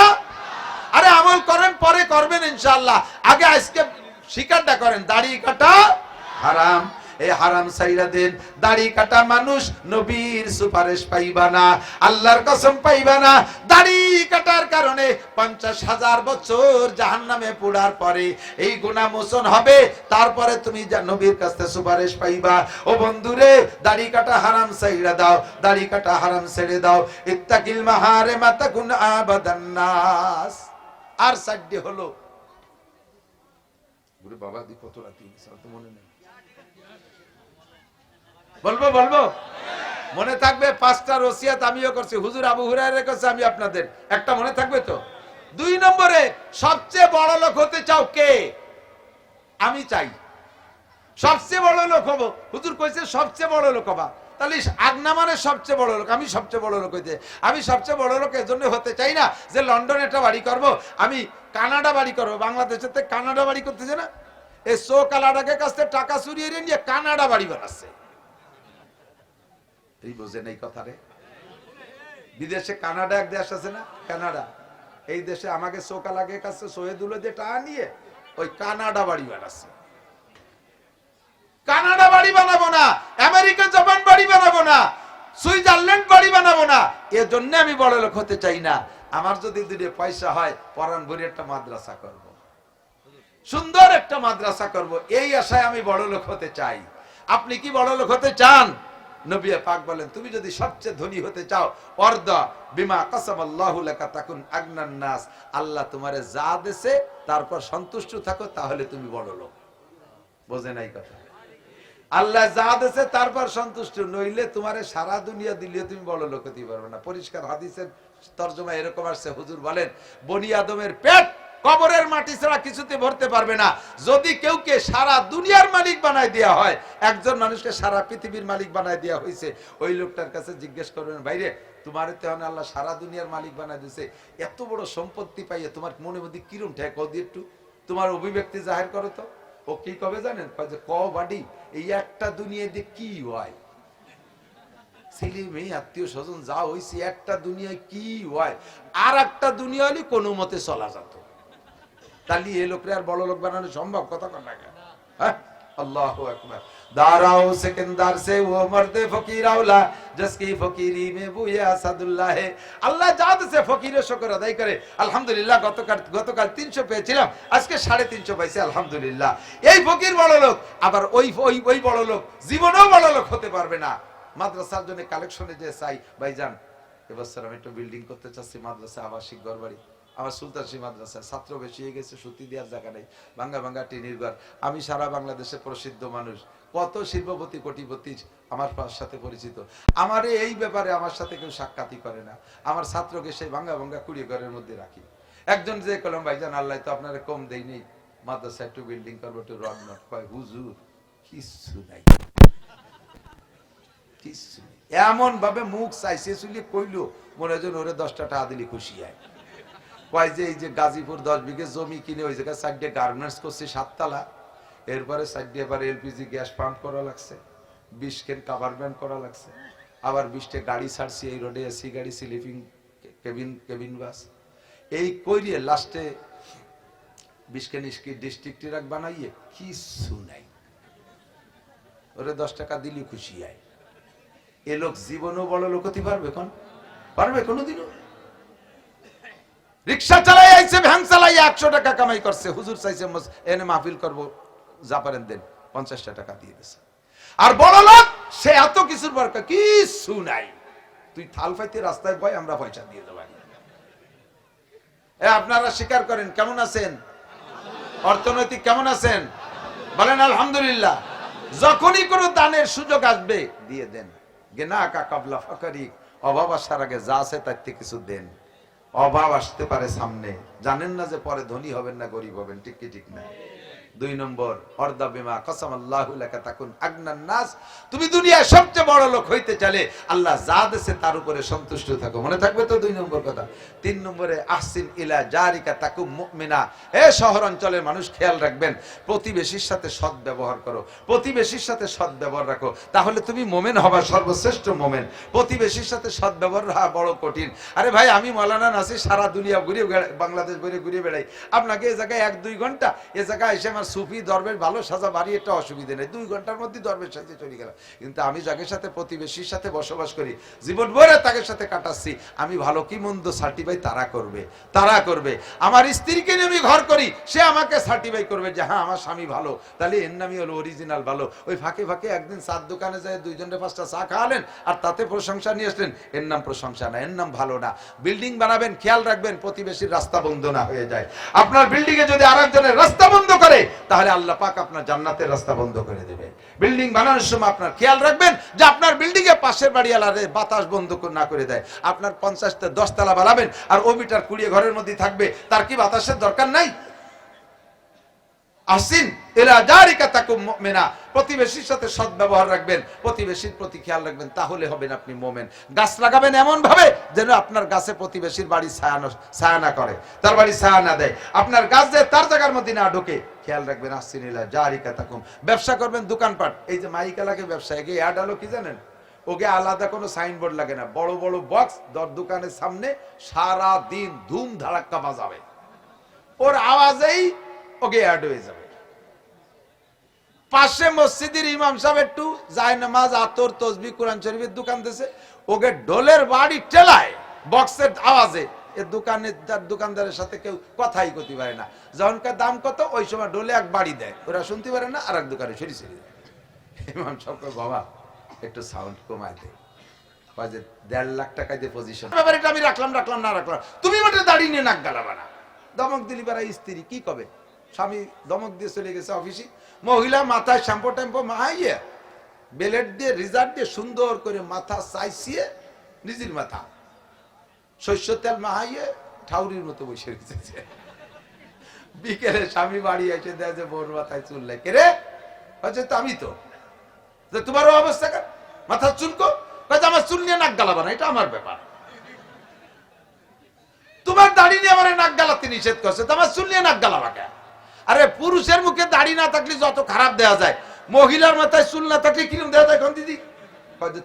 আরে আমল করেন, পরে করবেন ইনশাআল্লাহ, আগে আজকে স্বীকারটা করেন দাড়ি কাটা হারাম। এই হারাম সাইরা দেন। দাড়ি কাটা মানুষ নবীর সুপারিশ পাইবা না, আল্লাহর কসম পাইবা না। দাড়ি কাটার কারণে 50,000 বছর জাহান্নামে পোড়ার পরে এই গুনাহ মোচন হবে, তারপরে তুমি নবীর কাছে সুপারিশ পাইবা। ও বন্ধুরে, দাড়ি কাটা হারাম সাইরা দাও, দাড়ি কাটা হারাম ছেড়ে দাও। ইত্তাকিল মাহারিমা তাকুন আবাদান নাস। আর সাইডে হলো গুরু বাবা দি কত রাতি তো মনে নেই, বলবো বলবো মনে থাকবে? 5টা ওসিয়াত আমিও করছি, হুজুর আবু হুরায়রা কাছে, আমি আপনাদের একটা মনে থাকবে তো? 2 নম্বরে, সবচেয়ে বড় লোক হতে চাও কে? আমি চাই সবচেয়ে বড় লোক হব। হুজুর কইছে সবচেয়ে বড় লোক হবা, তাহলে আগনা মানে সবচেয়ে বড় লোক। আমি সবচেয়ে বড় লোক হইতে, আমি সবচেয়ে বড় লোক এজন্য হতে চাই না যে লন্ডনে একটা বাড়ি করব, আমি কানাডা বাড়ি করব। বাংলাদেশের থেকে কানাডা বাড়ি করতেছে না, এই সো কালাডাকে কাছে টাকা চুরিয়ে নিয়ে কানাডা বাড়ি বানাচ্ছে। এই বোঝেন এই কথা রে? বিদেশে কানাডা এক দেশ আছে না, কানাডা, এই দেশে আমাকে সোকালাগের কাছে শহীদুল যেটা নিয়ে ওই কানাডা বাড়ি বানাচ্ছে। কানাডা বাড়ি বানাবো না, আমেরিকা জাপান বাড়ি বানাবো না, সুইজারল্যান্ড বাড়ি বানাবো না। এর জন্য আমি বড় লোক হতে চাই না। আমার যদি 2 পয়সা হয়, পরান ভরে একটা মাদ্রাসা করব, সুন্দর একটা মাদ্রাসা করব, এই আশায় আমি বড় লোক হতে চাই। আপনি কি বড় লোক হতে চান? নবী পাক বলেন, তুমি যদি সবচেয়ে ধনী হতে চাও, অর্দা বিমা কাসামাল্লাহু লাকা তাকুন আগনান নাস, আল্লাহ তোমারে যা দেছে তারপর সন্তুষ্ট থাকো, তাহলে তুমি বড় লোক। বোঝে নাই কথা? আল্লাহ যা দেছে তারপর সন্তুষ্ট, নইলে তোমারে সারা দুনিয়া দিলে তুমি বড় লোক হতে পারবে না। পরিষ্কার হাদিসের তরজমা এরকম আসছে, হুজুর বলেন বনি আদমের পেট কবরের মাটি ছাড়া কিছুতে ভরতে পারবে না। যদি কেউকে সারা দুনিয়ার মালিক বানায় দেওয়া হয়, একজন মানুষকে সারা পৃথিবীর মালিক বানায় দেওয়া হয়েছে, ওই লোকটার কাছে জিজ্ঞেস করবেন, ভাইরে তোমার তেমন আল্লাহ সারা দুনিয়ার মালিক বানায় দিয়েছে, এত বড় সম্পত্তি পাইয়ে তোমার মনের মধ্যে কিরম ঠেক, কদি একটু তোমার অভিব্যক্তি জাহির করো তো। ও কি কবে জানেন? ক বাড়ি এই একটা দুনিয়া দিয়ে কি হয়, ছেলে মেয়ে আত্মীয় স্বজন যা হয়েছে, একটা দুনিয়ায় কি হয়, আর একটা দুনিয়া হলে কোনো মতে চলা যেত। তাহলে এই লোকরে আর বড় লোক বানানো সম্ভব? কথা কন না, হ্যাঁ? আল্লাহু আকবার। दाराओ सिकंदर से वो मर्दे फकीर औला जिसकी फकीरी में वो ये আসাদুল্লাহ है। আল্লাহ জাদ সে ফকিরের শুকর আদায় করে। আলহামদুলিল্লাহ গতকাল 300 পেয়েছিলাম, আজকে 350 পাইছি আলহামদুলিল্লাহ। এই ফকির বড় লোক, আবার ওই বড় লোক জীবনেও বড় লোক হতে পারবে না। মাদ্রাসার জন্য কালেকশনে যে চাই ভাইজান, এবছর আমি একটা বিল্ডিং করতে চাচ্ছি, মাদ্রাসা আবাসিক ঘরবাড়ি। আমার সুলতানশী মাদ্রাসা ছাত্র বেশি হয়ে গেছে, সত্যি দেওয়ার জায়গা নেই, ভাঙ্গা ভাঙ্গা টিনির ঘর। আমি সারা বাংলাদেশে প্রসিদ্ধ মানুষ, কত শিল্পপতি কোটিপতি আমার সাথে পরিচিত। আমার এই ব্যাপারে আমার সাথে কেউ সাক্ষাৎই করে না। আমার ছাত্রকে সেই ভাঙ্গা ভাঙ্গা কুড়িয়ে ঘরের মধ্যে রাখি। একজন যে কলম ভাইজান আল্লাহ তো আপনারা কম দেয়নি, মাদ্রাসা একটু বিল্ডিং করবো, একটু রড নট কয় হুজুর কিচ্ছু নাই, কিচ্ছু নেই। এমন ভাবে মুখ চাইছে চুলি কইলো মনে হয় ওরে 10টা টাকা দিলি খুশি হয়। কয় যে এই যে গাজীপুর 10 বিঘে জমি কিনে ওই জায়গায় 4টে গার্মেন্টস করছে 7 তলা, এরপরে 4টে এবার এলপিজি গ্যাস পাম্প করা লাগছে, 20 কেন কাভারম্যান্ট করা লাগছে, আবার 20টে গাড়ি ছাড়ছি এই রোডে, এসি গাড়ি, স্লিপিং কেবিন বাস, এই কইরিয়ে লাস্টে 20 কেন ডিস্ট্রিক্ট ট্রাক বানাইয়ে কিছু নাই, ওরে 10 টাকা দিলি খুশি হয়। এ লোক জীবনও বড় লোক হতে পারবে? পারবে কোনোদিনও? রিক্সা চালাই আইছে, ভ্যান চালাই 100 টাকা কামাই করছে, হুজুর চাইছে এনে মাহফিল করব, যা পারেন দেন, 50টা টাকা দিয়ে দিছে। আর বড় লোক সে এত কিছুর দরকার কিছু নাই, তুই থাল পাইতে রাস্তায় বয়, আমরা পয়সা দিয়ে দেব। আপনারা স্বীকার করেন কেমন আছেন? অর্থনৈতিক কেমন আছেন? বলেন আলহামদুলিল্লাহ। যখনই কোনো দানের সুযোগ আসবে দিয়ে দেন। গেনা কা কাবলা ফাকারি, অভাব আসার আগে যা আছে তার থেকে কিছু দেন। অভাব আসতে পারে সামনে, জানেন না যে পরে ধনী হবেন না গরিব হবেন, ঠিক কি ঠিক না? 2 নম্বর অর্দা বিমা কসামাল্লাহু লাকা তাকুন আগনান নাস, তুমি দুনিয়ার সবচেয়ে বড় লোক হইতে চাইলে আল্লাহ যা দেছে তার উপরে সন্তুষ্ট থাকো, মনে থাকবে তো 2 নম্বর কথা। 3 নম্বরে আহসিন ইলা জারিকা তাকুম মুমিনা, এ শহর অঞ্চলের মানুষ খেয়াল রাখবেন, প্রতিবেশীর সাথে সৎ ব্যবহার করো, প্রতিবেশীর সাথে সৎ ব্যবহার রাখো, তাহলে তুমি মোমেন হবা, সর্বশ্রেষ্ঠ মোমেন। প্রতিবেশীর সাথে সৎ ব্যবহার রাখা বড় কঠিন। আরে ভাই আমি মাওলানা নাসি সারা দুনিয়া ঘুরে বাংলাদেশ ঘুরে বেড়াই, আপনাকে এ জায়গায় 1-2 ঘন্টা এ জায়গায় এসে আমার সুফি দরবেশ ভালো সাজা বাড়ি, একটা অসুবিধা নেই, 2 ঘন্টার মধ্যে দরবেশ সাথে চলে গেলাম। কিন্তু আমি যাদের সাথে প্রতিবেশীর সাথে বসবাস করি, জীবন ভরে তাদের সাথে কাটাচ্ছি, আমি ভালো কি মন্দ সার্টিফাই তারা করবে। আমার স্ত্রীকে নিয়ে আমি ঘর করি, সে আমাকে সার্টিফাই করবে যে হ্যাঁ আমার স্বামী ভালো, তাহলে এর নামই হলো অরিজিনাল ভালো। ওই ফাঁকে ফাঁকে একদিন চার দোকানে যায় 2 জনে 5টা চা খাওয়ালেন আর তাতে প্রশংসা নিয়ে আসলেন, এর নাম প্রশংসা না, এর নাম ভালো না। বিল্ডিং বানাবেন, খেয়াল রাখবেন প্রতিবেশীর রাস্তা বন্ধ না হয়ে যায়। আপনার বিল্ডিং এ যদি আরেকজনের রাস্তা বন্ধ করে তাহলে আল্লাহ পাক আপনার জান্নাতের রাস্তা বন্ধ করে দেবে। বিল্ডিং বানানোর সময় আপনার খেয়াল রাখবেন যে আপনার বিল্ডিং এ পাশের বাড়িওয়ালারে বাতাস বন্ধ না করে দেয়। আপনার 50টা 10 তলা বানাবেন আর ও মিটার 20 ঘরের মধ্যে থাকবে, তার কি বাতাসের দরকার নাই? আসিন ইলা জারিকা তাকুম মুমিনা, প্রতিবেশীর সাথে সৎ ব্যবহার রাখবেন, প্রতিবেশীর প্রতি খেয়াল রাখবেন, তাহলে হবেন আপনি মুমিন। গাছ লাগাবেন এমন ভাবে যেন আপনার গাছে প্রতিবেশীর বাড়ি ছায়া না করে, তার বাড়ি ছায়া না দেয়, আপনার গাছ যে তার জায়গার মধ্যে না ঢোকে, খেয়াল রাখবেন। আসিন ইলা জারিকা তাকুম। ব্যবসা করবেন, দোকানপাট, এই যে মাইকা লাগে ব্যবসায়, কি অ্যাড হলো কি জানেন? ওকে আলাদা কোনো সাইনবোর্ড লাগে না, বড় বড় বক্স দোকানের সামনে সারা দিন ধুম ধাড়াক্কা বাজাবে, ওর আওয়াজেই ওকে অ্যাড হয়ে যাবে। পাশে মসজিদের ইমাম সাহেব একটু জায়নামাজ, আতর, তসবিহ, কোরআন শরীফের দোকান দিয়েছে, ওকে ঢোলের বাড়ি টেলায় বক্সের আওয়াজে, এ দোকানদারের সাথে কেউ কথাই করতে পারে না। যখনকার দাম কত ওই সময় ঢোলে এক বাড়ি দেয়, ওরা শুনতে পারে না, আর এক দোকানে সরি দেয়। ইমাম সাহেব বাবা একটু সাউন্ড কমায় দেয়, 1.5 লাখ টাকা দিয়ে পজিশন, ব্যাপারটা আমি রাখলাম না রাখলাম, তুমি মোটে দাঁড়িয়ে নিয়ে নাক গালাবা না। দমক দিলি পারা স্ত্রী কি কবে, স্বামী দমক দিয়ে চলে গেছে অফিসে, মহিলা মাথায় শ্যাম্পু ট্যাম্পু মাহাইয়ে বেলেট দিয়ে রিজার্ভ দিয়ে সুন্দর করে মাথা চাইছিয়ে, নিজের মাথা শস্য তেল মাহাইয়ে ঠাউরির মতো বসে রেখেছে। বিকেলে স্বামী বাড়ি এসে দেয় যে বোর মাথায় চুল লাই, কে রে? বলছে তো আমি তো, তোমারও অবস্থা কেন, মাথার চুলকো? আমার চুল নিয়ে নাক গালাবা না, এটা আমার ব্যাপার, তোমার দাড়ি নিয়ে আমার নাক গালাতে নিষেধ করছে, তোমার চুল নিয়ে নাক গালাবা কেন? আরে পুরুষের মুখে দাড়ি না থাকলে যত খারাপ দেওয়া যায়, মহিলার মাথায় চুল না থাকলে কিরম দেওয়া যায়? দিদি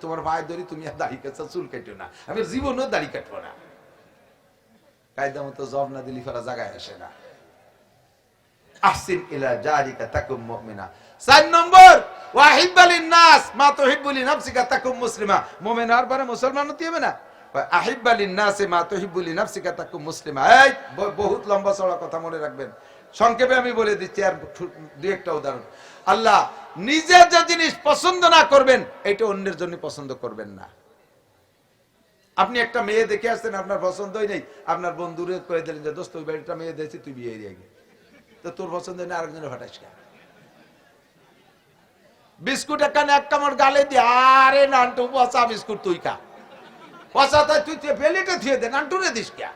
তোমার ভাই ধরি তুমি আর দাড়ি কাটছো, চুল কাটো না, আমি জীবনও দাড়ি কাটবো না। কায়দা মতো জব না দিলি ফেরা জায়গায় আসে না। আহসিন ইলা জারিকা তাকুম মুমিনা। 4 নম্বর ওয়াহিব্বালিন নাস মা তুহিব্বুলি নাফসিকা তাকুম মুসলিমা। মুমিন হওয়ার পরে মুসলমান হতে হবে না? আহিব্বালিন নাস মা তুহিব্বুলি নাফসিকা তাকুম মুসলিমা। এই বহুত লম্বা চড়া কথা মনে রাখবেন, সংক্ষেপে আমি বলে দিচ্ছি আর দুই একটা উদাহরণ। আল্লাহ নিজে যে জিনিস পছন্দ না করবেন এটা অন্যের জন্য পছন্দ করবেন না। আপনি একটা মেয়ে দেখে আসছেন, আপনার পছন্দই নেই, আপনার বন্ধুরে কয়ে দিলেন যে দোস্ত ওই বাড়িটা মেয়ে দিয়েছি, তুই বিয়ে দিয়ে গে, তো তোর পছন্দ নেই আরেকজনের হঠাৎ বিস্কুট একখানে এক কামড় গালে দিয়ে, আরে নান্টু পচা বিস্কুট তুই খা, পচা তাই তুই বেলিটা ধুয়ে দে, নান্টুরে দিস কে?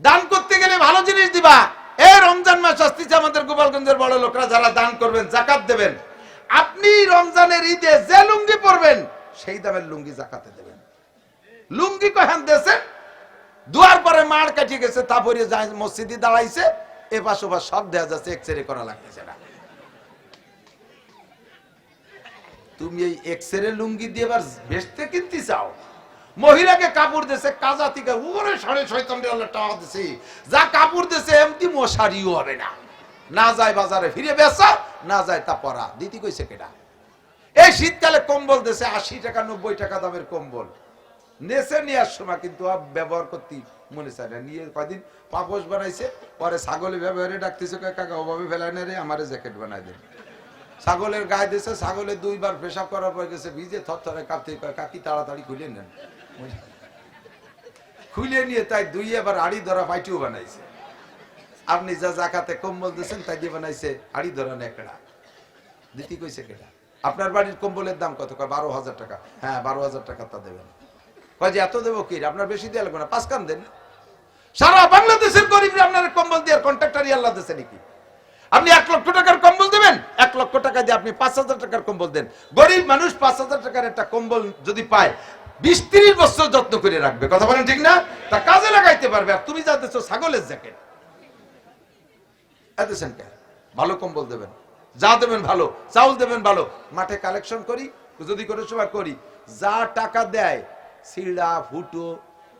দান করতে গেলে ভালো জিনিস দিবা। এই রমজান মাস আসতেছে, আমাদের গোপালগঞ্জের বড় লোকরা যারা দান করবেন, জাকাত দেবেন, আপনি রমজানের ঈদে যে লুঙ্গি পরবেন সেই দামের লুঙ্গি জাকাতে দেবেন। লুঙ্গি কহেন দেশে দুয়ার পরে মার কাটিয়ে গেছে, তারপরে মসজিদে দাঁড়াইছে, এ পাশ ওপাশ সব দেয়া যাচ্ছে, এক্সরে করা লাগতেছে না। তুমি এই এক্সরে লুঙ্গি দিয়ে এবার বেচতে কিনতে চাও? মহিলাকে কাপড় দিয়েছে কাজা থেকে উপরে 6.5 টাকা দিছে, যা কাপড় দিয়েছে এমনি মশারিও হবে না, না যায় বাজারে ফিরে বেচা, না যায় তা পরা দিতে কইছে কেডা? এই শীতকালে কম্বল দিয়েছে 80 টাকা 90 টাকা দামের কম্বল, নেছে নেওয়ার সময় কিন্তু ব্যবহার করতে মনে চায় না। নিয়ে কয়দিন পাপোশ বানাইছে, পরে ছাগলে ব্যবহারে ডাকতেছে, কাকা ওভাবে ফেলায় না রে, আমারে জ্যাকেট বানাই দেন। ছাগলের গায়ে দিয়েছে, ছাগলে 2 বার পেশাব করার পর গেছে ভিজে থরথরে কাঁপতে, কাকি তাড়াতাড়ি খুলে নেন। খুলে নিয়ে তাই 2 এবার আড়ি ধরা পাইটিও বানাইছে। আপনি যা জাকাতে কম্বল দিয়েছেন তাই দিয়ে বানাইছে আড়ি ধরা নেকড়া, দিতে কইছে কেডা? আপনার বাড়ির কম্বলের দাম কত? 12,000 টাকা। হ্যাঁ 12,000 টাকা তা দেবেন। কয় যে এত দেবো কি, আপনার বেশি দিয়ে লাগবে না, 5 কান দেন। সারা বাংলাদেশের গরিবরা আপনার কম্বল দিয়ে কন্ট্রাক্টরই আল্লাহ দিয়েছে নাকি? আপনি 1 লক্ষ টাকার কম্বল দেবেন, 1 লক্ষ টাকা দিয়ে আপনি 5,000 টাকার কম্বল দেন। গরিব মানুষ 5,000 টাকার একটা কম্বল যদি পায় 20-30 বছর যত্ন করে রাখবে, কথা বলেন ঠিক না? তা কাজে লাগাইতে পারবে। আর তুমি যা দিচ্ছ ছাগলের জ্যাকেট এতেছেন কে? ভালো কম্বল দেবেন, যা দেবেন ভালো, চাউল দেবেন ভালো। মাঠে কালেকশন করি, যদি কোনো সময় করি, যা টাকা দেয় সিড়া ফুটো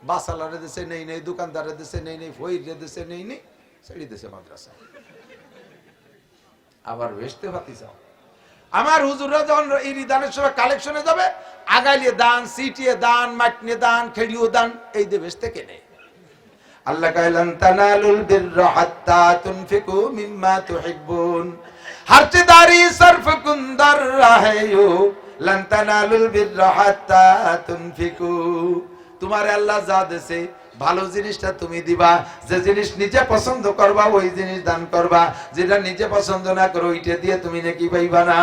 বাসালারে দেশে নেই নেই, দোকানদারে দেশে নেই নেই, ফইরে দেশে নেই নেই, ছেড়ে দেশে মাদ্রাসা। আবার বেচতে পাতি চাও। আমার হুজুররা যখন এই দানের সময় কালেকশনে যাবে, আগাইলে দান, সিটিয়ে দান, মাটনে দান, খেড়িও দান, এই দিয়ে বেচতে কেনে। আল্লাহ কাইলান তানালুল বিররা হাত্তা তুনফিকু মিম্মা তুহিব্বুন, হারচেদারি সরফ কুনদার রাহেয়ু লান তানালুল বিররা হাত্তা তুনফিকু। তোমারে আল্লাহ যা দেছে ভালো জিনিসটা তুমি দিবা, যে জিনিস নিজে পছন্দ করবা ওই জিনিস দান করবা, যেটা নিজে পছন্দ না করো ওইটা দিয়ে তুমি নাকি পাইবা না।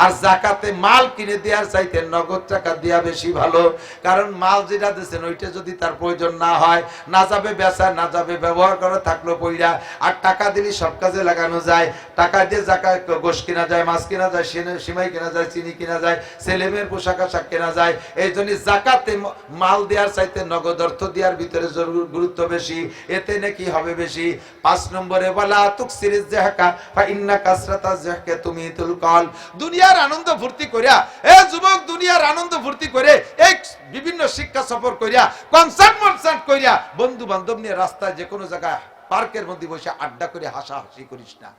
আর জাকাতে মাল কিনে দেওয়ার চাইতে নগদ টাকা দেওয়া বেশি ভালো, কারণ মাল যেটা দিচ্ছেন ওইটা যদি তার প্রয়োজন না হয়, না যাবে বেচা, না যাবে ব্যবহার করা, থাকলো পইরা। আর টাকা দিলে সব কাজে লাগানো যায়, টাকা দিয়ে জাকাত গোশ কিনা যায়, মাছ কিনা যায়, সিমাই কিনা যায়, চিনি কিনা যায়, ছেলেমেয়ের পোশাক আশাক কেনা যায়। এই জন্য জাকাতে মাল দেওয়ার চাইতে নগদ অর্থ দেওয়ার ভিতরে গুরুত্ব বেশি, এতে নাকি হবে বেশি। 5 নম্বরে বলা তুকসিরিজ জাহকা ফা ইন্না কাসরাতাজ জাহকা তুমিতুল কল। দুনিয়ার আনন্দ ফুর্তি করিয়া, এ যুবক দুনিয়ার আনন্দ ফুর্তি করে, এই বিভিন্ন শিক্ষা সফর করিয়া, কনসার্ট করিয়া, বন্ধু বান্ধব নিয়ে রাস্তায় যে কোনো জায়গায় পার্কের মধ্যে বসে আড্ডা করে হাসাহাসি করিস না।